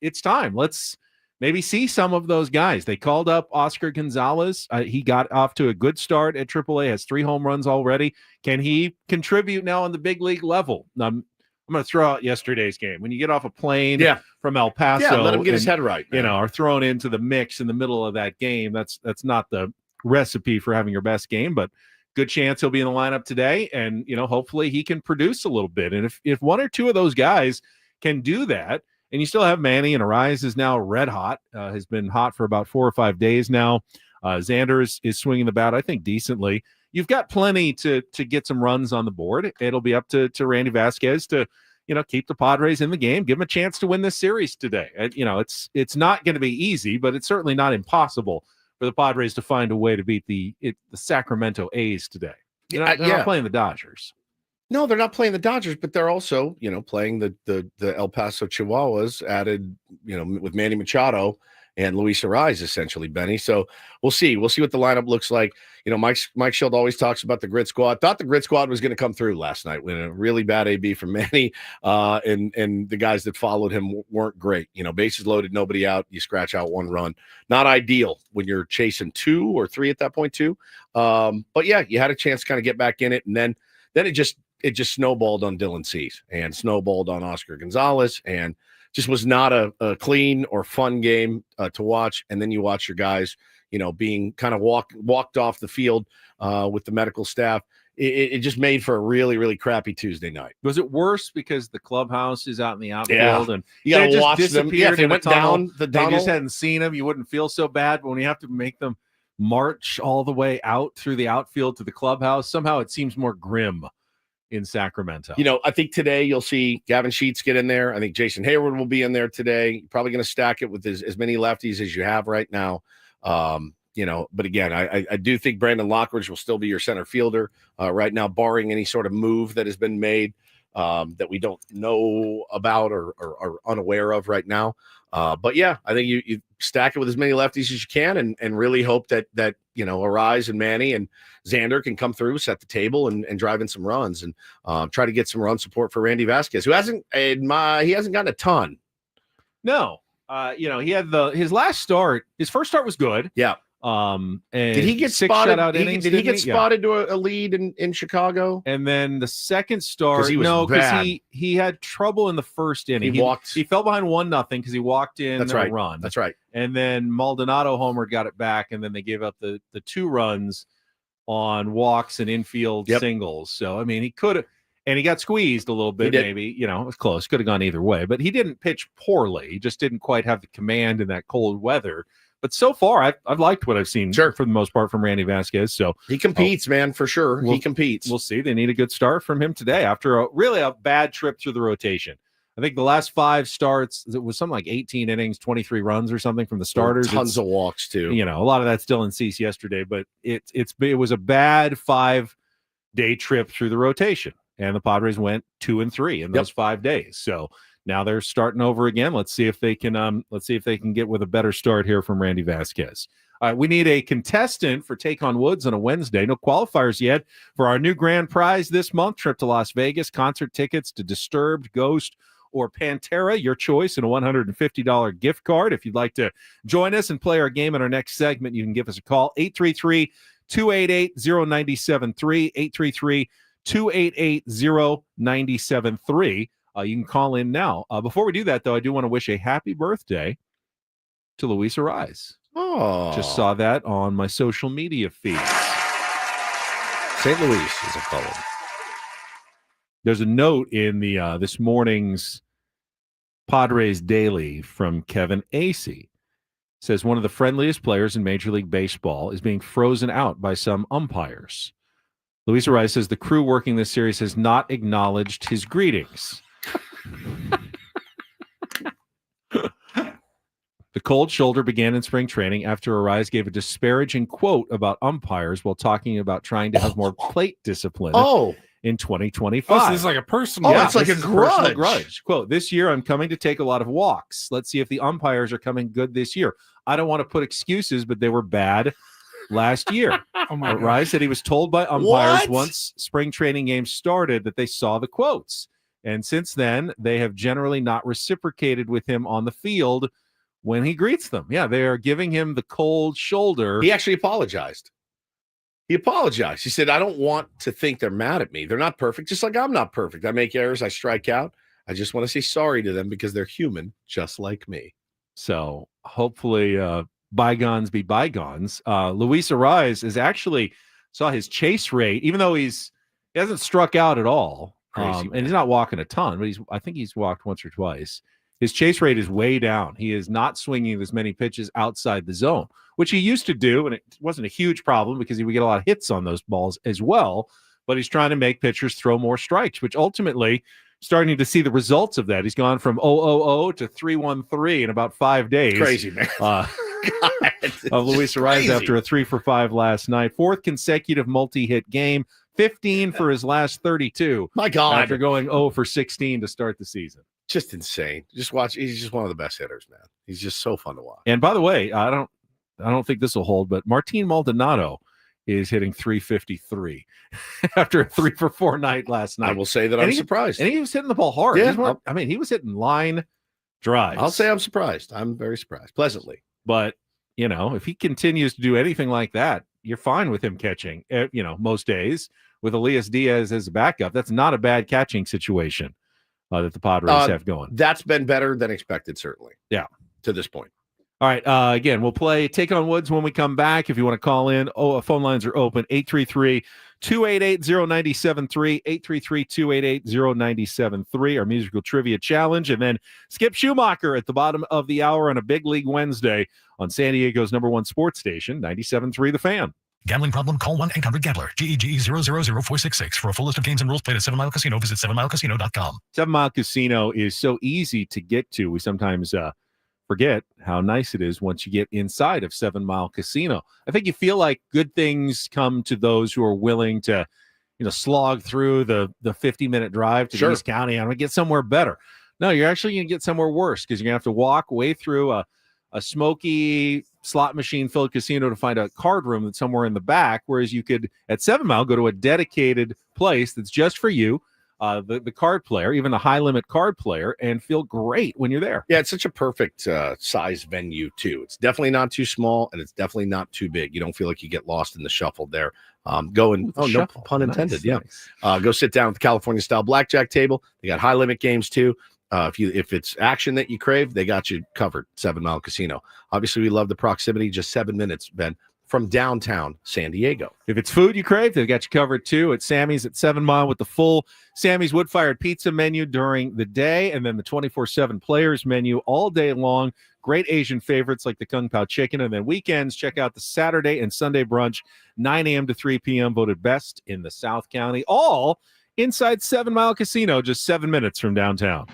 it's time. Let's maybe see some of those guys. They called up Oscar Gonzalez. He got off to a good start at AAA, has 3 home runs already. Can he contribute now on the big league level? I'm going to throw out yesterday's game. When you get off a plane from El Paso, let him get his head right, man. Are thrown into the mix in the middle of that game. That's not the recipe for having your best game, but good chance he'll be in the lineup today, and hopefully he can produce a little bit. And if one or two of those guys can do that, and you still have Manny, and Arise is now red hot, has been hot for about 4 or 5 days now. Xander is swinging the bat, I think, decently. you've got plenty to get some runs on the board. It'll be up to Randy Vasquez to, keep the Padres in the game, give them a chance to win this series today. It's not going to be easy, but it's certainly not impossible for the Padres to find a way to beat the Sacramento A's today. They're not playing the Dodgers. No, they're not playing the Dodgers, but they're also, playing the El Paso Chihuahuas added, with Manny Machado and Luis Ariz, essentially, Benny. So we'll see. We'll see what the lineup looks like. Mike Schild always talks about the grid squad. Thought the grid squad was going to come through last night with a really bad AB from Manny, and the guys that followed him weren't great. Bases loaded, nobody out. You scratch out one run. Not ideal when you're chasing 2 or 3 at that point too. But yeah, you had a chance to kind of get back in it, and then it just snowballed on Dylan Cease and snowballed on Oscar Gonzalez, and just was not a clean or fun game to watch. And then you watch your guys, being kind of walked off the field with the medical staff. It just made for a really, really crappy Tuesday night. Was it worse because the clubhouse is out in the outfield and you got to watch them? Yeah, if they went down the tunnel, they just tunnel. hadn't seen them, you wouldn't feel so bad. But when you have to make them march all the way out through the outfield to the clubhouse, somehow it seems more grim in Sacramento. I think today you'll see Gavin Sheets get in there. I think Jason Hayward will be in there today. You're probably going to stack it with as many lefties as you have right now. But again, I do think Brandon Lockridge will still be your center fielder right now, barring any sort of move that has been made that we don't know about or are unaware of right now. But yeah, I think you stack it with as many lefties as you can and really hope that Ariz and Manny and Xander can come through, set the table and drive in some runs and try to get some run support for Randy Vasquez, who hasn't gotten a ton. No. He had his last start, his first start was good. Yeah. And did he get 6 spotted? shutout innings? Did he get spotted to a lead in Chicago? And then the second start, because he had trouble in the first inning. He fell behind 1-0 because he walked in a run. That's right. And then Maldonado homered, got it back, and then they gave up the 2 runs on walks and infield singles. So I mean, he could have, and he got squeezed a little bit. Maybe it was close. Could have gone either way, but he didn't pitch poorly. He just didn't quite have the command in that cold weather. But so far, I've liked what I've seen for the most part from Randy Vasquez. So he competes, man, for sure. He competes. We'll see. They need a good start from him today after a bad trip through the rotation. I think the last 5 starts, it was something like 18 innings, 23 runs or something from the starters. Tons of walks too. A lot of that's Dylan Cease yesterday, but it was a bad 5-day trip through the rotation, and the Padres went 2-3 in those 5 days. So now they're starting over again. Let's see if they can get with a better start here from Randy Vasquez. We need a contestant for Take on Woods on a Wednesday. No qualifiers yet for our new grand prize this month: trip to Las Vegas, concert tickets to Disturbed, Ghost, or Pantera, your choice, and a $150 gift card. If you'd like to join us and play our game in our next segment, you can give us a call, 833-288-0973, 833-288-0973. You can call in now. Before we do that, though, I do want to wish a happy birthday to Luis Ariz. Oh, just saw that on my social media feeds. St. Louis is a color. There's a note in the this morning's Padres Daily from Kevin Acey. It says one of the friendliest players in Major League Baseball is being frozen out by some umpires. Luis Ariz says the crew working this series has not acknowledged his greetings. The cold shoulder began in spring training after Ariz gave a disparaging quote about umpires while talking about trying to have more plate discipline in 2025. Oh, so this is like a personal. It's like a grudge. Quote, this year I'm coming to take a lot of walks. Let's see if the umpires are coming good this year. I don't want to put excuses, but they were bad last year. Ariz said he was told by umpires once spring training games started that they saw the quotes. And since then, they have generally not reciprocated with him on the field when he greets them. Yeah, they are giving him the cold shoulder. He actually apologized. He said, I don't want to think they're mad at me. They're not perfect, just like I'm not perfect. I make errors. I strike out. I just want to say sorry to them because they're human, just like me. So hopefully bygones be bygones. Luis Ariz is actually saw his chase rate, even though he hasn't struck out at all. Crazy, and he's not walking a ton, but I think he's walked once or twice. his chase rate is way down. He is not swinging as many pitches outside the zone, which he used to do, and it wasn't a huge problem because he would get a lot of hits on those balls as well. But he's trying to make pitchers throw more strikes, which ultimately starting to see the results of that. He's gone from 0-0-0 to 3-1-3 in about 5 days. Crazy, man. Of Luis Ariza after a 3-for-5 last night. 4th consecutive multi-hit game, 15 for his last 32. My God. After going 0-for-16 to start the season. Just insane. Just watch. He's just one of the best hitters, man. He's just so fun to watch. And by the way, I don't think this will hold, but Martin Maldonado is hitting 353 after a 3-for-4 night last night. I will say that I'm surprised. And he was hitting the ball hard. Yeah, He was hitting line drives. I'll say I'm surprised. I'm very surprised, pleasantly. But, if he continues to do anything like that, you're fine with him catching, most days with Elias Diaz as a backup. That's not a bad catching situation that the Padres have going. That's been better than expected, certainly. Yeah. To this point. All right. Again, we'll play Take on Woods when we come back. If you want to call in, phone lines are open. 833-288-0973, 833-288-0973, our musical trivia challenge. And then Skip Schumaker at the bottom of the hour on a Big League Wednesday on San Diego's #1 sports station, 97.3 The Fan. Gambling problem? Call 1-800-GAMBLER. GEGE 000-466. For a full list of games and rules, played at 7 Mile Casino. Visit 7milecasino.com. 7 Mile Casino is so easy to get to. We sometimes forget how nice it is once you get inside of 7 Mile Casino. I think you feel like good things come to those who are willing to, slog through the 50-minute drive to the East County. I'm going to get somewhere better. No, you're actually going to get somewhere worse because you're going to have to walk way through a smoky slot machine filled casino to find a card room that's somewhere in the back, whereas you could at 7 Mile go to a dedicated place that's just for you, the card player, even a high limit card player, and feel great when you're there. Yeah, it's such a perfect size venue too. It's definitely not too small and it's definitely not too big. You don't feel like you get lost in the shuffle there. No pun intended. Nice. Go sit down at the California style blackjack table. They got high limit games too. If it's action that you crave, they got you covered. 7 Mile Casino. Obviously, we love the proximity. Just 7 minutes, Ben, from downtown San Diego. If it's food you crave, they've got you covered too at Sammy's at 7 Mile with the full Sammy's wood-fired pizza menu during the day, and then the 24/7 players menu all day long. Great Asian favorites like the Kung Pao chicken, and then weekends, check out the Saturday and Sunday brunch, 9 a.m. to 3 p.m. voted best in the South County. All inside 7 Mile Casino, just 7 minutes from downtown.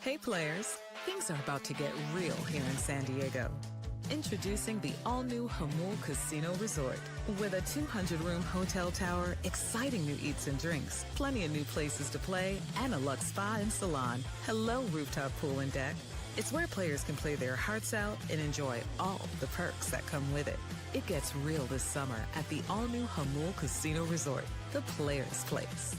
Hey players, things are about to get real here in San Diego. Introducing the all-new Hamul Casino Resort. With a 200-room hotel tower, exciting new eats and drinks, plenty of new places to play, and a luxe spa and salon. Hello, rooftop pool and deck. It's where players can play their hearts out and enjoy all the perks that come with it. It gets real this summer at the all-new Hamul Casino Resort, the players' place.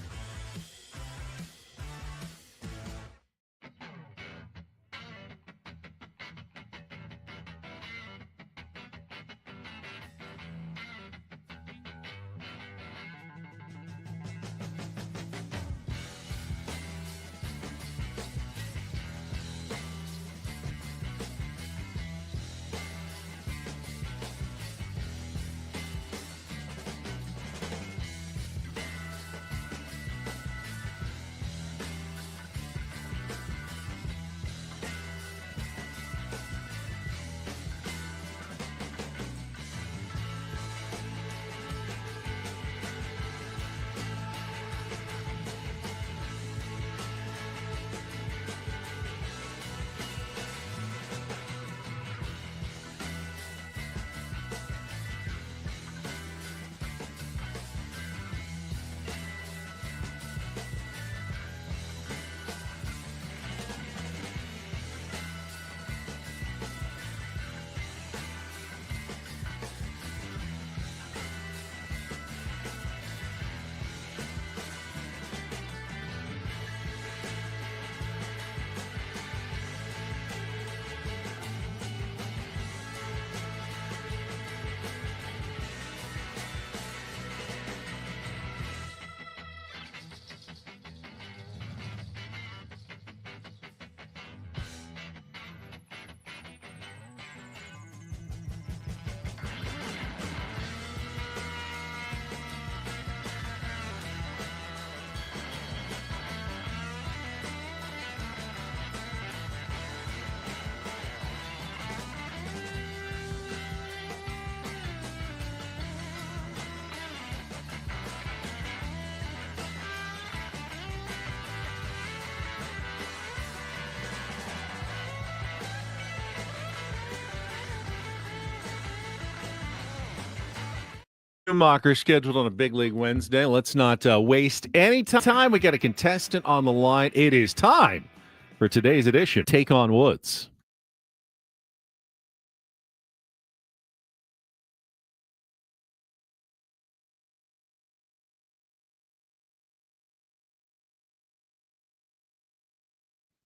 Schumaker scheduled on a big league Wednesday. Let's not waste any time. We got a contestant on the line. It is time for today's edition. Take on Woods.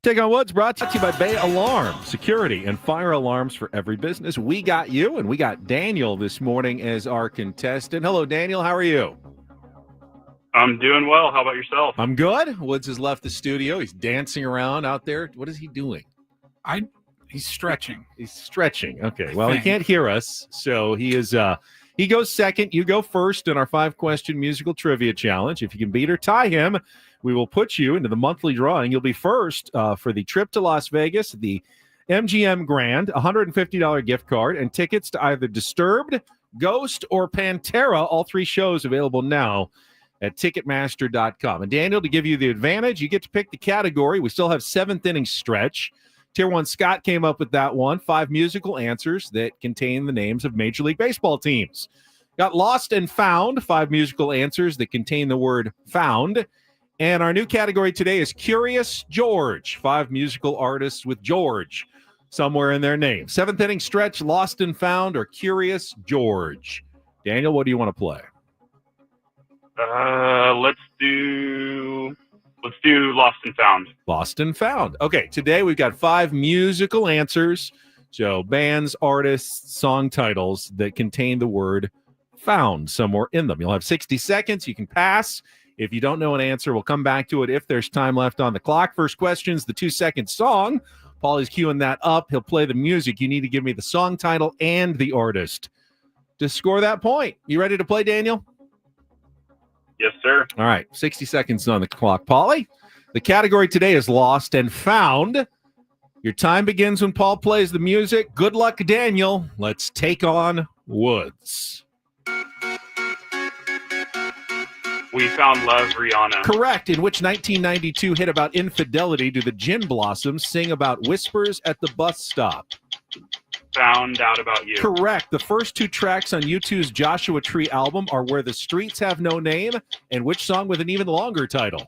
Take on Woods brought to you by Bay Alarm, security and fire alarms for every business. We got you, and we got Daniel this morning as our contestant. Hello, Daniel. How are you? I'm doing well. How about yourself? I'm good. Woods has left the studio. He's dancing around out there. What is he doing? He's stretching. He's stretching. Okay. Well, he can't hear us, so he is. He goes second. You go first in our 5-question musical trivia challenge. If you can beat or tie him, we will put you into the monthly drawing. You'll be first for the trip to Las Vegas, the MGM Grand, $150 gift card, and tickets to either Disturbed, Ghost, or Pantera. All 3 shows available now at Ticketmaster.com. And Daniel, to give you the advantage, you get to pick the category. We still have 7th inning stretch. Tier 1 Scott came up with that one. 5 musical answers that contain the names of Major League Baseball teams. Got Lost and Found, 5 musical answers that contain the word found. And our new category today is Curious George, 5 musical artists with George somewhere in their name. 7th inning stretch, Lost and Found, or Curious George. Daniel, what do you want to play? Let's do Lost and Found. Lost and Found. Okay, today we've got 5 musical answers. So bands, artists, song titles that contain the word found somewhere in them. You'll have 60 seconds. You can pass. If you don't know an answer, we'll come back to it if there's time left on the clock. First question's the 2-second song. Paulie's queuing that up. He'll play the music. You need to give me the song title and the artist to score that point. You ready to play, Daniel? Yes, sir. All right, 60 seconds on the clock. Paulie, the category today is Lost and Found. Your time begins when Paul plays the music. Good luck, Daniel. Let's take on Woods. We Found Love, Rihanna. Correct. In which 1992 hit about infidelity do the Gin Blossoms sing about whispers at the bus stop? Found Out About You. Correct. The first two tracks on U2's Joshua Tree album are Where the Streets Have No Name and which song with an even longer title?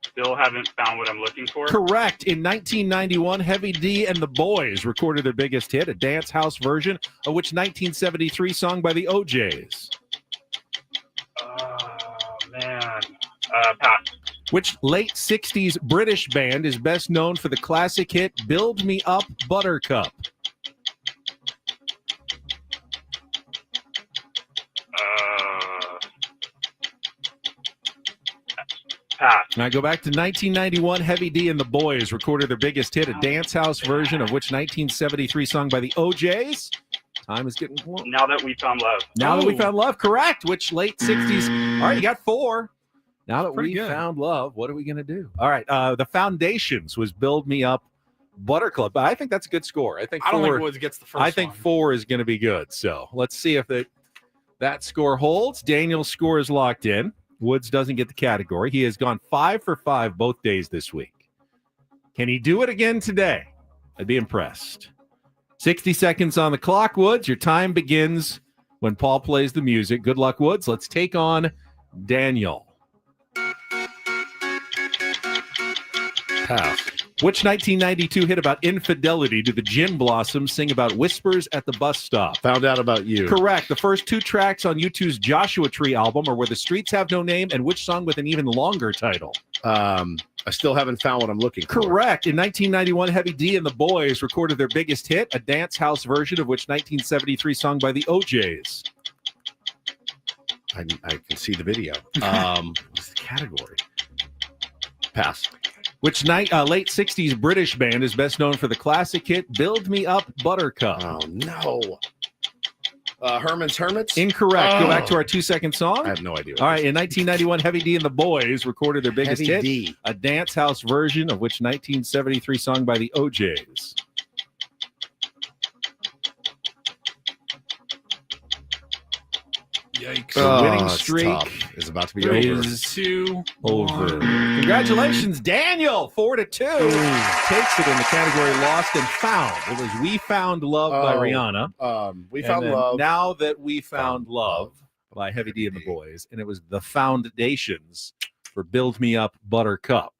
Still haven't found what I'm looking for. Correct. In 1991, Heavy D and the Boys recorded their biggest hit, a dance house version of which 1973 song by the OJs? Man. Pass. Which late 60s British band is best known for the classic hit Build Me Up, Buttercup? Pass. Now go back to 1991. Heavy D and the Boys recorded their biggest hit, a dance house version of which 1973 song by the OJs? Time is getting close. Now That We Found Love. Now That We Found Love, correct. Which late 60s? All right, you got 4. Now that we found love, what are we going to do? All right, the Foundations was Build Me Up, Buttercup. I think that's a good score. I don't think Woods gets the first I think 4 is going to be good. So let's see if that score holds. Daniel's score is locked in. Woods doesn't get the category. He has gone 5 for 5 both days this week. Can he do it again today? I'd be impressed. 60 seconds on the clock, Woods. Your time begins when Paul plays the music. Good luck, Woods. Let's take on Daniel. Pass. Which 1992 hit about infidelity do the Gin Blossoms sing about whispers at the bus stop? Found Out About You. Correct. The first two tracks on U2's Joshua Tree album are Where the Streets Have No Name and which song with an even longer title? I still haven't found what I'm looking for. Correct. In 1991, Heavy D and the Boys recorded their biggest hit, a dance house version of which 1973 song by the OJs? I can see the video. What's the category? Pass. Which late 60s British band is best known for the classic hit Build Me Up, Buttercup? Oh, no. Herman's Hermits? Incorrect. Go back to our 2-second song. I have no idea. All right. In 1991, Heavy D and the Boys recorded their biggest Heavy hit, D. a dance house version of which 1973 song by the OJs? Yikes. The winning it's streak tough. Is about to be over. is 2 over. Congratulations, Daniel. 4-2. Takes it in the category Lost and Found. It was We Found Love by Rihanna. We And Found then Love. Now That We Found Love by Heavy D and the Boys. And it was The Foundations for Build Me Up, Buttercup.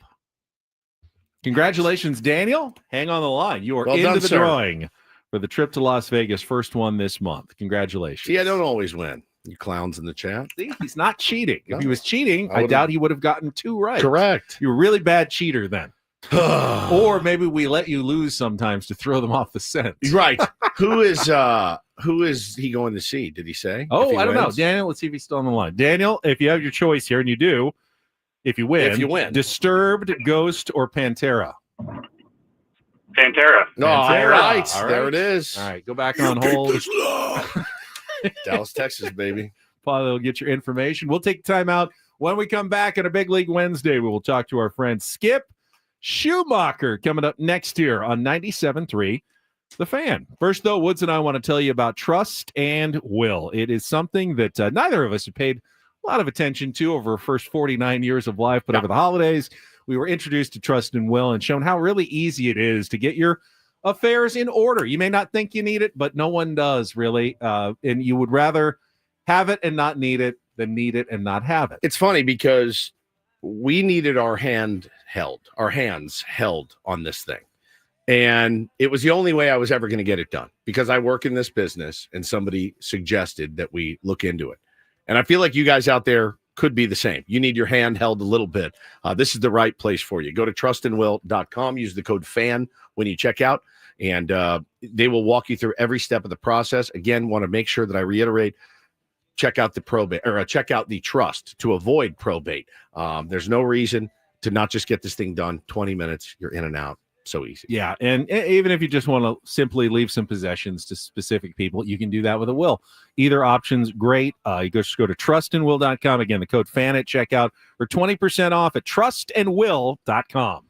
Congratulations, Daniel. Hang on the line. You are Well into done, the sir. drawing for the trip to Las Vegas. First one this month. Congratulations. See, I don't always win. You clowns in the chat. See, he's not cheating. If No. he was cheating, I I would've- doubt he would have gotten 2 right. Correct. You're a really bad cheater then. Or maybe we let you lose sometimes to throw them off the scent. Right. Who is he going to see? Did he say? If Oh, he I don't know. wins? Daniel, let's see if he's still on the line. Daniel, if you have your choice here, and you do, if you win, Disturbed, Ghost, or Pantera? Pantera. No, all Pantera. right. All There right. it is. All right, go back on hold. Dallas, Texas, baby. Probably will get your information. We'll take time out. When we come back on a Big League Wednesday, we will talk to our friend Skip Schumaker coming up next year on 97.3 The Fan. First, though, Woods and I want to tell you about Trust and Will. It is something that neither of us have paid a lot of attention to over our first 49 years of life, but over the holidays, we were introduced to Trust and Will and shown how really easy it is to get your affairs in order. You may not think you need it, but no one does really, and you would rather have it and not need it than need it and not have it. It's funny because we needed our hands held on this thing. And it was the only way I was ever going to get it done because I work in this business and somebody suggested that we look into it. And I feel like you guys out there could be the same. You need your hand held a little bit. This is the right place for you. Go to trustandwill.com. Use the code FAN when you check out, and they will walk you through every step of the process. Again, want to make sure that I reiterate, check out the probate or check out the trust to avoid probate. There's no reason to not just get this thing done. 20 minutes, you're in and out. So easy. Yeah, and even if you just want to simply leave some possessions to specific people, you can do that with a will. Either option's great. You just go to trustandwill.com. Again, the code FAN at checkout for 20% off at trustandwill.com.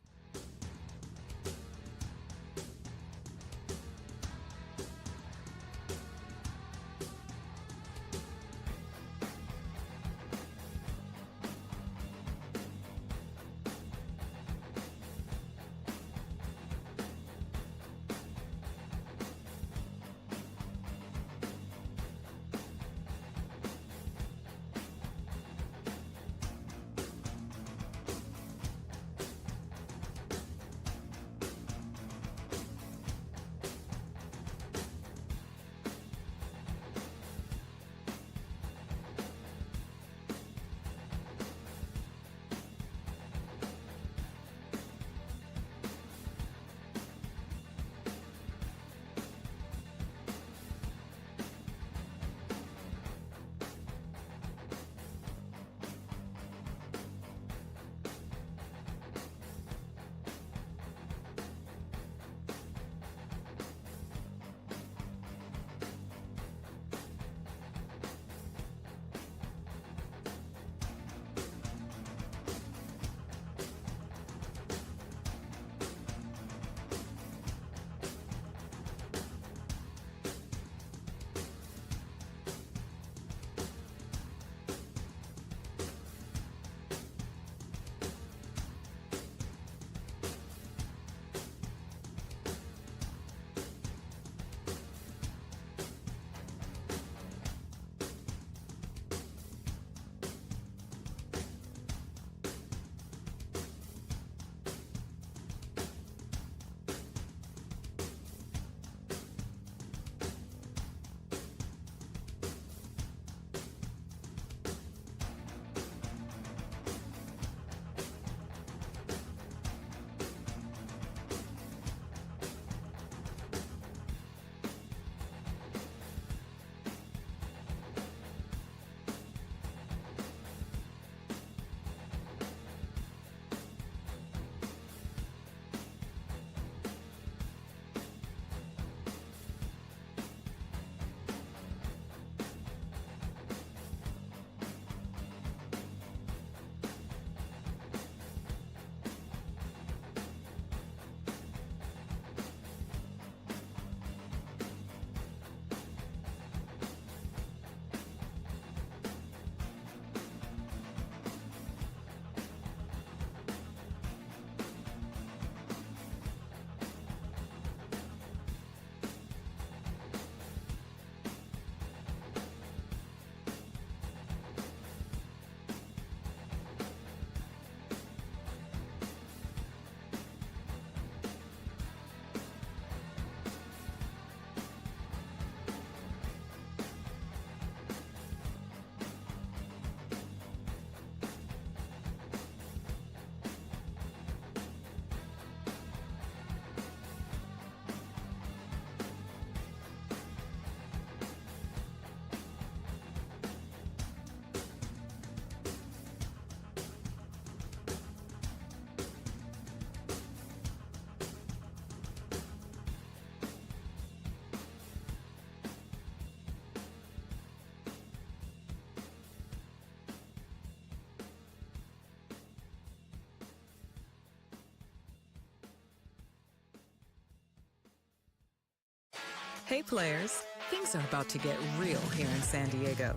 Hey players, things are about to get real here in San Diego.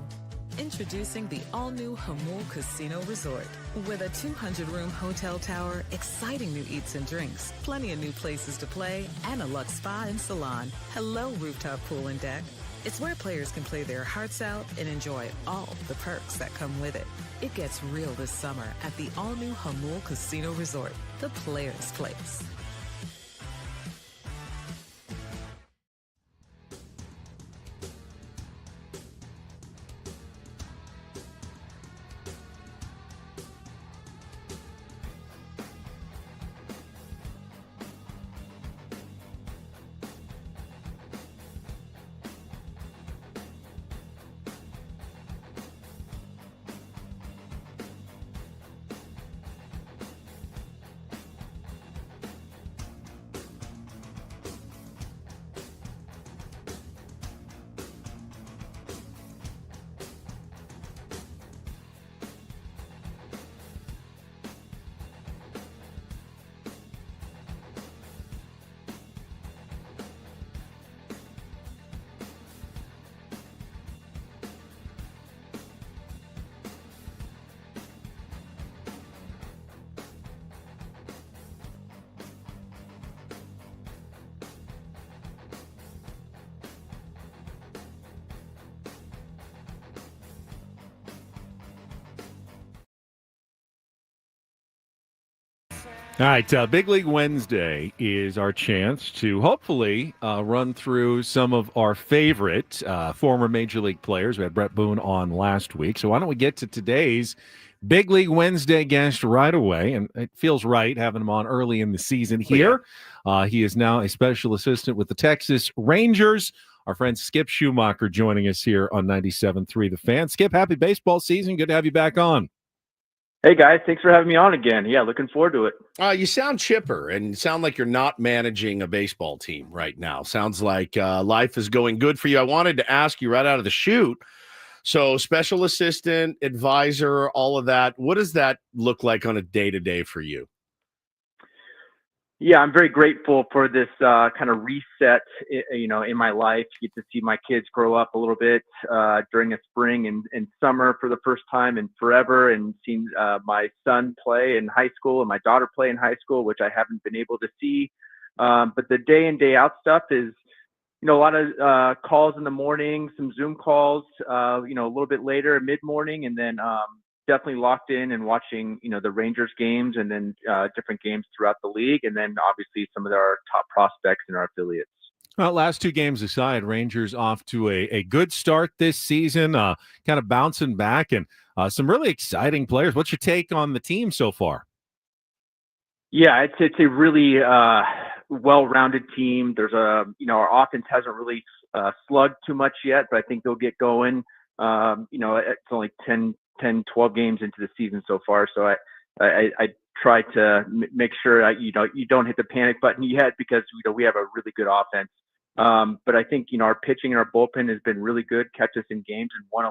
Introducing the all-new Hamul Casino Resort. With a 200-room hotel tower, exciting new eats and drinks, plenty of new places to play, and a luxe spa and salon. Hello, rooftop pool and deck. It's where players can play their hearts out and enjoy all the perks that come with it. It gets real this summer at the all-new Hamul Casino Resort, the players' place. All right, Big League Wednesday is our chance to hopefully run through some of our favorite former Major League players. We had Brett Boone on last week, so why don't we get to today's Big League Wednesday guest right away? And it feels right having him on early in the season here. He is now a special assistant with the Texas Rangers. Our friend Skip Schumaker joining us here on 97.3 The Fan. Skip, happy baseball season. Good to have you back on. Hey, guys. Thanks for having me on again. Yeah, looking forward to it. You sound chipper and sound like you're not managing a baseball team right now. Sounds like life is going good for you. I wanted to ask you right out of the chute. So special assistant, advisor, all of that. What does that look like on a day-to-day for you? Yeah, I'm very grateful for this kind of reset, in my life. Get to see my kids grow up a little bit during the spring and summer for the first time in forever, and seeing my son play in high school and my daughter play in high school, which I haven't been able to see. But the day in, day out stuff is, a lot of calls in the morning, some Zoom calls, a little bit later, mid-morning, and then definitely locked in and watching, the Rangers games and then different games throughout the league. And then obviously some of our top prospects in our affiliates. Well, last two games aside, Rangers off to a good start this season, kind of bouncing back, and some really exciting players. What's your take on the team so far? Yeah, it's a really well-rounded team. There's our offense hasn't really slugged too much yet, but I think they'll get going. It's only 10, 12 games into the season so far. So I try to make sure you don't hit the panic button yet, because we have a really good offense. But I think our pitching and our bullpen has been really good, kept us in games and won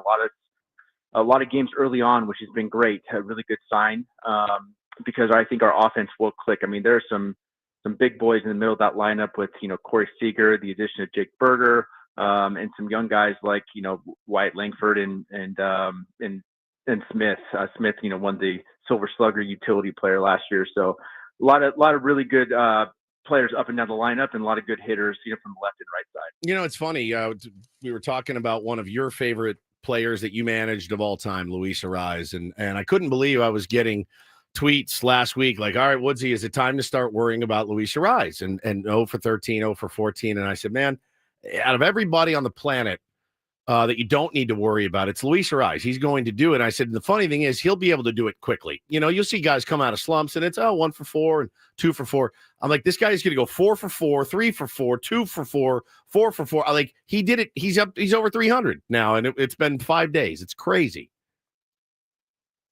a lot of games early on, which has been great. A really good sign, because I think our offense will click. I mean, there are some big boys in the middle of that lineup with Corey Seager, the addition of Jake Berger, and some young guys like Wyatt Langford and Smith. Smith, won the Silver Slugger utility player last year. So a lot of really good players up and down the lineup, and a lot of good hitters, from the left and right side. It's funny. We were talking about one of your favorite players that you managed of all time, Luis Arraez, and I couldn't believe I was getting tweets last week like, all right, Woodsy, is it time to start worrying about Luis Arraez? And 0 for 13, 0 for 14. And I said, man, out of everybody on the planet, that you don't need to worry about, it's Luis Arraez. He's going to do it. And I said, the funny thing is, he'll be able to do it quickly. You'll see guys come out of slumps and it's 1 for 4 and 2 for 4. I'm like, this guy is going to go 4 for 4, 3 for 4, 2 for 4, 4 for 4. I'm like, he did it. He's over 300 now, and it's been 5 days. It's crazy.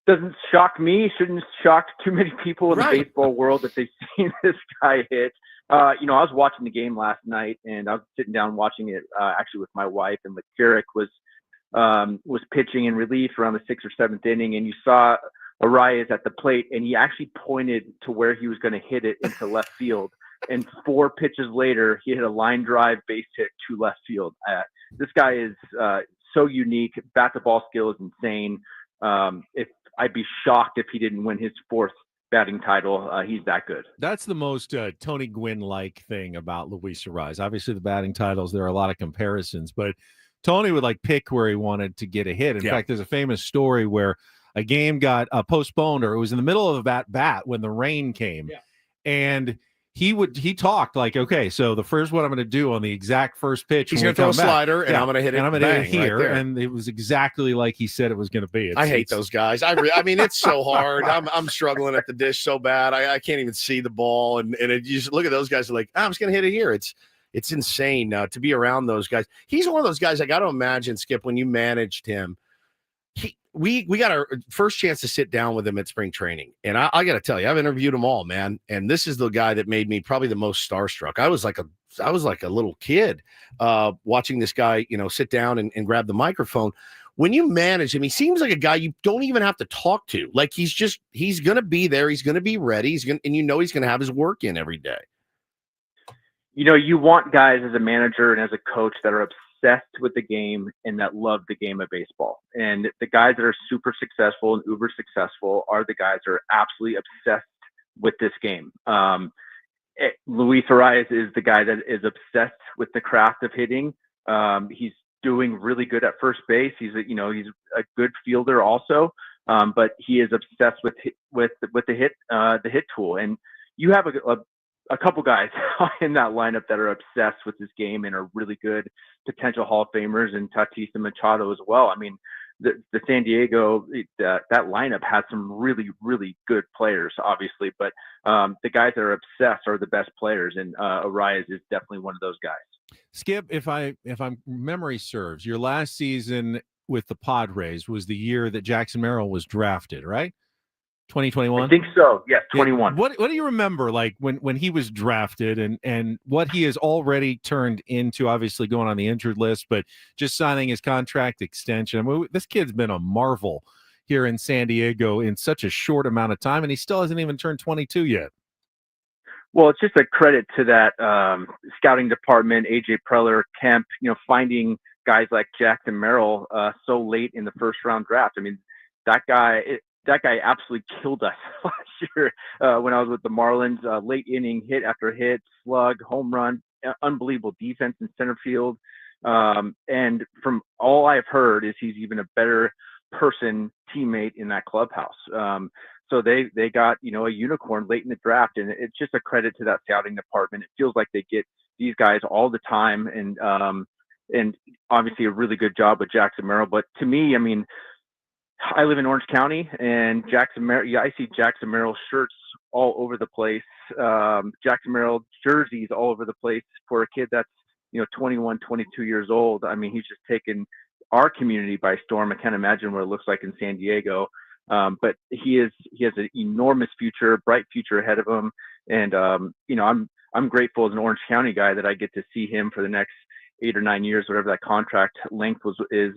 Doesn't shock me. Shouldn't shock too many people in the baseball world that they've seen this guy hit. I was watching the game last night, and I was sitting down watching it actually with my wife, and McCarrick was pitching in relief around the 6th or 7th inning, and you saw Arraez at the plate, and he actually pointed to where he was going to hit it into left field. and 4 pitches later, he hit a line drive base hit to left field. This guy is so unique. Bat-to-ball skill is insane. If I'd be shocked if he didn't win his 4th batting title. He's that good. That's the most Tony Gwynn-like thing about Luis Arraez. Obviously, the batting titles, there are a lot of comparisons, but Tony would like pick where he wanted to get a hit. In fact, there's a famous story where a game got postponed, or it was in the middle of a bat when the rain came, and he talked like, okay, so the first one I'm going to do on the exact first pitch, he's going to throw a slider, and I'm going to hit it, and I'm going to hit it here, right, and it was exactly like he said it was going to be. I hate those guys. I mean, it's so hard. I'm struggling at the dish so bad. I can't even see the ball, and you just look at those guys like, I'm just going to hit it here. It's insane to be around those guys. He's one of those guys I got to imagine, Skip, when you managed him. We got our first chance to sit down with him at spring training. And I got to tell you, I've interviewed them all, man. And this is the guy that made me probably the most starstruck. I was like a little kid watching this guy, sit down and grab the microphone. When you manage him, he seems like a guy you don't even have to talk to. Like he's going to be there. He's going to be ready. He's going to have his work in every day. You want guys as a manager and as a coach that are obsessed with the game and that love the game of baseball. And the guys that are super successful and uber successful are the guys that are absolutely obsessed with this game. Luis Arraez is the guy that is obsessed with the craft of hitting. He's doing really good at first base. He's a good fielder also, but he is obsessed with the hit tool. And you have a couple guys in that lineup that are obsessed with this game and are really good potential Hall of Famers, and Tatis and Machado as well. I mean, the San Diego, that lineup has some really, really good players, obviously, but the guys that are obsessed are the best players, and Arraez is definitely one of those guys. Skip, if I'm memory serves, your last season with the Padres was the year that Jackson Merrill was drafted, right? 2021? I think so. Yes, 21. Yeah. What do you remember, like when he was drafted and what he has already turned into, obviously going on the injured list, but just signing his contract extension? I mean, this kid's been a marvel here in San Diego in such a short amount of time, and he still hasn't even turned 22 yet. Well, it's just a credit to that scouting department, AJ Preller, Kemp, finding guys like Jackson Merrill so late in the first round draft. I mean, that guy absolutely killed us last year when I was with the Marlins. Late inning, hit after hit, slug, home run, unbelievable defense in center field. And from all I've heard is he's even a better person, teammate in that clubhouse. So they got, a unicorn late in the draft, and it's just a credit to that scouting department. It feels like they get these guys all the time, and obviously a really good job with Jackson Merrill. But to me, I mean, I live in Orange County, and I see Jackson Merrill shirts all over the place. Jackson Merrill jerseys all over the place for a kid that's, 21, 22 years old. I mean, he's just taken our community by storm. I can't imagine what it looks like in San Diego. But he has an enormous future, bright future ahead of him. And, I'm grateful as an Orange County guy that I get to see him for the next 8 or 9 years, whatever that contract length is,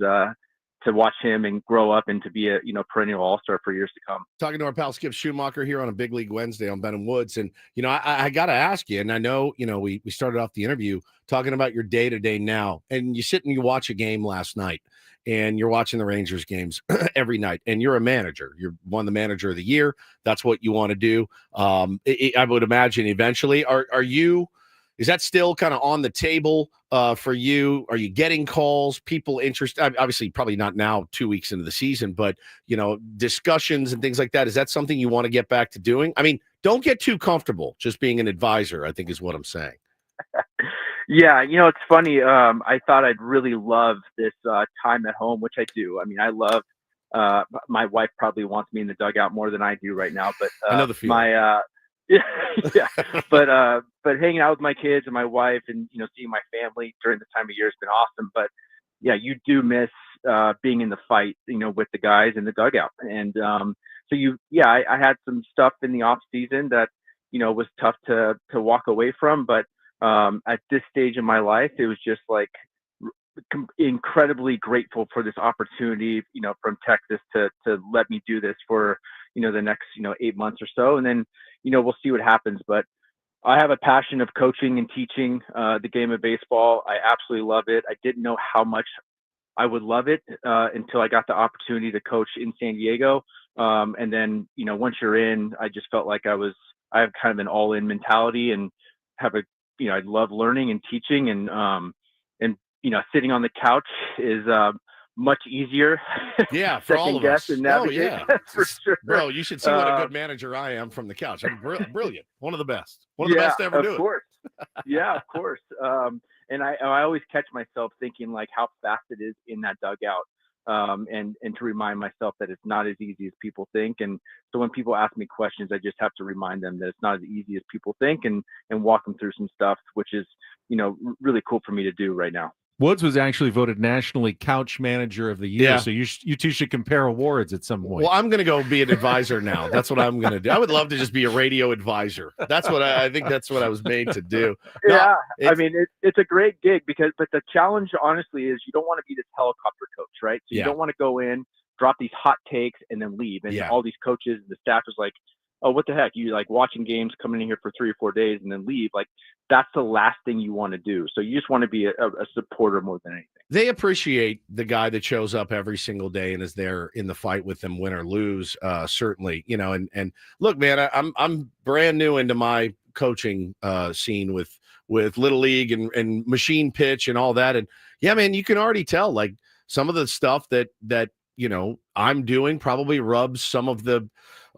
to watch him and grow up and to be a perennial all-star for years to come. Talking to our pal Skip Schumaker here on a Big League Wednesday on Ben and Woods. And, I got to ask you, and I know, we started off the interview talking about your day-to-day now, and you sit and you watch a game last night, and you're watching the Rangers games every night, and you're a manager. You're won the manager of the year. That's what you want to do. I would imagine eventually. Is that still kind of on the table for you? Are you getting calls, people interested? Obviously, probably not now, 2 weeks into the season, but, discussions and things like that. Is that something you want to get back to doing? I mean, don't get too comfortable just being an advisor, I think is what I'm saying. Yeah, it's funny. I thought I'd really love this time at home, which I do. I mean, I love my wife probably wants me in the dugout more than I do right now, but I know the feeling. Yeah, but hanging out with my kids and my wife and, seeing my family during this time of year has been awesome. But yeah, you do miss being in the fight, with the guys in the dugout. And I had some stuff in the off season that, was tough to walk away from. But at this stage in my life, it was just like incredibly grateful for this opportunity, from Texas to let me do this for, the next, 8 months or so. And then, we'll see what happens. But I have a passion of coaching and teaching the game of baseball. I absolutely love it. I didn't know how much I would love it until I got the opportunity to coach in San Diego. And then, once you're in, I just felt like I have kind of an all-in mentality and have I love learning and teaching and sitting on the couch is much easier. Yeah, for all of us. And Oh, navigate. yeah. For sure. Bro, you should see what a good manager I am from the couch. I'm brilliant. One of the best. One of the best to ever do Of course. Yeah, of course. And I always catch myself thinking like how fast it is in that dugout. And to remind myself that it's not as easy as people think. And so when people ask me questions, I just have to remind them that it's not as easy as people think and walk them through some stuff, which is, really cool for me to do right now. Woods was actually voted nationally Couch Manager of the Year, Yeah. so you two should compare awards at some point. Well, I'm going to go be an advisor now. That's what I'm going to do. I would love to just be a radio advisor. That's what I think that's what I was made to do. Yeah, I mean, it's a great gig but the challenge, honestly, is you don't want to be this helicopter coach, right? So you don't want to go in, drop these hot takes, and then leave. And all these coaches and the staff is like, oh, what the heck? You like watching games, coming in here for 3 or 4 days, and then leave. Like, that's the last thing you want to do. So you just want to be a supporter more than anything. They appreciate the guy that shows up every single day and is there in the fight with them, win or lose. Certainly, and look, man, I'm brand new into my coaching scene with Little League and machine pitch and all that. And yeah, man, you can already tell like some of the stuff that I'm doing probably rubs some of the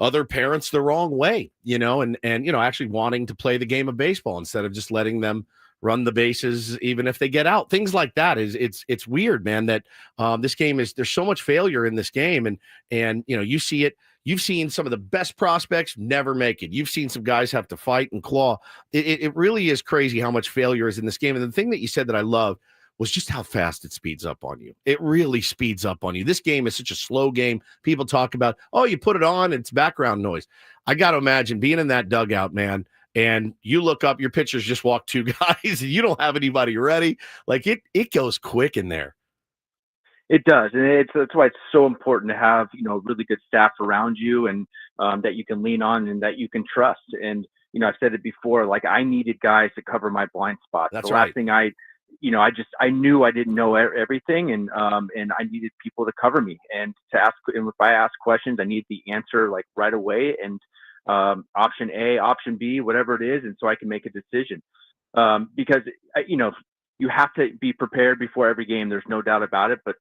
other parents the wrong way, and actually wanting to play the game of baseball instead of just letting them run the bases, even if they get out. Things like that it's weird, man, that this game there's so much failure in this game. And you see it. You've seen some of the best prospects never make it. You've seen some guys have to fight and claw. It really is crazy how much failure is in this game. And the thing that you said that I love was just how fast it speeds up on you. It really speeds up on you. This game is such a slow game. People talk about, oh, you put it on, it's background noise. I got to imagine being in that dugout, man, and you look up, your pitchers just walk 2 guys, and you don't have anybody ready. Like, it goes quick in there. It does. And that's why it's so important to have, really good staff around you and that you can lean on and that you can trust. And, I've said it before, like I needed guys to cover my blind spots. That's the right. last thing I knew I didn't know everything, and I needed people to cover me and to ask. And if I ask questions, I need the answer like right away, and option A, option B, whatever it is, and so I can make a decision. Because you have to be prepared before every game. There's no doubt about it, but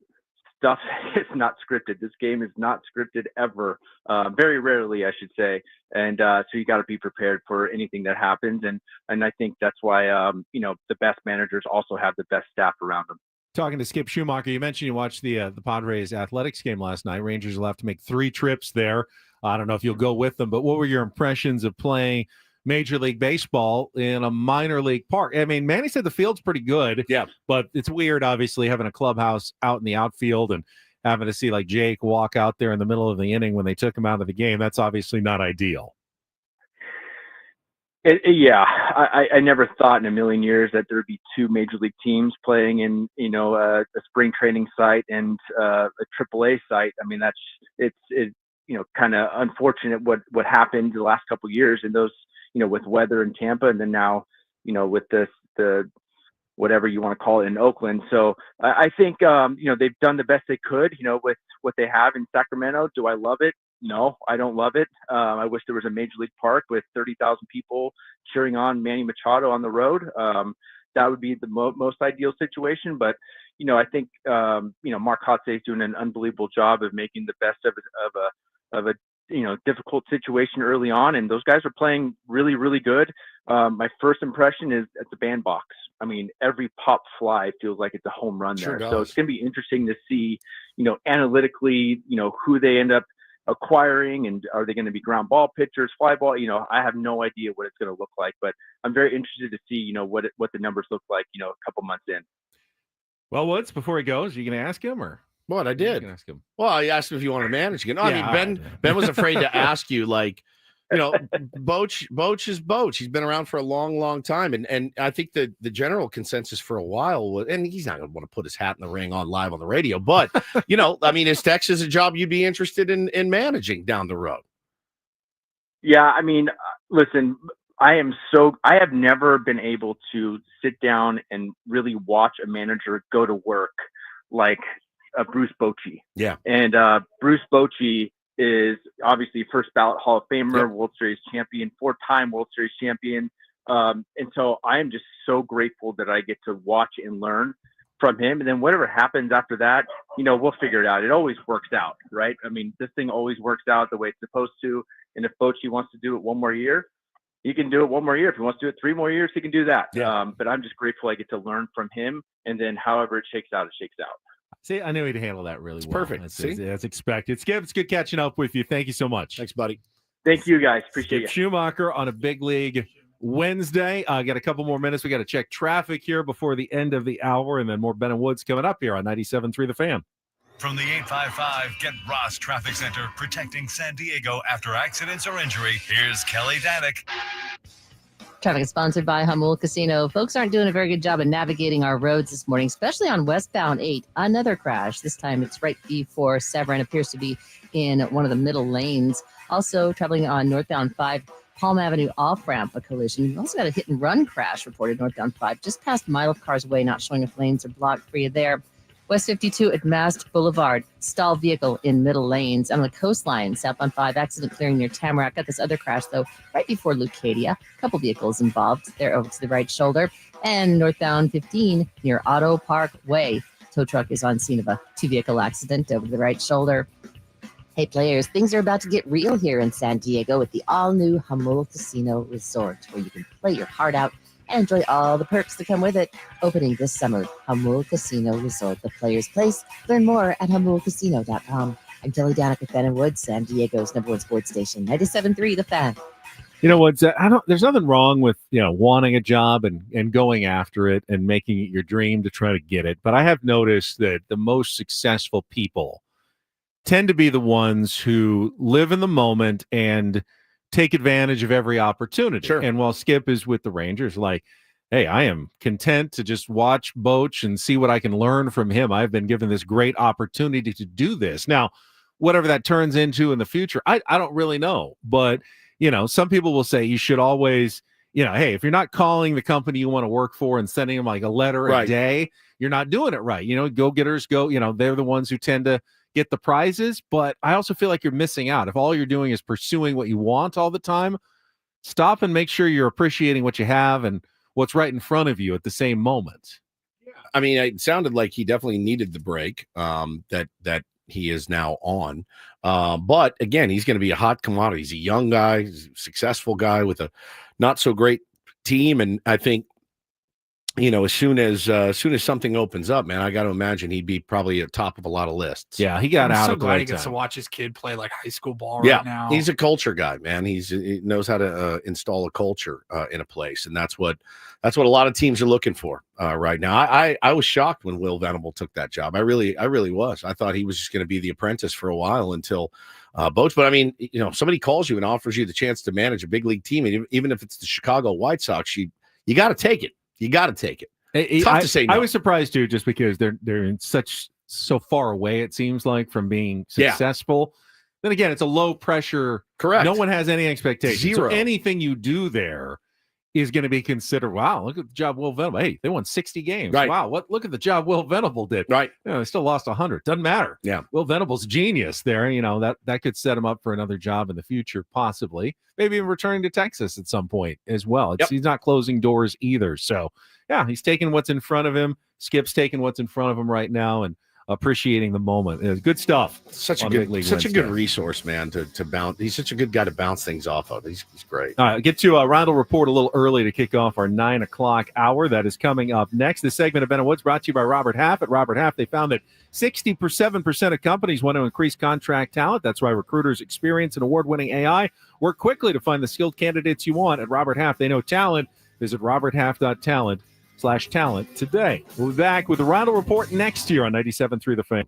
stuff is not scripted. This game is not scripted ever. Very rarely, I should say. And so you got to be prepared for anything that happens. And I think that's why, the best managers also have the best staff around them. Talking to Skip Schumaker, you mentioned you watched the Padres athletics game last night. Rangers will have to make 3 trips there. I don't know if you'll go with them, but what were your impressions of playing Major League Baseball in a minor league park? I mean, Manny said the field's pretty good. Yeah. But it's weird, obviously, having a clubhouse out in the outfield and having to see like Jake walk out there in the middle of the inning when they took him out of the game. That's obviously not ideal. I never thought in a million years that there'd be 2 major league teams playing in, a spring training site and a AAA site. I mean, it's kind of unfortunate what happened the last couple of years in those, with weather in Tampa, and then now, with the whatever you want to call it in Oakland. So I think, they've done the best they could, with what they have in Sacramento. Do I love it? No, I don't love it. I wish there was a major league park with 30,000 people cheering on Manny Machado on the road. That would be the most ideal situation. But, I think, Mark Hotze is doing an unbelievable job of making the best of a difficult situation early on. And those guys are playing really, really good. My first impression is at the bandbox. I mean, every pop fly feels like it's a home run there. So it's going to be interesting to see, analytically, who they end up acquiring, and are they going to be ground ball pitchers, fly ball? I have no idea what it's going to look like, but I'm very interested to see, what the numbers look like, a couple months in. Well, Woods, before he goes, are you going to ask him or? What I did? Ask him. Well, I asked him if you want to manage again. No, I mean, Ben was afraid to ask you, like, Boch is Boch. He's been around for a long, long time. And I think the general consensus for a while was, and he's not going to want to put his hat in the ring on live on the radio, but, I mean, is Texas a job you'd be interested in managing down the road? Yeah. I mean, listen, I have never been able to sit down and really watch a manager go to work like Bruce Bochy. Yeah. And Bruce Bochy is obviously first ballot Hall of Famer, World Series champion, 4-time World Series champion. And so I am just so grateful that I get to watch and learn from him. And then whatever happens after that, we'll figure it out. It always works out, right? I mean, this thing always works out the way it's supposed to. And if Bochy wants to do it one more year, he can do it one more year. If he wants to do it 3 more years, he can do that. But I'm just grateful I get to learn from him. And then however it shakes out, it shakes out. See, I knew he'd handle that really well. Perfect. That's expected. Skip, it's good catching up with you. Thank you so much. Thanks, buddy. Thank you, guys. Appreciate Skip it. Schumaker on a big league Wednesday. Got a couple more minutes. We got to check traffic here before the end of the hour, and then more Ben and Woods coming up here on 97.3 The Fan. From the 855 Get Ross Traffic Center, protecting San Diego after accidents or injury, here's Kelly Danick. Traffic is sponsored by Hamul Casino. Folks aren't doing a very good job of navigating our roads this morning, especially on westbound 8. Another crash. This time it's right before Severn. Appears to be in one of the middle lanes. Also traveling on northbound 5, Palm Avenue off-ramp, a collision. We've also got a hit-and-run crash reported northbound 5, just past Mile of Cars Way, not showing if lanes are blocked for you there. West 52 at Mast Boulevard, stalled vehicle in middle lanes. On the coastline, southbound 5, accident clearing near Tamarack. Got this other crash, though, right before Leucadia. A couple vehicles involved. They're over to the right shoulder. And northbound 15 near Auto Park Way. Tow truck is on scene of a 2-vehicle accident over to the right shoulder. Hey, players, things are about to get real here in San Diego with the all-new Hamul Casino Resort, where you can play your heart out and enjoy all the perks that come with it. Opening this summer, Hamul Casino Resort, the player's place. Learn more at hamulcasino.com. I'm Kelly Danick with Ben and Woods, San Diego's #1 sports station, 97.3 The Fan. You know what? There's nothing wrong with wanting a job and going after it and making it your dream to try to get it. But I have noticed that the most successful people tend to be the ones who live in the moment and take advantage of every opportunity. Sure. And while Skip is with the Rangers, like, hey, I am content to just watch Boch and see what I can learn from him. I've been given this great opportunity to do this. Now, whatever that turns into in the future, I don't really know. But, some people will say you should always, hey, if you're not calling the company you want to work for and sending them like a letter a day, you're not doing it right. Go-getters they're the ones who tend to get the prizes, but I also feel like you're missing out. If all you're doing is pursuing what you want all the time, stop and make sure you're appreciating what you have and what's right in front of you at the same moment. Yeah. I mean, it sounded like he definitely needed the break that he is now on. But again, he's going to be a hot commodity. He's a young guy, he's a successful guy with a not so great team. And I think, as soon as something opens up, man, I got to imagine he'd be probably at top of a lot of lists. Yeah, he got out. I'm so of glad he time. gets to watch his kid play like high school ball Yeah, right now. he's a culture guy, man. He knows how to install a culture in a place, and that's what a lot of teams are looking for right now. I was shocked when Will Venable took that job. I really was. I thought he was just going to be the apprentice for a while until Boch. But I mean, somebody calls you and offers you the chance to manage a big league team, and even if it's the Chicago White Sox, you got to take it. You got to take it. Tough to say no. I was surprised too, just because they're in so far away. It seems like from being successful. Then again, it's a low pressure. Correct. No one has any expectations. Zero. So anything you do there is going to be considered. Wow, look at the job Will Venable. Hey, they won 60 games. Right. Wow, look at the job Will Venable did. Right. They still lost 100. Doesn't matter. Yeah. Will Venable's genius there. That could set him up for another job in the future, possibly. Maybe even returning to Texas at some point as well. He's not closing doors either. So, yeah, he's taking what's in front of him. Skip's taking what's in front of him right now and appreciating the moment. It's good stuff. Such a good resource, man, to bounce. He's such a good guy to bounce things off of. He's great. All right, get to Reindl Report a little early to kick off our 9 o'clock hour. That is coming up next. This segment of Ben and Woods brought to you by Robert Half. At Robert Half, they found that 67% of companies want to increase contract talent. That's why recruiters experience and award-winning AI work quickly to find the skilled candidates you want. At Robert Half, they know talent. Visit roberthalf.talent/talent today. We'll be back with the Reindl Report next year on 97.3 The Fan.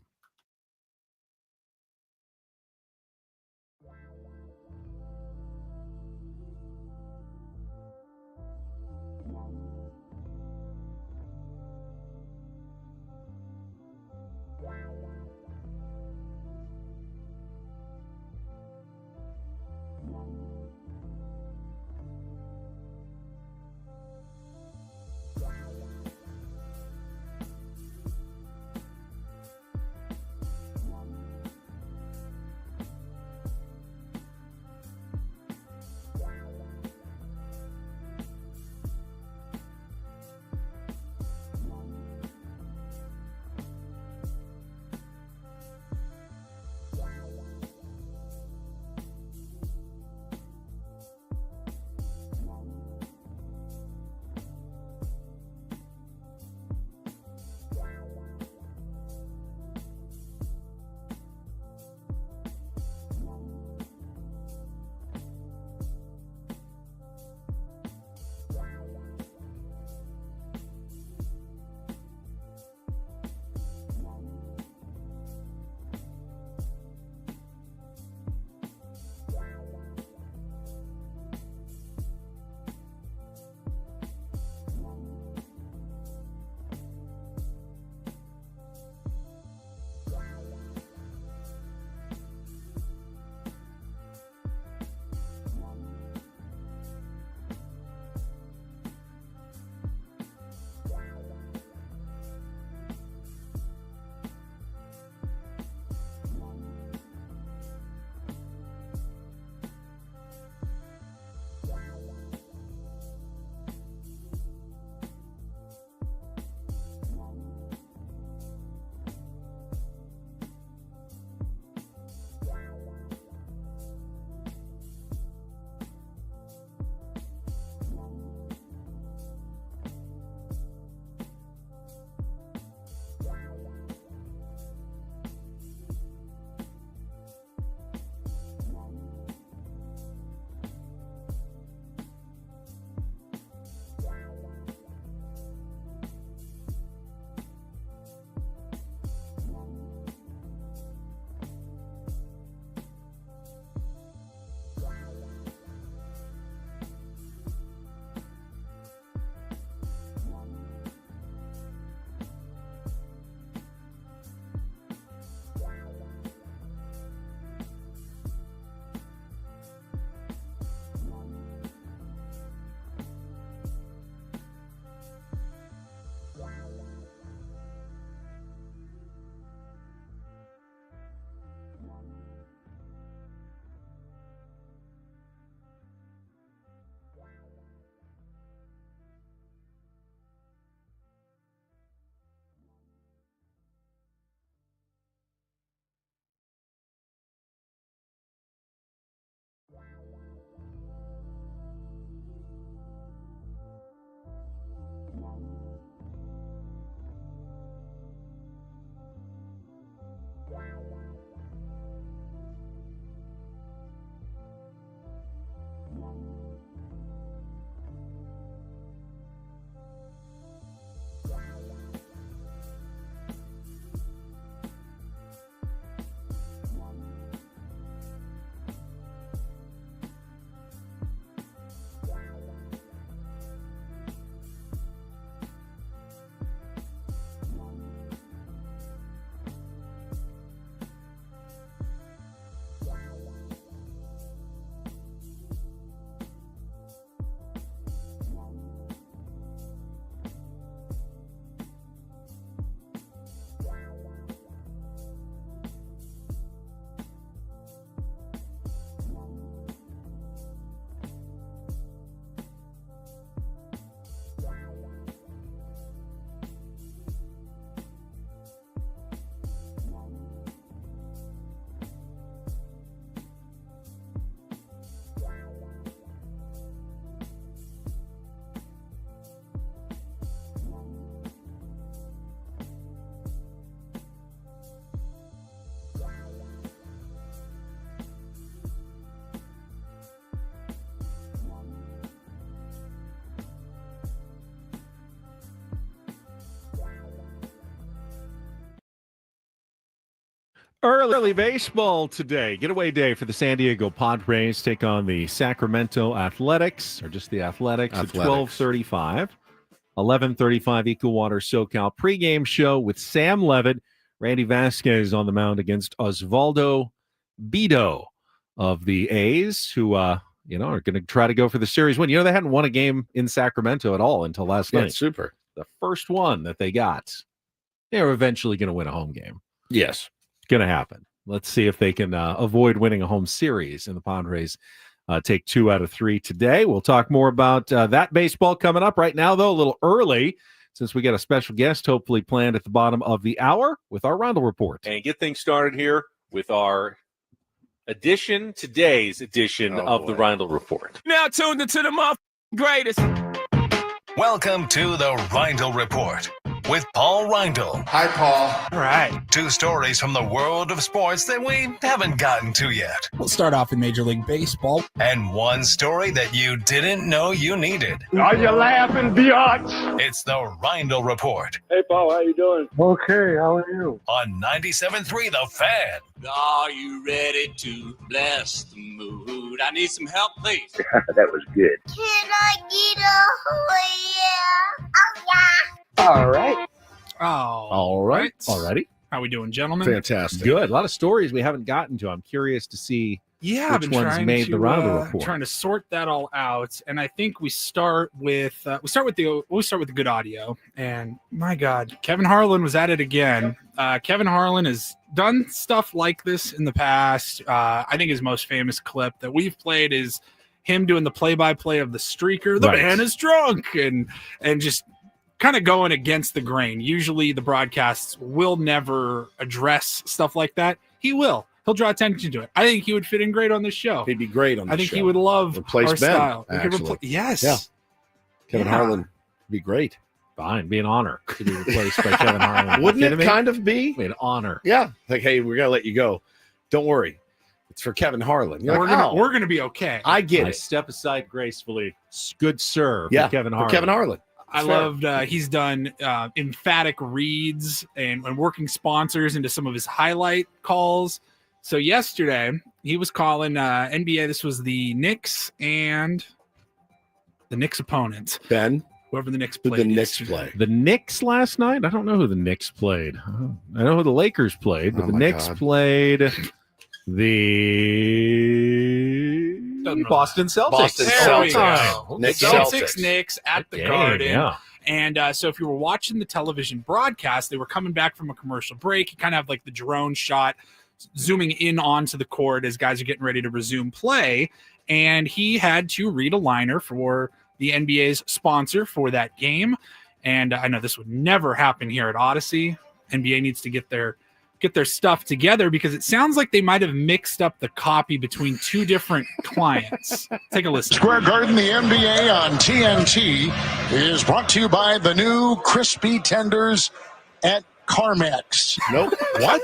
Early baseball today. Getaway day for the San Diego Padres. Take on the Sacramento Athletics, or just the Athletics. At 12:35. 11:35 Ecowater SoCal pregame show with Sam Levitt. Randy Vasquez on the mound against Osvaldo Bido of the A's, who are going to try to go for the series win. They hadn't won a game in Sacramento at all until last night. Super. The first one that they got. They're eventually going to win a home game. Yes. It's going to happen. Let's see if they can avoid winning a home series. And the Padres take 2 out of 3 today. We'll talk more about that baseball coming up. Right now, though, a little early, since we got a special guest hopefully planned at the bottom of the hour with our Reindl Report. And get things started here with our today's edition of the Reindl Report. Now tuned into the greatest. Welcome to the Reindl Report with Paul Reindl. Hi, Paul. All right. 2 stories from the world of sports that we haven't gotten to yet. We'll start off in Major League Baseball. And 1 story that you didn't know you needed. Are you laughing, biatch? It's the Reindl Report Hey, Paul, how you doing? Okay, how are you? on 97.3 The Fan. Are you ready to bless the mood? I need some help, please. That was good. Can I get a yeah? All right. Oh, All right. Alrighty. How we doing, gentlemen? Fantastic. Good. A lot of stories we haven't gotten to. I'm curious to see Yeah, I've which been ones trying made to, the Reindl Report. trying to sort that all out, and I think we start with the good audio. And my God, Kevin Harlan was at it again. Kevin Harlan has done stuff like this in the past. I think his most famous clip that we've played is him doing the play-by-play of the streaker. The Right. man is drunk, and just kind of going against the grain. Usually, the broadcasts will never address stuff like that. He will. He'll draw attention to it. I think he would fit in great on this show. He'd be great on the I think show. he would love Replace our Ben, style. We could actually. yes. Yeah. Kevin Yeah. Harlan would be great. Fine. Be an honor to be replaced by Kevin Harlan. Wouldn't Kidding it me? kind of be? Be an honor. Yeah. Like, hey, we're going to let you go. Don't worry. It's for Kevin Harlan. You're We're like, gonna oh, we're gonna be okay. I get I it. step aside gracefully. Good sir. Yeah. For Kevin for Harlan. Kevin Harlan. I It's fair. loved he's done emphatic reads and working sponsors into some of his highlight calls. So yesterday he was calling NBA. This was the Knicks and the Knicks opponent. Ben, Whoever the Knicks who played. the Knicks yesterday. play? The Knicks last night? I don't know who the Knicks played. I know who the Lakers played, but Oh the my Knicks God. played the Doesn't matter. Boston Celtics. Boston There we Celtics. go. Knicks Celtics, Celtics. Knicks at the Dang, Garden. yeah. And so if you were watching the television broadcast, they were coming back from a commercial break. You kind of have like the drone shot zooming in onto the court as guys are getting ready to resume play. And he had to read a liner for the NBA's sponsor for that game. And I know this would never happen here at Odyssey. NBA needs to get their stuff together because it sounds like they might have mixed up the copy between 2 different clients. Take a listen. Square Garden, the NBA on TNT is brought to you by the new crispy tenders at CarMax. Nope. What?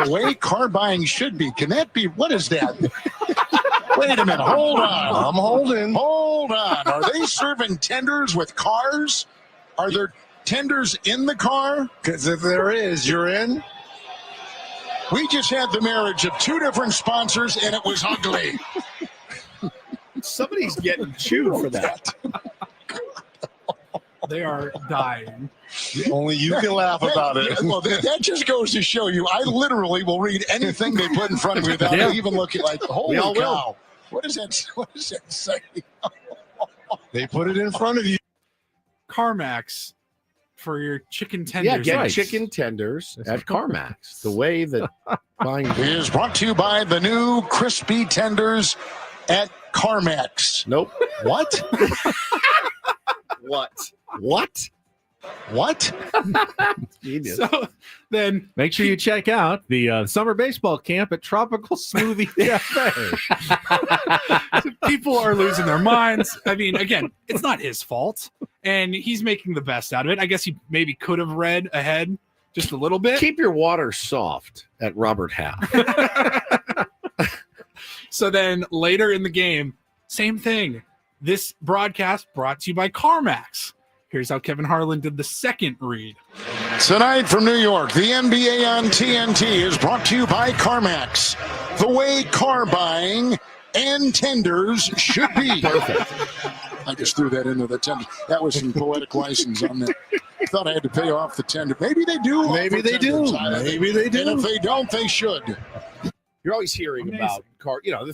The way car buying should be. Can that be? What is that? Wait a minute. Hold on. I'm holding. Hold on. Are they serving tenders with cars? Are there tenders in the car? Because if there is, you're in. We just had the marriage of 2 different sponsors, and it was ugly. Somebody's getting chewed for that. They are dying. Only you can laugh about it. Well, that just goes to show you, I literally will read anything they put in front of me without Yeah. even looking like, holy all will. cow. What does that say? They put it in front of you. CarMax for your chicken Yeah, tenders. get Nice. chicken tenders at CarMax. The way that buying Is brought to you by the new crispy tenders at CarMax. Nope. What? What? What? Genius. So then Make sure you check out the summer baseball camp at Tropical Smoothie Cafe. people are losing their minds. I mean, again, it's not his fault, and he's making the best out of it. I guess he maybe could have read ahead just a little bit. Keep your water soft at Robert Half. So then later in the game, same thing. This broadcast brought to you by CarMax. Here's how Kevin Harlan did the second read. Tonight from New York, the NBA on TNT is brought to you by CarMax. The way car buying and tenders should be. Perfect. I just threw that into the tender. That was some poetic license on that. Thought I had to pay off the tender. Maybe they do. Maybe they do. Maybe they do. And if they don't, they should. You're always hearing about car, they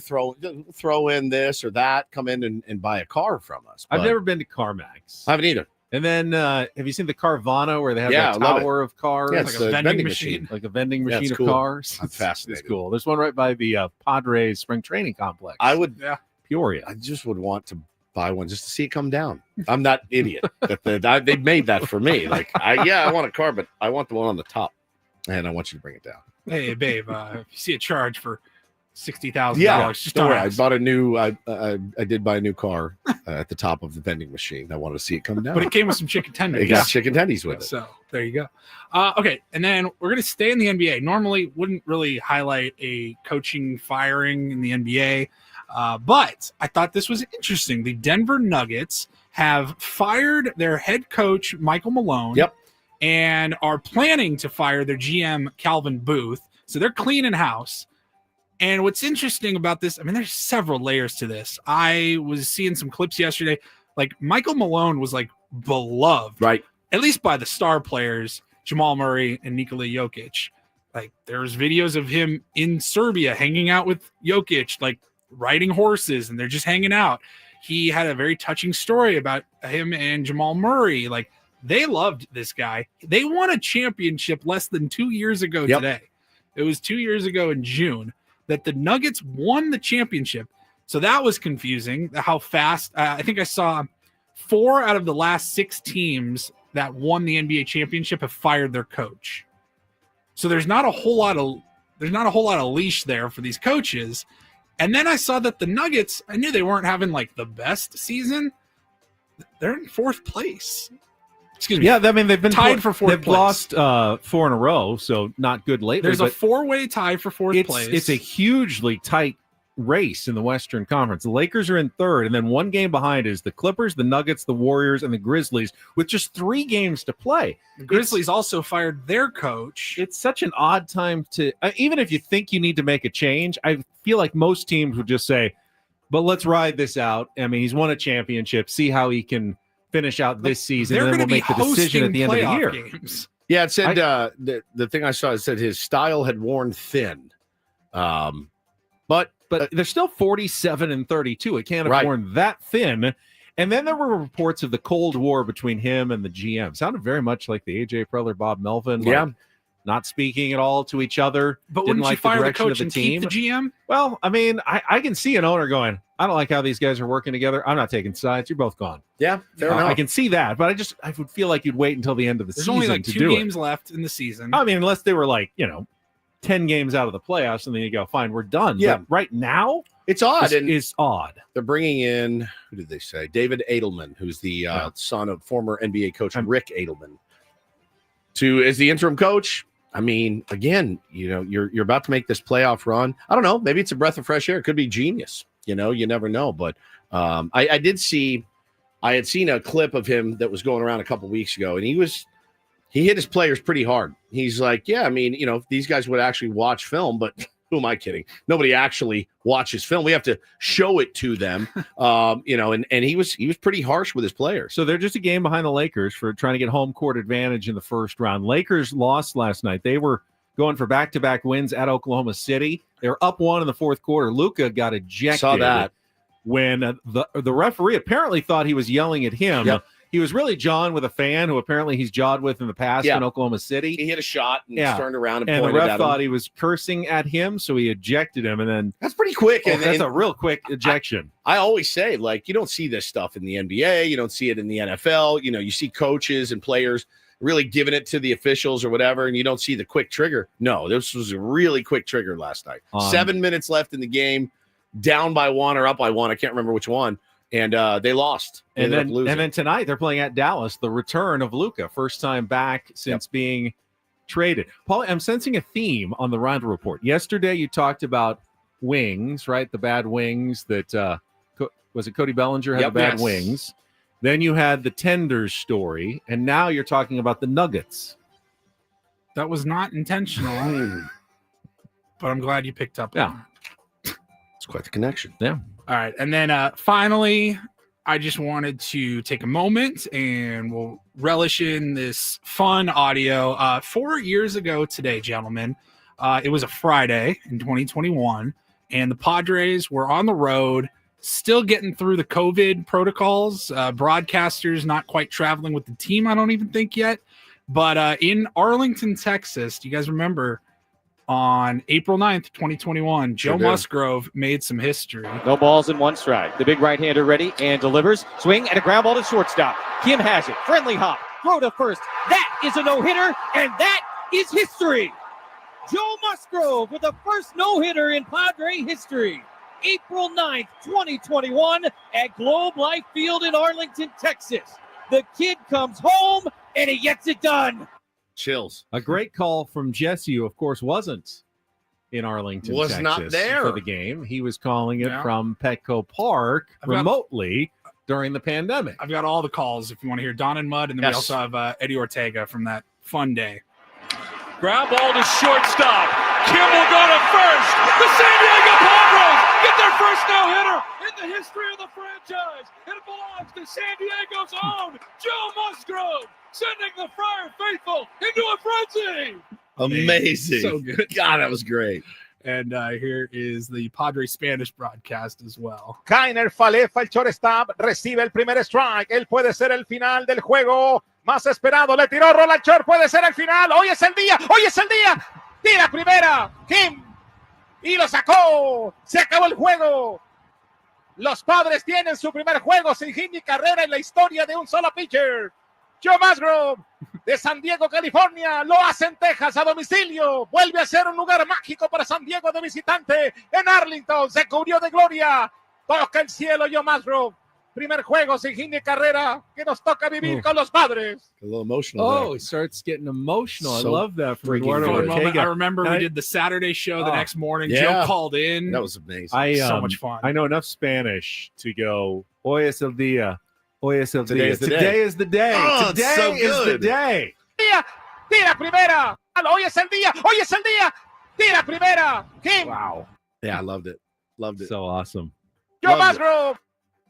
throw in this or that, come in and buy a car from us. I've but never been to CarMax. I haven't either. And then have you seen the Carvana where they have Yeah, that I love tower of cars? Yeah, like it's a a vending machine. Like a vending Yeah, machine it's of cool. cars. I'm fascinated. It's cool. There's one right by the Padres spring training complex. I would, Peoria. I just would want to buy one just to see it come down. I'm not idiot. They made that for me. Like, I want a car, but I want the one on the top, and I want you to bring it down. Hey, babe, if you see a charge for $60,000, just don't don't worry. I ask. bought a new. I did buy a new car at the top of the vending machine. I wanted to see it come down. But it came with some chicken tenders. It got chicken tendies with it. So there you go. Okay, and then we're going to stay in the NBA. Normally, wouldn't really highlight a coaching firing in the NBA, but I thought this was interesting. The Denver Nuggets have fired their head coach, Michael Malone. Yep. And are planning to fire their GM, Calvin Booth. So they're cleaning house. And what's interesting about this, I mean, there's several layers to this. I was seeing some clips yesterday. Like, Michael Malone was, like, beloved. Right. At least by the star players, Jamal Murray and Nikola Jokic. Like, there's videos of him in Serbia hanging out with Jokic, like, riding horses, and they're just hanging out. He had a very touching story about him and Jamal Murray. Like, they loved this guy. They won a championship less than 2 years ago today. It was 2 years ago in June that the Nuggets won the championship. So that was confusing, how fast. I think I saw 4 out of the last 6 teams that won the NBA championship have fired their coach. So there's not a whole lot of leash there for these coaches. And then I saw that the Nuggets, I knew they weren't having like the best season. They're in 4th place. Excuse me. Yeah, I mean, they've been tied for 4th They've place. lost 4 in a row, so not good lately. There's a but 4-way tie for 4th place. It's a hugely tight race in the Western Conference. The Lakers are in 3rd, and then one game behind is the Clippers, the Nuggets, the Warriors, and the Grizzlies, with just 3 games to play. The Grizzlies also fired their coach. It's such an odd time to, even if you think you need to make a change, I feel like most teams would just say, but let's ride this out. I mean, he's won a championship. See how he can finish out this season, and then we'll make the decision at the end of the year. Games. Yeah, it said the thing I saw, it said his style had worn thin. But they're still 47-32. It can't have worn that thin. And then there were reports of the Cold War between him and the GM. Sounded very much like the AJ Preller, Bob Melvin. Yeah. Not speaking at all to each other. But didn't wouldn't like you fire the direction coach of the and team. keep the GM? Well, I mean, I can see an owner going, I don't like how these guys are working together. I'm not taking sides. You're both gone. Yeah, fair enough. I can see that, but I would feel like you'd wait until the end of the There's season only like to 2 do games it. left in the season. I mean, unless they were like, 10 games out of the playoffs, and then you go, fine, we're done. Yeah. But right now, it's odd. It's odd. They're bringing in, who did they say? David Edelman, who's the son of former NBA coach Rick Edelman, as the interim coach. I mean, again, you're about to make this playoff run. I don't know. Maybe it's a breath of fresh air. It could be genius. You never know. But I had seen a clip of him that was going around a couple weeks ago, and he hit his players pretty hard. He's like, yeah, I mean, if these guys would actually watch film, but who am I kidding? Nobody actually watches film. We have to show it to them, and he was pretty harsh with his players. So they're just a game behind the Lakers for trying to get home court advantage in the first round. Lakers lost last night. They were going for back-to-back wins at Oklahoma City. They were up 1 in the 4th quarter. Luka got ejected. Saw that. When the referee apparently thought he was yelling at him. Yep. He was really jawing with a fan who apparently he's jawed with in the past in Oklahoma City. He hit a shot and Yeah. turned around and And the pointed ref at thought him. he was cursing at him, so he ejected him. And then That's pretty quick. that's a real quick ejection. I always say, like, you don't see this stuff in the NBA. You don't see it in the NFL. You see coaches and players really giving it to the officials or whatever, and you don't see the quick trigger. No, this was a really quick trigger last night. 7 minutes left in the game, down by 1 or up by 1. I can't remember which one. And they lost. They And ended up losing. then tonight they're playing at Dallas, the return of Luka, first time back since being traded. Paul, I'm sensing a theme on the Reindl Report. Yesterday you talked about wings, right? The bad wings that was it Cody Bellinger had the bad wings. Then you had the Tenders story, and now you're talking about the Nuggets. That was not intentional, but I'm glad you picked up. Yeah. It's quite the connection. Yeah. All right. And then finally, I just wanted to take a moment and we'll relish in this fun audio. 4 years ago today, gentlemen, it was a Friday in 2021, and the Padres were on the road, still getting through the COVID protocols. Broadcasters not quite traveling with the team, I don't even think yet. But in Arlington, Texas, do you guys remember on April 9th, 2021, Joe Musgrove made some history. No balls in one strike. The big right-hander ready and delivers. Swing and a ground ball to shortstop. Kim has it. Friendly hop. Throw to first. That is a no-hitter, and that is history. Joe Musgrove with the first no-hitter in Padre history. April 9th, 2021 at Globe Life Field in Arlington, Texas. The kid comes home, and he gets it done. Chills. A great call from Jesse, who, of course, wasn't in Arlington, Was Texas not there for the game. He was calling it from Petco Park remotely during the pandemic. I've got all the calls if you want to hear Don and Mud, and then we also have Eddie Ortega from that fun day. Ground ball to shortstop. Kim will go to first. The San Diego Padres get their first no-hitter in the history of the franchise. It belongs to San Diego's own Joe Musgrove, sending the Friar faithful into a frenzy. Amazing. So good. God, that was great. And here is the Padre Spanish broadcast as well. Kainer Falefa, el shortstop, recibe el primer strike. Él puede ser el final del juego más esperado. Le tiró Roland Short, puede ser el final. Hoy es el día, hoy es el día. Tira primera, Kim. Y lo sacó. Se acabó el juego. Los Padres tienen su primer juego sin hit ni carrera en la historia de un solo pitcher. Joe Musgrove, de San Diego, California, lo hace en Texas a domicilio. Vuelve a ser un lugar mágico para San Diego de visitante. En Arlington se cubrió de gloria. Toca el cielo Joe Musgrove. Primer juego sin hit ni carrera que nos toca vivir con los Padres. A little emotional. Oh, there. he starts getting emotional. So I love that from freaking Eduardo good. Ortega. I remember we did the Saturday show the next morning. Yeah. Joe called in. That was amazing. So much fun. I know enough Spanish to go, hoy es el día. Hoy es el Today día. is the Today day. is the day. Oh, it's Today so is the good. day. Tira primera. Hoy es el día, hoy es el día. Tira primera, Kim. Wow. Yeah, I loved it. Loved it. So awesome. Joe Loved it. Musgrove.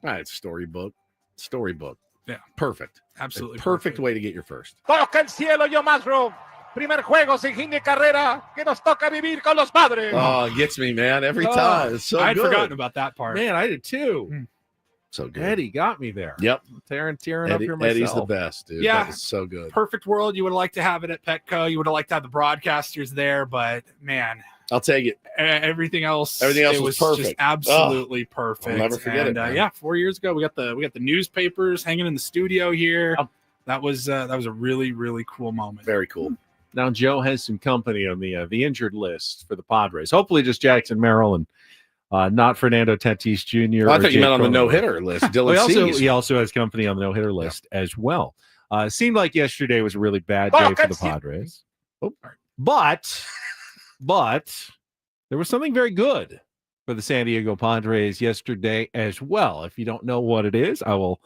All right, storybook. Storybook. Yeah. Perfect. Absolutely Perfect way to get your first. Toca el cielo Joe Musgrove. Primer juego sin hit ni carrera que nos toca vivir con los Padres. Oh, it gets me, man, every time. It's so I had good. forgotten about that part. Man, I did too. So good. Eddie got me there. Yep. Tearing up Eddie, here myself. Eddie's the best, dude. Yeah. That was so good. Perfect world. You would have liked to have it at Petco. You would have liked to have the broadcasters there, but man, I'll take it. everything else Everything else it was just perfect. absolutely perfect. I'll never forget and, it, man. yeah, 4 years ago we got the newspapers hanging in the studio here. That was a really, really cool moment. Very cool. Now Joe has some company on the injured list for the Padres. Hopefully just Jackson Merrill and not Fernando Tatis Jr. Well, I or thought you Jake meant on the Cronenworth. no-hitter list. Dylan He also has company on the no-hitter list as well. Seemed like yesterday was a really bad day for the Padres. But there was something very good for the San Diego Padres yesterday as well. If you don't know what it is, I will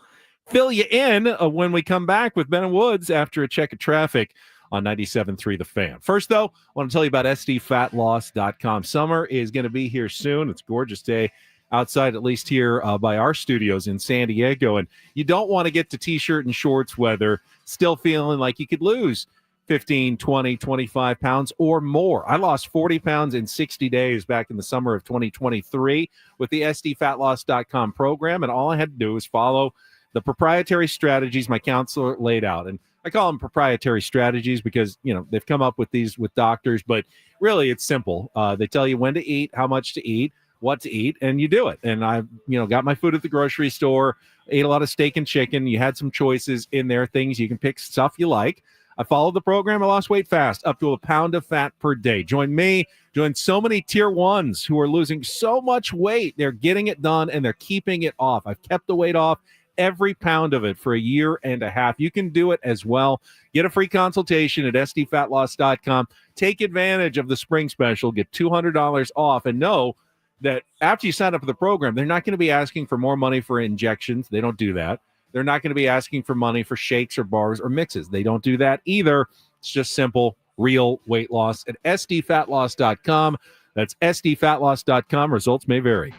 fill you in when we come back with Ben and Woods after a check of traffic on 97.3 The Fan. First, though, I want to tell you about sdfatloss.com. Summer is going to be here soon. It's a gorgeous day outside, at least here by our studios in San Diego. And you don't want to get to T-shirt and shorts weather still feeling like you could lose 15, 20, 25 pounds or more. I lost 40 pounds in 60 days back in the summer of 2023 with the sdfatloss.com program. And all I had to do was follow the proprietary strategies my counselor laid out. And I call them proprietary strategies because, you know, they've come up with these with doctors, but really it's simple. They tell you when to eat, how much to eat, what to eat, and you do it. And I, got my food at the grocery store, ate a lot of steak and chicken. You had some choices in there, things you can pick, stuff you like. I followed the program. I lost weight fast, up to a pound of fat per day. Join me, join so many tier ones who are losing so much weight. They're getting it done and they're keeping it off. I've kept the weight off, every pound of it, for a year and a half. You can do it as well. Get a free consultation at sdfatloss.com. Take advantage of the spring special. Get $200 off, and know that after you sign up for the program, they're not going to be asking for more money for injections. They don't do that. They're not going to be asking for money for shakes or bars or mixes. They don't do that either. It's just simple, real weight loss at sdfatloss.com. That's sdfatloss.com. Results may vary.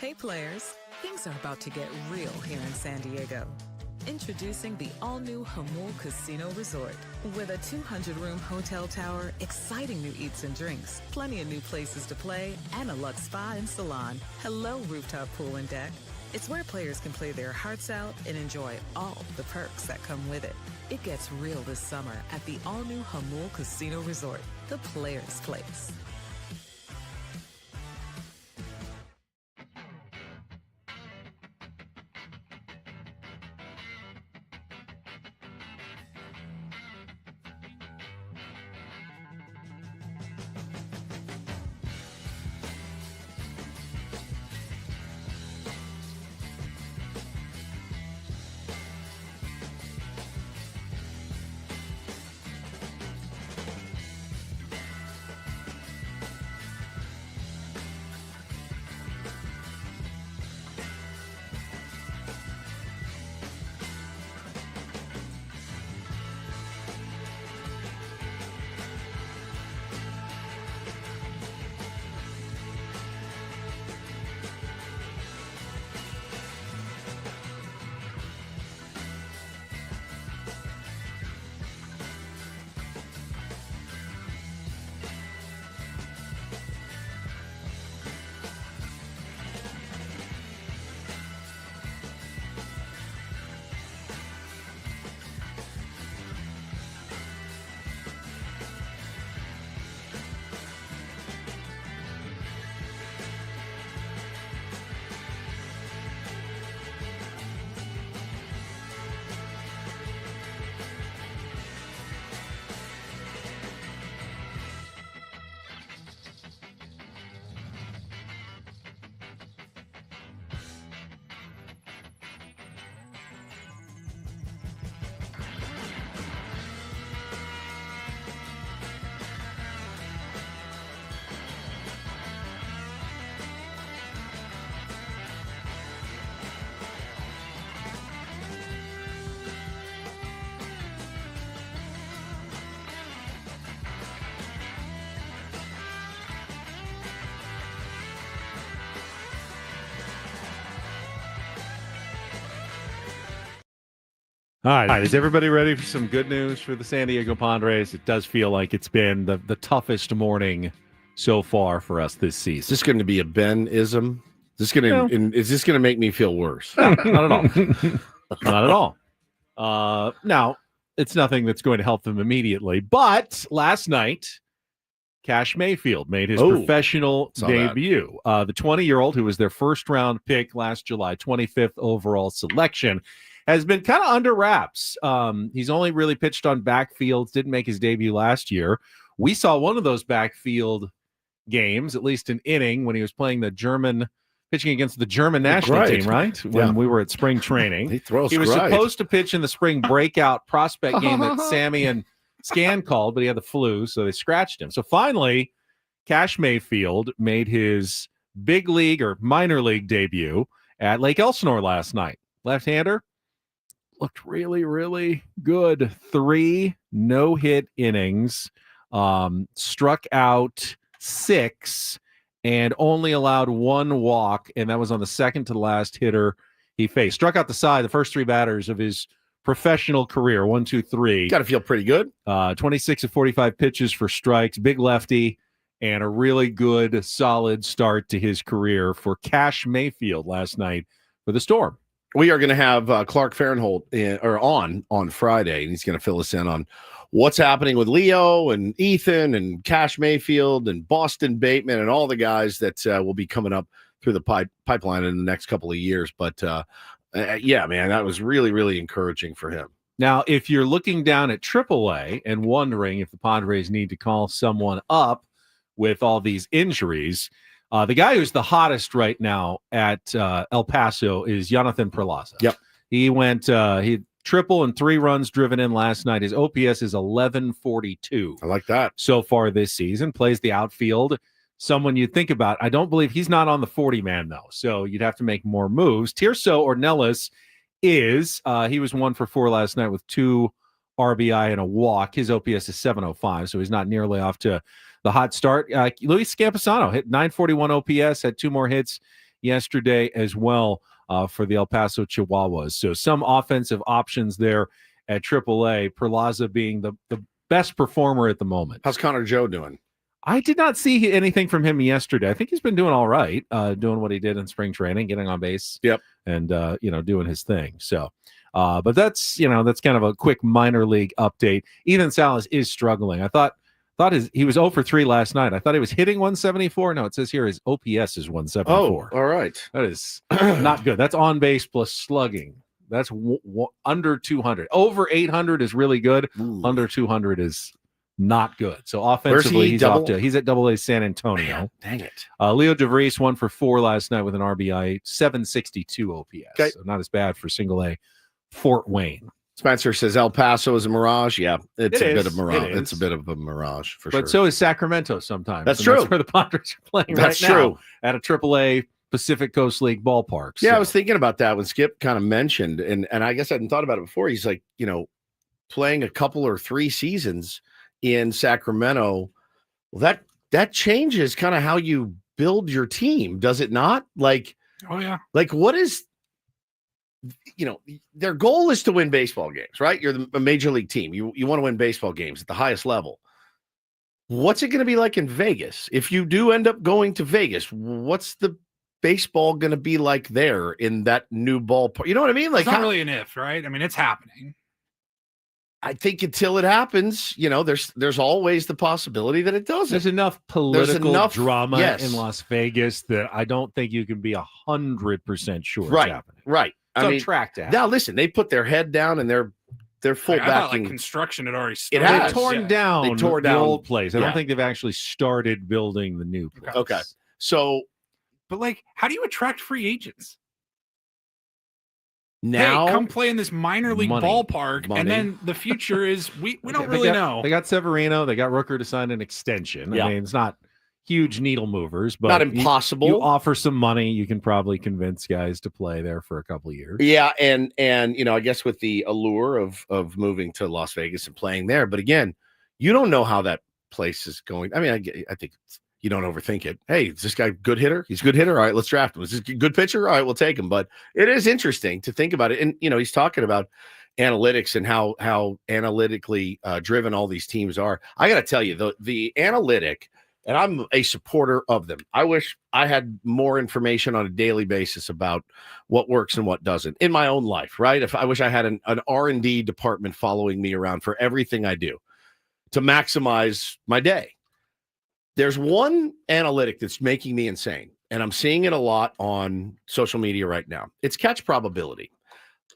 Hey players, things are about to get real here in San Diego. Introducing the all-new Hamul Casino Resort. With a 200-room hotel tower, exciting new eats and drinks, plenty of new places to play, and a luxe spa and salon. Hello, rooftop pool and deck. It's where players can play their hearts out and enjoy all the perks that come with it. It gets real this summer at the all-new Hamul Casino Resort, the players' place. All right. Is everybody ready for some good news for the San Diego Padres? It does feel like it's been the toughest morning so far for us this season. Is this going to be a Ben-ism? Is this going to make me feel worse? No, not at all. Not at all. Now, it's nothing that's going to help them immediately. But last night, Kash Mayfield made his professional debut. The 20-year-old, who was their first-round pick last July, 25th overall selection, has been kind of under wraps. He's only really pitched on backfields, didn't make his debut last year. We saw one of those backfield games, at least an inning, when he was pitching against the German national team, right? When we were at spring training. He was supposed to pitch in the spring breakout prospect game that Sammy and Scan called, but he had the flu, so they scratched him. So finally, Kash Mayfield made his big league or minor league debut at Lake Elsinore last night. Left-hander. Looked really, really good. 3 no-hit innings, struck out 6, and only allowed 1 walk, and that was on the second to the last hitter he faced. Struck out the side, the first 3 batters of his professional career, 1, 2, 3. Got to feel pretty good. 26 of 45 pitches for strikes, big lefty, and a really good, solid start to his career for Kash Mayfield last night for the Storm. We are going to have Clark Fahrenholt on Friday, and he's going to fill us in on what's happening with Leo and Ethan and Kash Mayfield and Boston Bateman and all the guys that will be coming up through the pipeline in the next couple of years. But, yeah, man, that was really, really encouraging for him. Now, if you're looking down at AAA and wondering if the Padres need to call someone up with all these injuries, the guy who's the hottest right now at El Paso is Jonathan Perlaza. Yep. He went he triple and 3 runs driven in last night. His OPS is 1142. I like that. So far this season. Plays the outfield. Someone you'd think about. I don't believe he's not on the 40-man, though. So you'd have to make more moves. Tirso Ornelas is, he was 1 for 4 last night with 2 RBI and a walk. His OPS is 705, so he's not nearly off to the hot start. Luis Camposano hit 941 OPS, had 2 more hits yesterday as well for the El Paso Chihuahuas. So some offensive options there at AAA, Perlaza being the best performer at the moment. How's Connor Joe doing? I did not see anything from him yesterday. I think he's been doing all right, doing what he did in spring training, getting on base. Yep. And, doing his thing. So, but that's kind of a quick minor league update. Ethan Salas is struggling. I thought he was 0 for 3 last night. I thought he was hitting 174. No, it says here his OPS is 174. Oh, all right. That is not good. That's on base plus slugging. That's under 200. Over 800 is really good. Ooh. Under 200 is not good. So offensively, he's at AA San Antonio. Man, dang it. Leo DeVries 1 for 4 last night with an RBI, 762 OPS. Okay. So not as bad for single A Fort Wayne. Spencer says El Paso is a mirage. Yeah, it's a bit of mirage. It's a bit of a mirage for sure. But so is Sacramento sometimes. That's true. That's where the Padres are playing right now. At a AAA Pacific Coast League ballpark. Yeah, I was thinking about that when Skip kind of mentioned, and I guess I hadn't thought about it before. He's like, playing a couple or 3 seasons in Sacramento. Well, that changes kind of how you build your team, does it not? Like, oh yeah. Like, what is, their goal is to win baseball games, right? You're a major league team. You want to win baseball games at the highest level. What's it going to be like in Vegas? If you do end up going to Vegas, what's the baseball going to be like there in that new ballpark? You know what I mean? Like, it's not really an if, right? I mean, it's happening. I think until it happens, there's always the possibility that it doesn't. There's enough political drama in Las Vegas that I don't think you can be 100% sure it's happening. Right. It's on track to happen. Now, listen, they put their head down and they're full backing. Construction had already started. It has. They torn down the old place. I Yeah. don't think they've actually started building the new place. Okay. So, but how do you attract free agents? Now, come play in this minor league ballpark, and then the future is we don't really know. They got Severino, they got Rooker to sign an extension. Yeah. I mean, it's not huge needle movers, but not impossible. You offer some money, you can probably convince guys to play there for a couple of years. Yeah, and I guess with the allure of moving to Las Vegas and playing there, but again, you don't know how that place is going. I mean, I think you don't overthink it. Hey, is this guy a good hitter? He's a good hitter. All right, let's draft him. Is this a good pitcher? All right, we'll take him. But it is interesting to think about it. And, he's talking about analytics and how analytically driven all these teams are. I got to tell you, the analytic, and I'm a supporter of them. I wish I had more information on a daily basis about what works and what doesn't in my own life, right? If I wish I had an R&D department following me around for everything I do to maximize my day. There's one analytic that's making me insane, and I'm seeing it a lot on social media right now. It's catch probability.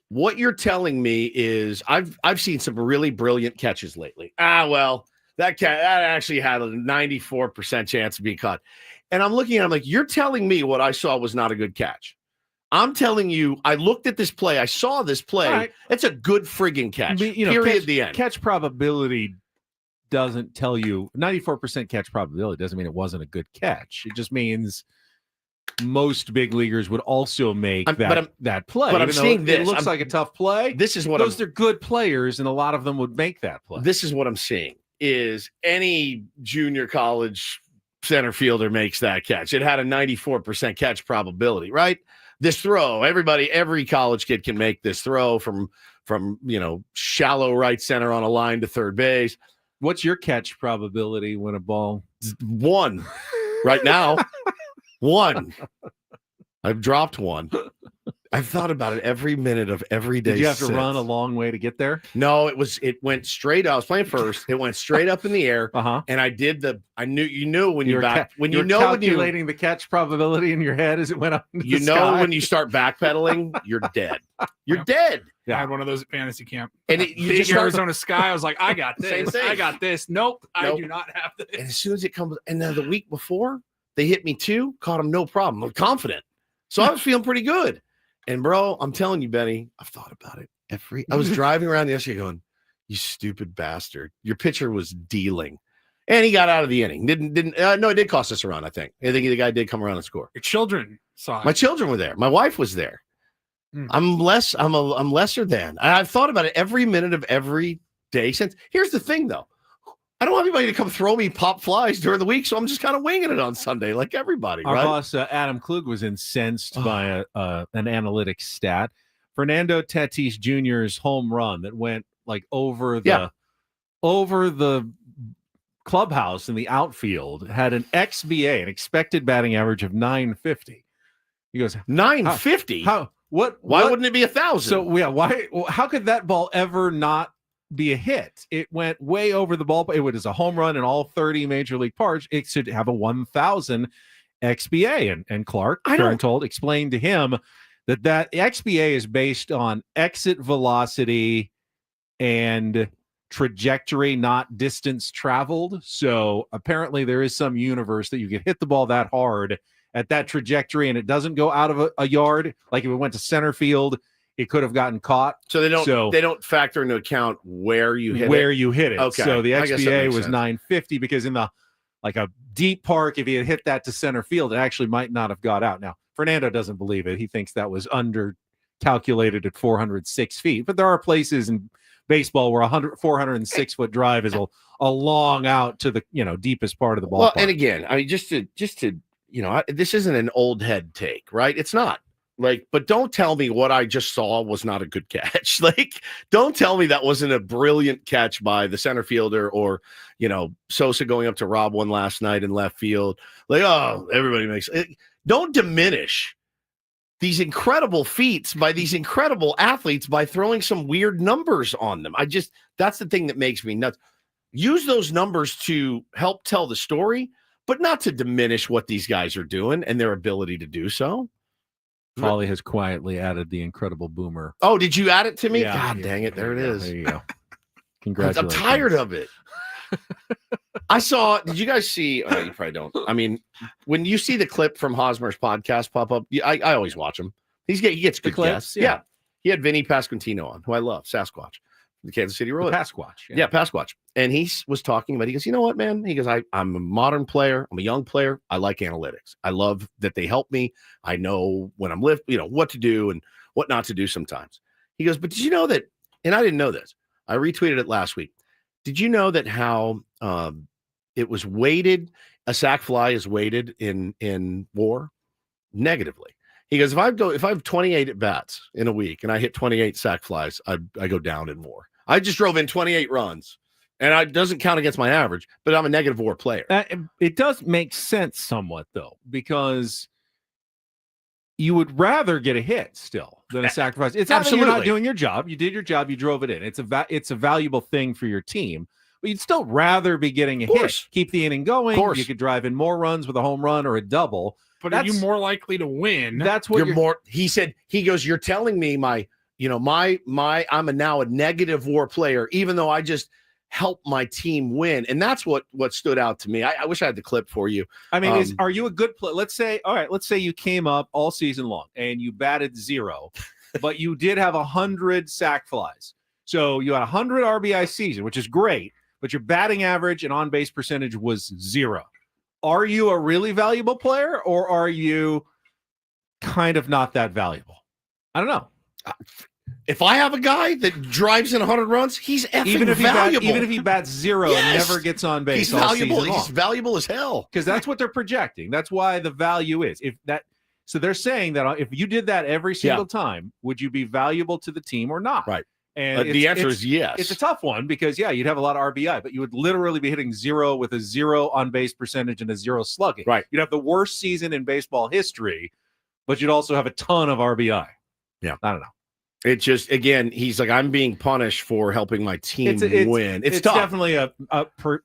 What you're telling me is I've seen some really brilliant catches lately. Well, that actually had a 94% chance of being caught. And I'm looking at it, I'm like, you're telling me what I saw was not a good catch. I'm telling you, I looked at this play. I saw this play. Right. It's a good friggin' catch. Period. The end. Catch probability doesn't tell you 94% catch probability doesn't mean it wasn't a good catch. It just means most big leaguers would also make that play. But I'm seeing this. It looks like a tough play. This is what those are good players, and a lot of them would make that play. This is what I'm seeing is any junior college center fielder makes that catch. It had a 94% catch probability, right? This throw, every college kid can make this throw from shallow right center on a line to third base. What's your catch probability when a ball? 1 right now. 1. I've dropped 1. I've thought about it every minute of every day. Did you have to run a long way to get there? No, it went straight up. I was playing first. It went straight up in the air. And I did when you calculating the catch probability in your head as it went up. You know, when you start backpedaling, you're dead. You're dead. I had one of those at fantasy camp. And big Arizona sky. I was like, I got this. Same thing. I got this. Nope, I do not have this. And as soon as it comes, and then the week before, they hit me 2, caught them no problem. I'm confident. So I was feeling pretty good. And bro, I'm telling you, Benny, I've thought about it I was driving around yesterday going, you stupid bastard. Your pitcher was dealing. And he got out of the inning. No, it did cost us a run, I think. I think the guy did come around and score. Your children saw it. My children were there. My wife was there. I'm lesser than. I've thought about it every minute of every day since. Here's the thing, though. I don't want anybody to come throw me pop flies during the week, so I'm just kind of winging it on Sunday like everybody. Our right? boss, Adam Klug, was incensed by an analytics stat. Fernando Tatis Jr.'s home run that went like over the clubhouse in the outfield had an XBA, an expected batting average of 950. He goes, 950? Why wouldn't it be 1,000? So yeah, why? How could that ball ever not be a hit? It went way over the ball. It was a home run in all 30 major league parks. It should have a 1,000 XBA. And Clark Kerntold explained to him that XBA is based on exit velocity and trajectory, not distance traveled. So apparently there is some universe that you could hit the ball that hard at that trajectory and it doesn't go out of a yard. Like if it went to center field, it could have gotten caught. So they don't factor into account where you hit it. Okay. So the XBA was 950 because in a deep park, if he had hit that to center field, it actually might not have got out. Now, Fernando doesn't believe it. He thinks that was under calculated at 406 feet. But there are places in baseball where 406 foot drive is a long out to the deepest part of the ballpark. Well, and again, I mean, just to this isn't an old head take, right? It's not. But don't tell me what I just saw was not a good catch. Don't tell me that wasn't a brilliant catch by the center fielder or, Sosa going up to rob one last night in left field. Everybody makes it. Don't diminish these incredible feats by these incredible athletes by throwing some weird numbers on them. That's the thing that makes me nuts. Use those numbers to help tell the story, but not to diminish what these guys are doing and their ability to do so. Paulie has quietly added the incredible boomer. Oh, did you add it to me? Yeah, God dang it. There it is. There you go. Congratulations. I'm tired of it. Did you guys see? Oh, you probably don't. I mean, when you see the clip from Hosmer's podcast pop up, I always watch him. He gets good guests. Yeah. He had Vinny Pasquantino on, who I love, Sasquatch, the Kansas City Royals. Pasquatch. Yeah, Pasquatch. And he was talking about, he goes, you know what, man? He goes, I'm a modern player. I'm a young player. I like analytics. I love that they help me. I know when I'm what to do and what not to do sometimes. He goes, but did you know that, and I didn't know this, I retweeted it last week. Did you know that how it was weighted, a sac fly is weighted in war negatively? He goes, if I have 28 at bats in a week and I hit 28 sac flies, I go down in WAR. I just drove in 28 runs, and it doesn't count against my average, but I'm a negative WAR player. It does make sense somewhat, though, because you would rather get a hit still than a sacrifice. It's not that you're not doing your job. You did your job. You drove it in. It's a valuable thing for your team. But you'd still rather be getting a hit. Keep the inning going. You could drive in more runs with a home run or a double. But are you more likely to win? That's what you're more. He said. He goes. You're telling me I'm now a negative WAR player, even though I just helped my team win, and that's what stood out to me. I wish I had the clip for you. I mean, are you a good player? Let's say you came up all season long and you batted 0, but you did have 100 sac flies. So you had 100 RBI season, which is great, but your batting average and on-base percentage was 0. Are you a really valuable player, or are you kind of not that valuable? I don't know. If I have a guy that drives in 100 runs, he's effing valuable. Even if he bats 0 and never gets on base, he's valuable. He's valuable as hell. Because that's what they're projecting. That's why the value is. So they're saying that if you did that every single time, would you be valuable to the team or not? Right. And the answer is yes. It's a tough one because you'd have a lot of RBI, but you would literally be hitting 0 with a 0 on base percentage and a 0 slugging. Right. You'd have the worst season in baseball history, but you'd also have a ton of RBI. Yeah. I don't know. It just, again, he's like, I'm being punished for helping my team win. It's tough. Definitely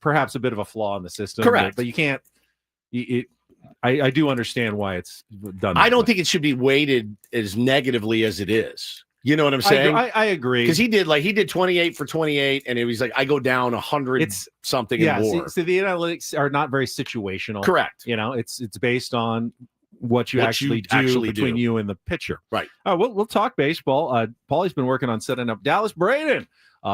perhaps a bit of a flaw in the system. Correct. But you can't. I do understand why it's done. I don't think it should be weighted as negatively as it is. You know what I'm saying? I agree. Because he did 28 for 28, and it was like, I go down 100 something in WAR. So the analytics are not very situational. Correct. It's based on what you actually do between you and the pitcher. Right. We'll talk baseball. Paulie's been working on setting up Dallas. Braden,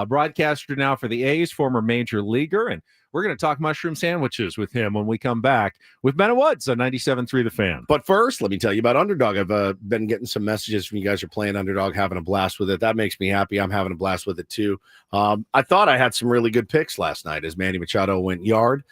broadcaster now for the A's, former major leaguer, and we're going to talk mushroom sandwiches with him when we come back with Ben Woods on 97.3 The Fan. But first, let me tell you about Underdog. I've been getting some messages from you guys are playing Underdog, having a blast with it. That makes me happy. I'm having a blast with it too. I thought I had some really good picks last night as Manny Machado went yard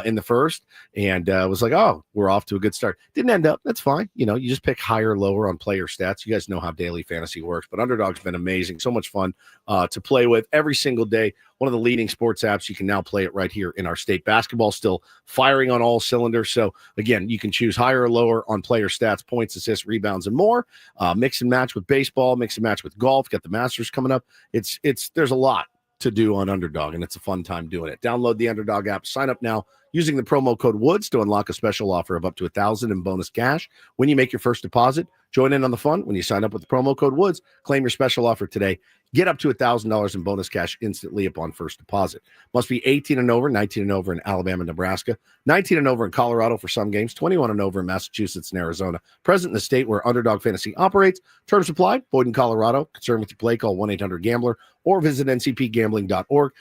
in the first, and was like, oh, we're off to a good start. Didn't end up. That's fine. You just pick higher or lower on player stats. You guys know how daily fantasy works, but Underdog's been amazing. So much fun to play with every single day. One of the leading sports apps. You can now play it right here in our state. Basketball still firing on all cylinders. So again, you can choose higher or lower on player stats, points, assists, rebounds, and more. Mix and match with baseball, mix and match with golf. Got the Masters coming up. There's a lot to do on Underdog, and it's a fun time doing it. Download the Underdog app. Sign up now using the promo code WOODS to unlock a special offer of up to $1,000 in bonus cash when you make your first deposit. Join in on the fun when you sign up with the promo code WOODS. Claim your special offer today. Get up to $1,000 in bonus cash instantly upon first deposit. Must be 18 and over, 19 and over in Alabama, Nebraska, 19 and over in Colorado for some games, 21 and over in Massachusetts and Arizona. Present in the state where Underdog Fantasy operates. Terms apply. Void in Colorado. Concerned with your play, call 1-800-GAMBLER or visit ncpgambling.org.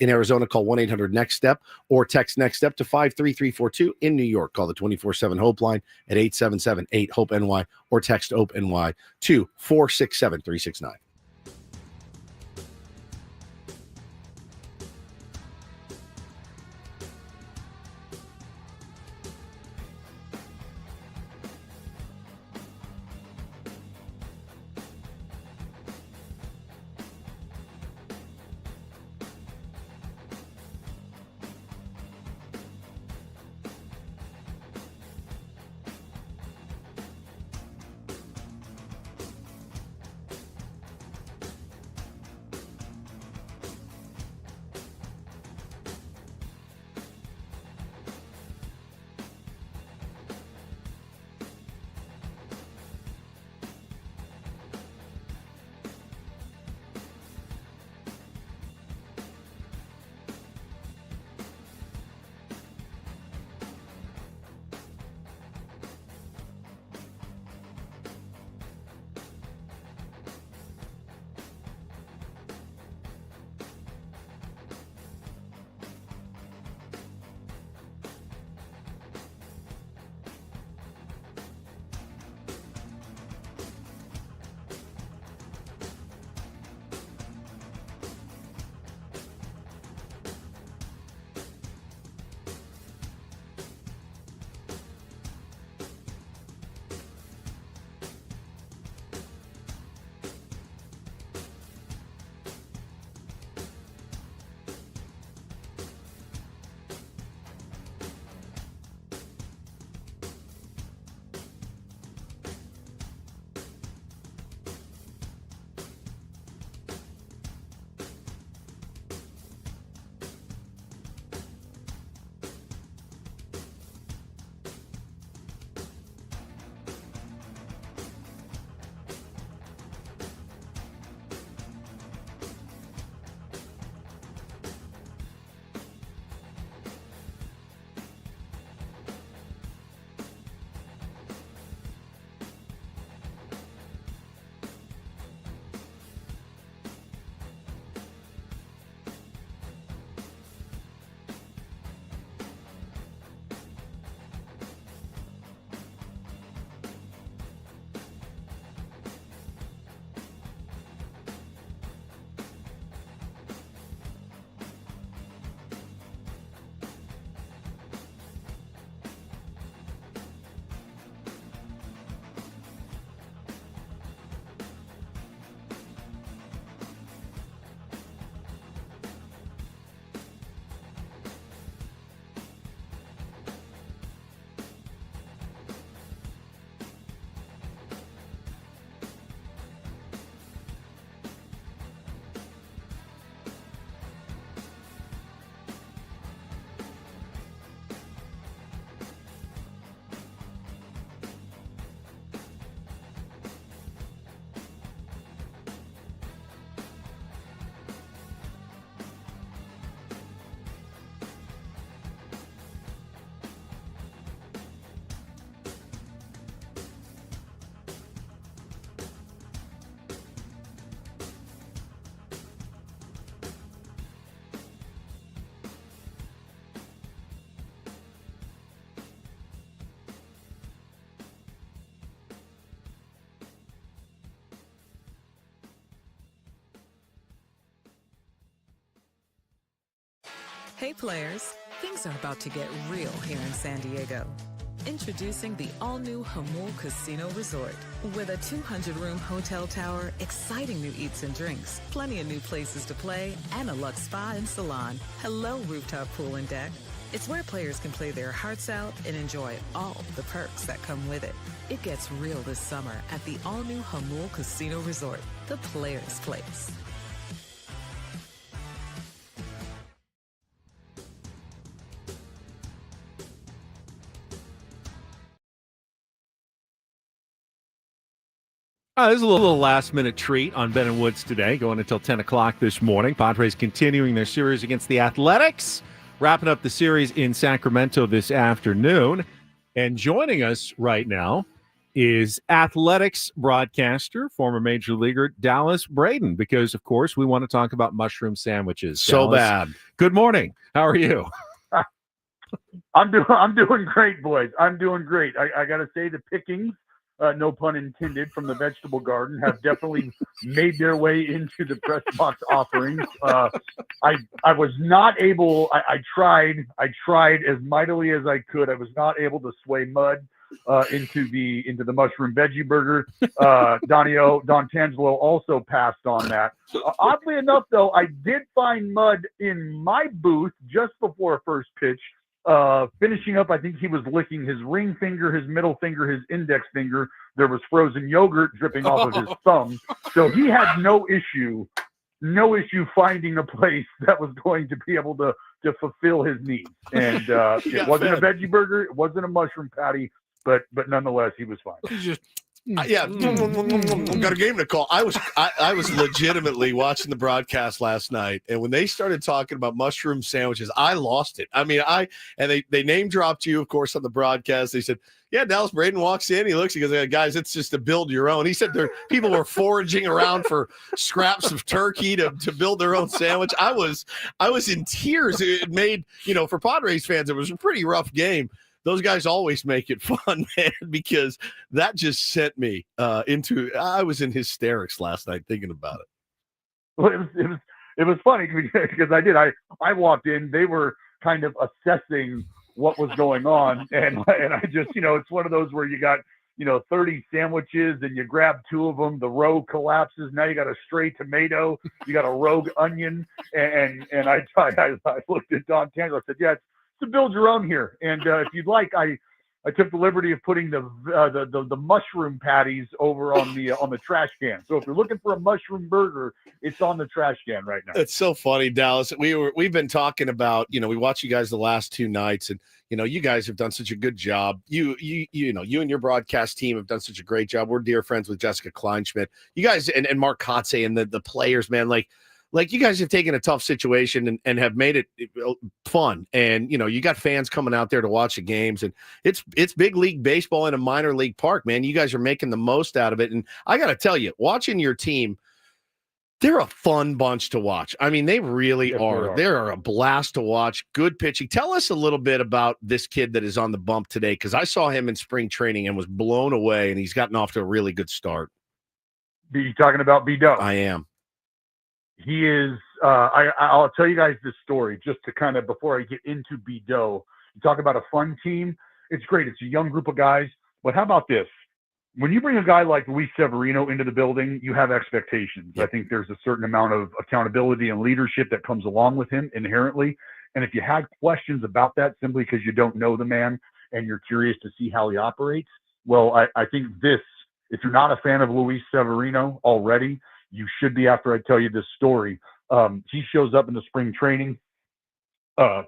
In Arizona, call 1-800-NEXT-STEP or text NEXT STEP to 53342. In New York, call the 24/7 Hope line at 877-8-HOPE-NY or text HOPE-NY to 467-369. Hey players, things are about to get real here in San Diego. Introducing the all-new Hamul Casino Resort. With a 200-room hotel tower, exciting new eats and drinks, plenty of new places to play, and a luxe spa and salon. Hello, rooftop pool and deck. It's where players can play their hearts out and enjoy all the perks that come with it. It gets real this summer at the all-new Hamul Casino Resort, the players' place. This is a little last-minute treat on Ben and Woods today, going until 10 o'clock this morning. Padres continuing their series against the Athletics, wrapping up the series in Sacramento this afternoon. And joining us right now is Athletics broadcaster, former Major Leaguer Dallas Braden, because, of course, we want to talk about mushroom sandwiches. So Dallas, bad. Good morning. How are you? I'm doing great, boys. I'm doing great. I got to say the pickings, no pun intended, from the vegetable garden have definitely made their way into the press box offerings. I was not able. I tried as mightily as I could. I was not able to sway mud into the mushroom veggie burger. Don Tangelo also passed on that. Oddly enough, though, I did find mud in my booth just before first pitch. Finishing up, I think he was licking his ring finger, his middle finger, his index finger. There was frozen yogurt dripping off of his thumb. So he had no issue finding a place that was going to be able to fulfill his needs. And it wasn't a veggie burger. It wasn't a mushroom patty, but nonetheless, he was fine. Got a game to call. I was legitimately watching the broadcast last night, and when they started talking about mushroom sandwiches, I lost it. I mean, they name dropped you, of course, on the broadcast. They said, "Yeah, Dallas Braden walks in, he looks, he goes, guys, it's just to build your own." He said people were foraging around for scraps of turkey to build their own sandwich. I was in tears. It made, for Padres fans, it was a pretty rough game. Those guys always make it fun, man, because that just sent me I was in hysterics last night thinking about it. Well, it was funny because I walked in, they were kind of assessing what was going on, and I just, it's one of those where you got 30 sandwiches and you grab 2 of them, the row collapses, now you got a stray tomato, you got a rogue onion, and I looked at Don Tangelo, I said, yeah, to build your own here, and if you'd like, I took the liberty of putting the mushroom patties over on the trash can. So if you're looking for a mushroom burger, it's on the trash can right now. It's so funny, Dallas. We've been talking about, we watched you guys the last 2 nights, and you guys have done such a good job. You and your broadcast team have done such a great job. We're dear friends with Jessica Kleinschmidt. You guys and Mark Kotze and the players, man, like you guys have taken a tough situation and have made it fun. And, you got fans coming out there to watch the games, and it's big league baseball in a minor league park, man. You guys are making the most out of it. And I got to tell you, watching your team, they're a fun bunch to watch. I mean, they really are. They're a blast to watch. Good pitching. Tell us a little bit about this kid that is on the bump today, because I saw him in spring training and was blown away, and he's gotten off to a really good start. Are you talking about B-Doe? I am. He is, I'll tell you guys this story just to kind of, before I get into B-Doe. You talk about a fun team. It's great. It's a young group of guys. But how about this? When you bring a guy like Luis Severino into the building, you have expectations. I think there's a certain amount of accountability and leadership that comes along with him inherently. And if you had questions about that simply because you don't know the man and you're curious to see how he operates, well, I think if you're not a fan of Luis Severino already, you should be after I tell you this story. He shows up in the spring training,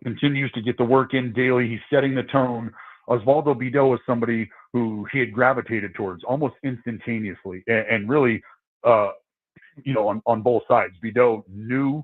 continues to get the work in daily. He's setting the tone. Osvaldo B-Doe is somebody who he had gravitated towards almost instantaneously, and really, on both sides. B-Doe knew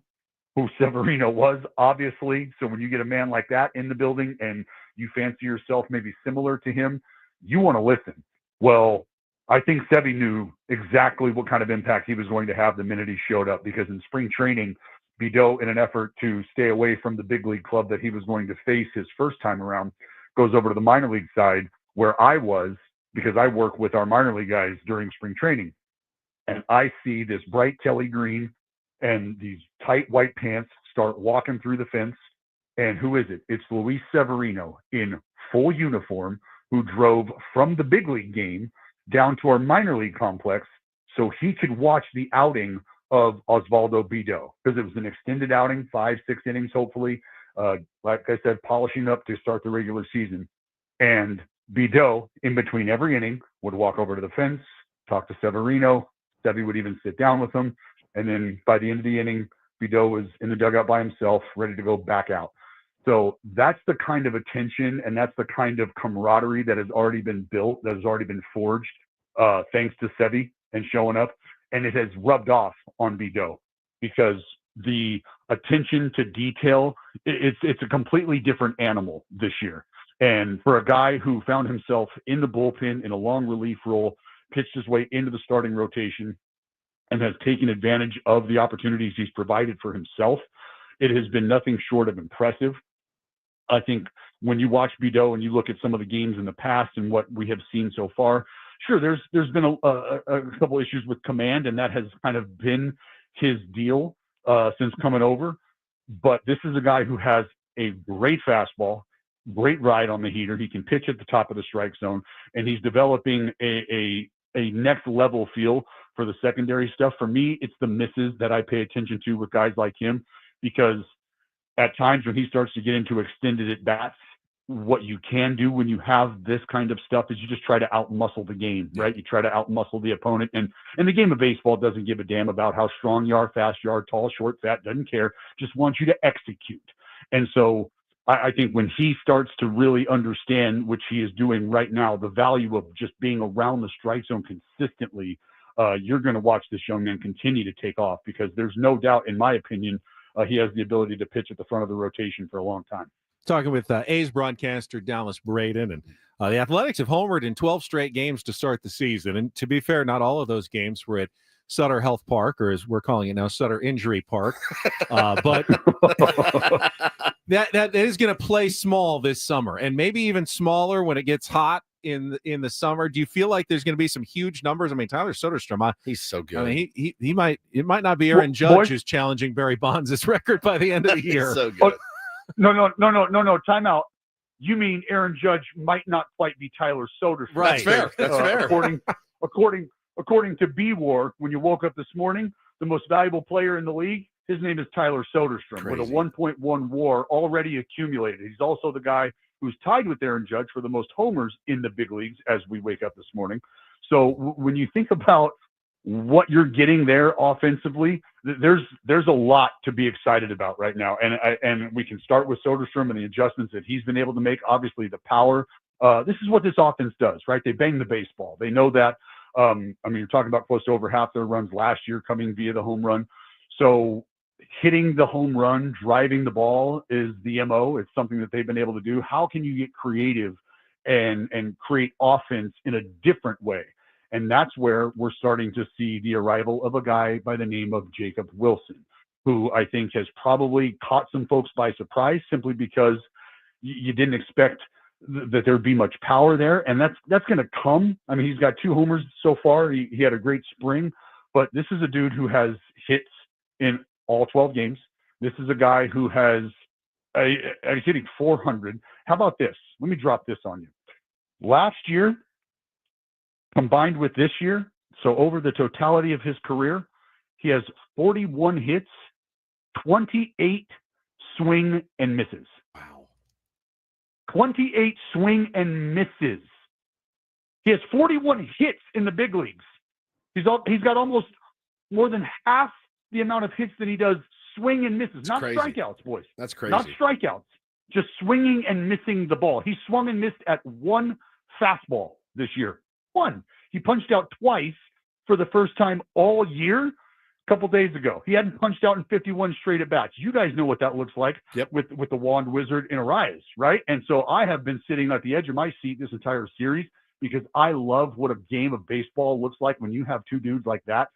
who Severino was, obviously. So when you get a man like that in the building and you fancy yourself maybe similar to him, you want to listen. Well, I think Sevy knew exactly what kind of impact he was going to have the minute he showed up, because in spring training, B-Doe, in an effort to stay away from the big league club that he was going to face his first time around, goes over to the minor league side where I was, because I work with our minor league guys during spring training. And I see this bright Kelly green and these tight white pants start walking through the fence. And who is it? It's Luis Severino in full uniform who drove from the big league game down to our minor league complex so he could watch the outing of Osvaldo Bido, because it was an extended outing, 5-6 innings, hopefully. Like I said, polishing up to start the regular season. And Bido, in between every inning, would walk over to the fence, talk to Severino. Sevy would even sit down with him. And then by the end of the inning, Bido was in the dugout by himself, ready to go back out. So that's the kind of attention and that's the kind of camaraderie that has already been built, that has already been forged, thanks to Sevy and showing up. And it has rubbed off on Bido because the attention to detail, it's a completely different animal this year. And for a guy who found himself in the bullpen in a long relief role, pitched his way into the starting rotation, and has taken advantage of the opportunities he's provided for himself, it has been nothing short of impressive. I think when you watch Bido and you look at some of the games in the past and what we have seen so far, sure, there's been a couple issues with command, and that has kind of been his deal since coming over. But this is a guy who has a great fastball, great ride on the heater. He can pitch at the top of the strike zone, and he's developing a next level feel for the secondary stuff. For me, it's the misses that I pay attention to with guys like him, because at times when he starts to get into extended at bats, what you can do when you have this kind of stuff is you just try to outmuscle the game, right? You try to outmuscle the opponent. And the game of baseball doesn't give a damn about how strong you are, fast you are, tall, short, fat, doesn't care. Just wants you to execute. And so I think when he starts to really understand, which he is doing right now, the value of just being around the strike zone consistently, you're going to watch this young man continue to take off, because there's no doubt, in my opinion, he has the ability to pitch at the front of the rotation for a long time. Talking with A's broadcaster Dallas Braden, and the Athletics have homered in 12 straight games to start the season. And to be fair, not all of those games were at Sutter Health Park, or as we're calling it now, Sutter Injury Park. But that is going to play small this summer, and maybe even smaller when it gets hot in the summer. Do you feel like there's going to be some huge numbers? I mean, Tyler Soderstrom, he's so good. I mean, it might not be Aaron Judge who's challenging Barry Bonds' record by the end of the year. He's so good. No, time out. You mean Aaron Judge might not quite be Tyler Soderstrom? Right. That's fair. According to B-War, when you woke up this morning, the most valuable player in the league, his name is Tyler Soderstrom, with a 1.1 WAR already accumulated. He's also the guy who's tied with Aaron Judge for the most homers in the big leagues as we wake up this morning. So when you think about what you're getting there offensively, there's a lot to be excited about right now. And we can start with Soderstrom and the adjustments that he's been able to make. Obviously, the power. This is what this offense does, right? They bang the baseball. They know that. I mean, you're talking about close to over half their runs last year coming via the home run. So hitting the home run, driving the ball is the MO. It's something that they've been able to do. How can you get creative and create offense in a different way? And that's where we're starting to see the arrival of a guy by the name of Jacob Wilson, who I think has probably caught some folks by surprise simply because you didn't expect that there'd be much power there. And that's going to come. I mean, he's got 2 homers so far. He had a great spring, but this is a dude who has hits in all 12 games. This is a guy who he's hitting 400. How about this? Let me drop this on you. Last year, combined with this year, so over the totality of his career, he has 41 hits, 28 swing and misses. Wow. 28 swing and misses. He has 41 hits in the big leagues. He's got almost more than half the amount of hits that he does swing and misses. Not crazy. Strikeouts, boys. That's crazy. Not strikeouts. Just swinging and missing the ball. He swung and missed at 1 fastball this year. 1. He punched out twice for the first time all year a couple days ago. He hadn't punched out in 51 straight at bats. You guys know what that looks like with the wand wizard in Arias, right? And so I have been sitting at the edge of my seat this entire series because I love what a game of baseball looks like when you have 2 dudes like that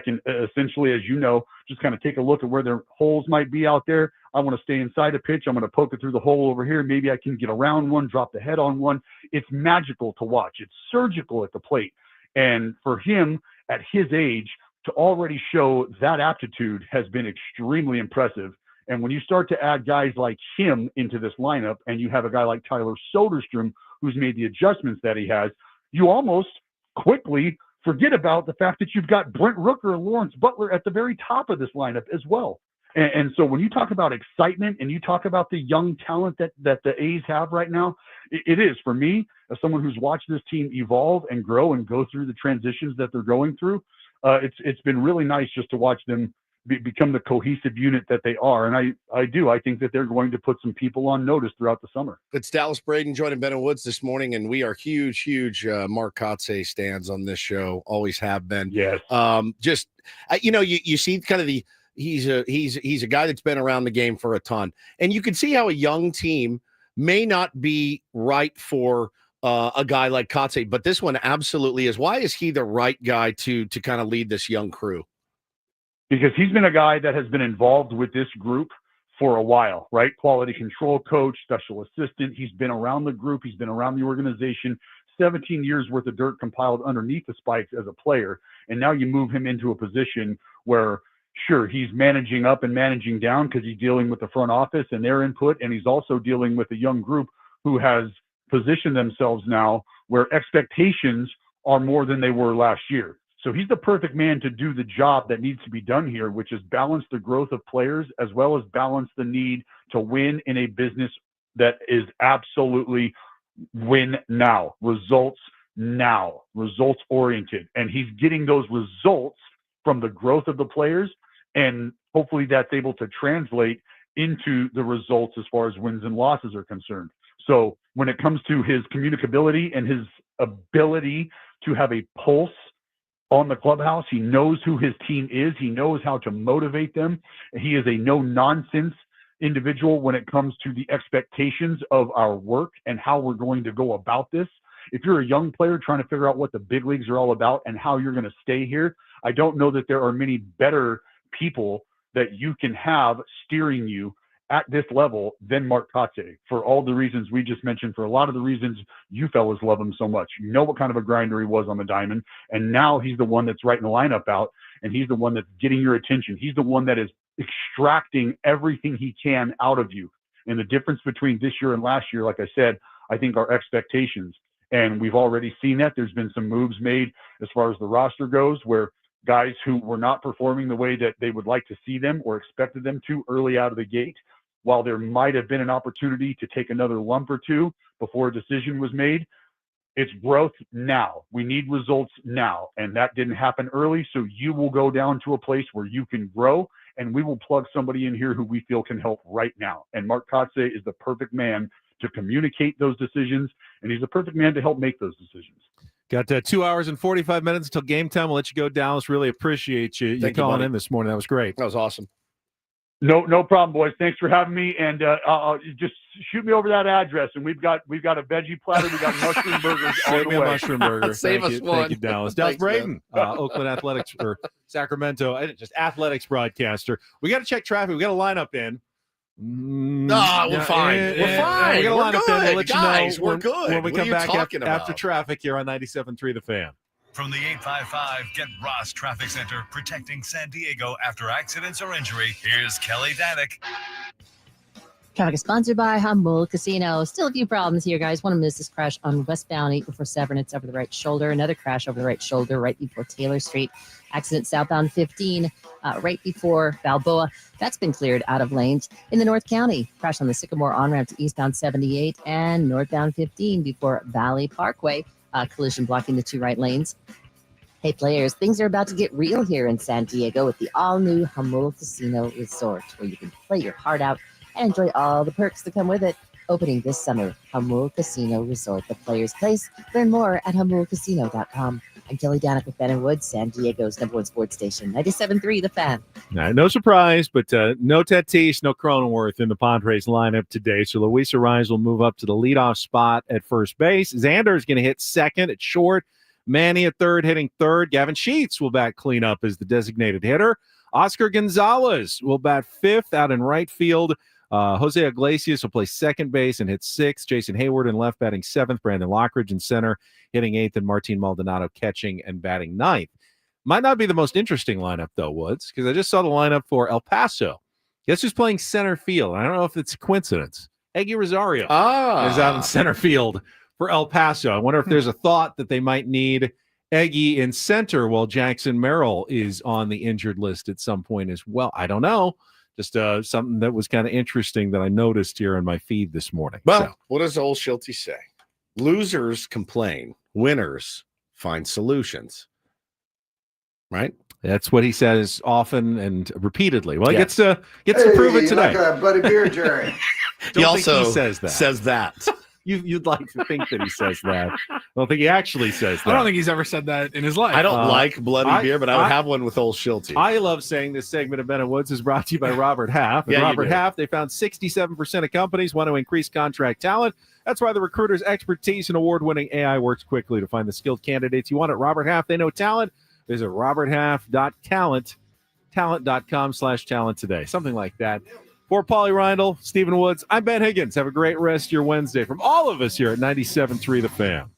can essentially, as you know, just kind of take a look at where their holes might be out there. I want to stay inside a pitch. I'm going to poke it through the hole over here. Maybe I can get around one, drop the head on one. It's magical to watch. It's surgical at the plate. And for him, at his age, to already show that aptitude has been extremely impressive. And when you start to add guys like him into this lineup, and you have a guy like Tyler Soderstrom who's made the adjustments that he has, you almost quickly forget about the fact that you've got Brent Rooker and Lawrence Butler at the very top of this lineup as well. And so when you talk about excitement and you talk about the young talent that the A's have right now, it is, for me, as someone who's watched this team evolve and grow and go through the transitions that they're going through, it's been really nice just to watch them become the cohesive unit that they are. And I think that they're going to put some people on notice throughout the summer. It's Dallas Braden joining Ben and Woods this morning, and we are huge Mark Kotsay stands on this show. Always have been. Yes. You see kind of he's a guy that's been around the game for a ton, and you can see how a young team may not be right for a guy like Kotsay, but this one absolutely is. Why is he the right guy to kind of lead this young crew? Because he's been a guy that has been involved with this group for a while, right? Quality control coach, special assistant. He's been around the group. He's been around the organization. 17 years worth of dirt compiled underneath the spikes as a player. And now you move him into a position where, sure, he's managing up and managing down because he's dealing with the front office and their input. And he's also dealing with a young group who has positioned themselves now where expectations are more than they were last year. So he's the perfect man to do the job that needs to be done here, which is balance the growth of players as well as balance the need to win in a business that is absolutely win now, results oriented. And he's getting those results from the growth of the players, and hopefully that's able to translate into the results as far as wins and losses are concerned. So when it comes to his communicability and his ability to have a pulse on the clubhouse, he knows who his team is. He knows how to motivate them. He is a no-nonsense individual when it comes to the expectations of our work and how we're going to go about this. If you're a young player trying to figure out what the big leagues are all about and how you're going to stay here, I don't know that there are many better people that you can have steering you at this level than Mark Kotsay, for all the reasons we just mentioned, for a lot of the reasons you fellas love him so much. You know what kind of a grinder he was on the diamond, and now he's the one that's writing the lineup out, and he's the one that's getting your attention. He's the one that is extracting everything he can out of you. And the difference between this year and last year, like I said, I think are expectations. And we've already seen that. There's been some moves made as far as the roster goes where guys who were not performing the way that they would like to see them or expected them to early out of the gate, while there might have been an opportunity to take another lump or two before a decision was made, it's growth now. We need results now. And that didn't happen early. So you will go down to a place where you can grow, and we will plug somebody in here who we feel can help right now. And Mark Kotsay is the perfect man to communicate those decisions, and he's the perfect man to help make those decisions. Got 2 hours and 45 minutes until game time. We'll let you go, Dallas. Really appreciate you calling in this morning. That was great. That was awesome. No problem, boys. Thanks for having me. And just shoot me over that address. And we've got a veggie platter. We got mushroom burgers. Save me a mushroom burger. Save Thank us you. one. Thank you, Dallas. Dallas Thanks, Braden, Oakland Athletics or Sacramento, just athletics broadcaster. We got to check traffic. We got a lineup in. We're fine. We're fine. We got a lineup in. We'll let Guys, you know we're good. when we What come are you back talking after about? traffic here on 97.3 The Fan. From the 855 Get Ross Traffic Center, protecting San Diego after accidents or injury, here's Kelly Danick. Traffic is sponsored by Humboldt Casino. Still a few problems here, guys. One of them is this crash on West Bounty before Severance over the right shoulder. Another crash over the right shoulder right before Taylor Street. Accident southbound 15 right before Balboa. That's been cleared out of lanes. In the North County, crash on the Sycamore on-ramp to eastbound 78 and northbound 15 before Valley Parkway. Collision blocking the two right lanes. Hey, players, things are about to get real here in San Diego with the all-new Humboldt Casino Resort, where you can play your heart out and enjoy all the perks that come with it. Opening this summer, Humboldt Casino Resort, the player's place. Learn more at HumboldtCasino.com. I'm Kelly Danick with Ben and Woods, San Diego's #1 sports station, 97.3 The Fan. No surprise, but no Tatis, no Cronenworth in the Padres lineup today. So Luis Arraez will move up to the leadoff spot at first base. Xander is going to hit second at short. Manny at third, hitting third. Gavin Sheets will bat cleanup as the designated hitter. Oscar Gonzalez will bat fifth out in right field. Jose Iglesias will play second base and hit sixth. Jason Hayward in left batting seventh. Brandon Lockridge in center hitting eighth, and Martin Maldonado catching and batting ninth. Might not be the most interesting lineup, though, Woods, because I just saw the lineup for El Paso. Guess who's playing center field? I don't know if it's a coincidence. Eggy Rosario is out in center field for El Paso. I wonder if there's a thought that they might need Eggy in center while Jackson Merrill is on the injured list at some point as well. I don't know. Just something that was kind of interesting that I noticed here in my feed this morning. Well, what does old Schulte say? Losers complain. Winners find solutions. Right? That's what he says often and repeatedly. Well, he gets to prove it today. Like a Buddy Beer, Jerry. He also says that. You'd like to think that he says that. I don't think he actually says that. I don't think he's ever said that in his life. I don't like bloody beer, but I would have one with old Schulte. I love saying this segment of Ben and Woods is brought to you by Robert Half. Yeah, Robert Half, they found 67% of companies want to increase contract talent. That's why the recruiter's expertise and award-winning AI works quickly to find the skilled candidates you want at Robert Half. They know talent. Visit roberthalf.talent, talent.com/talent today. Something like that. For Paulie Reindl, Stephen Woods, I'm Ben Higgins. Have a great rest of your Wednesday from all of us here at 97.3 The Fan.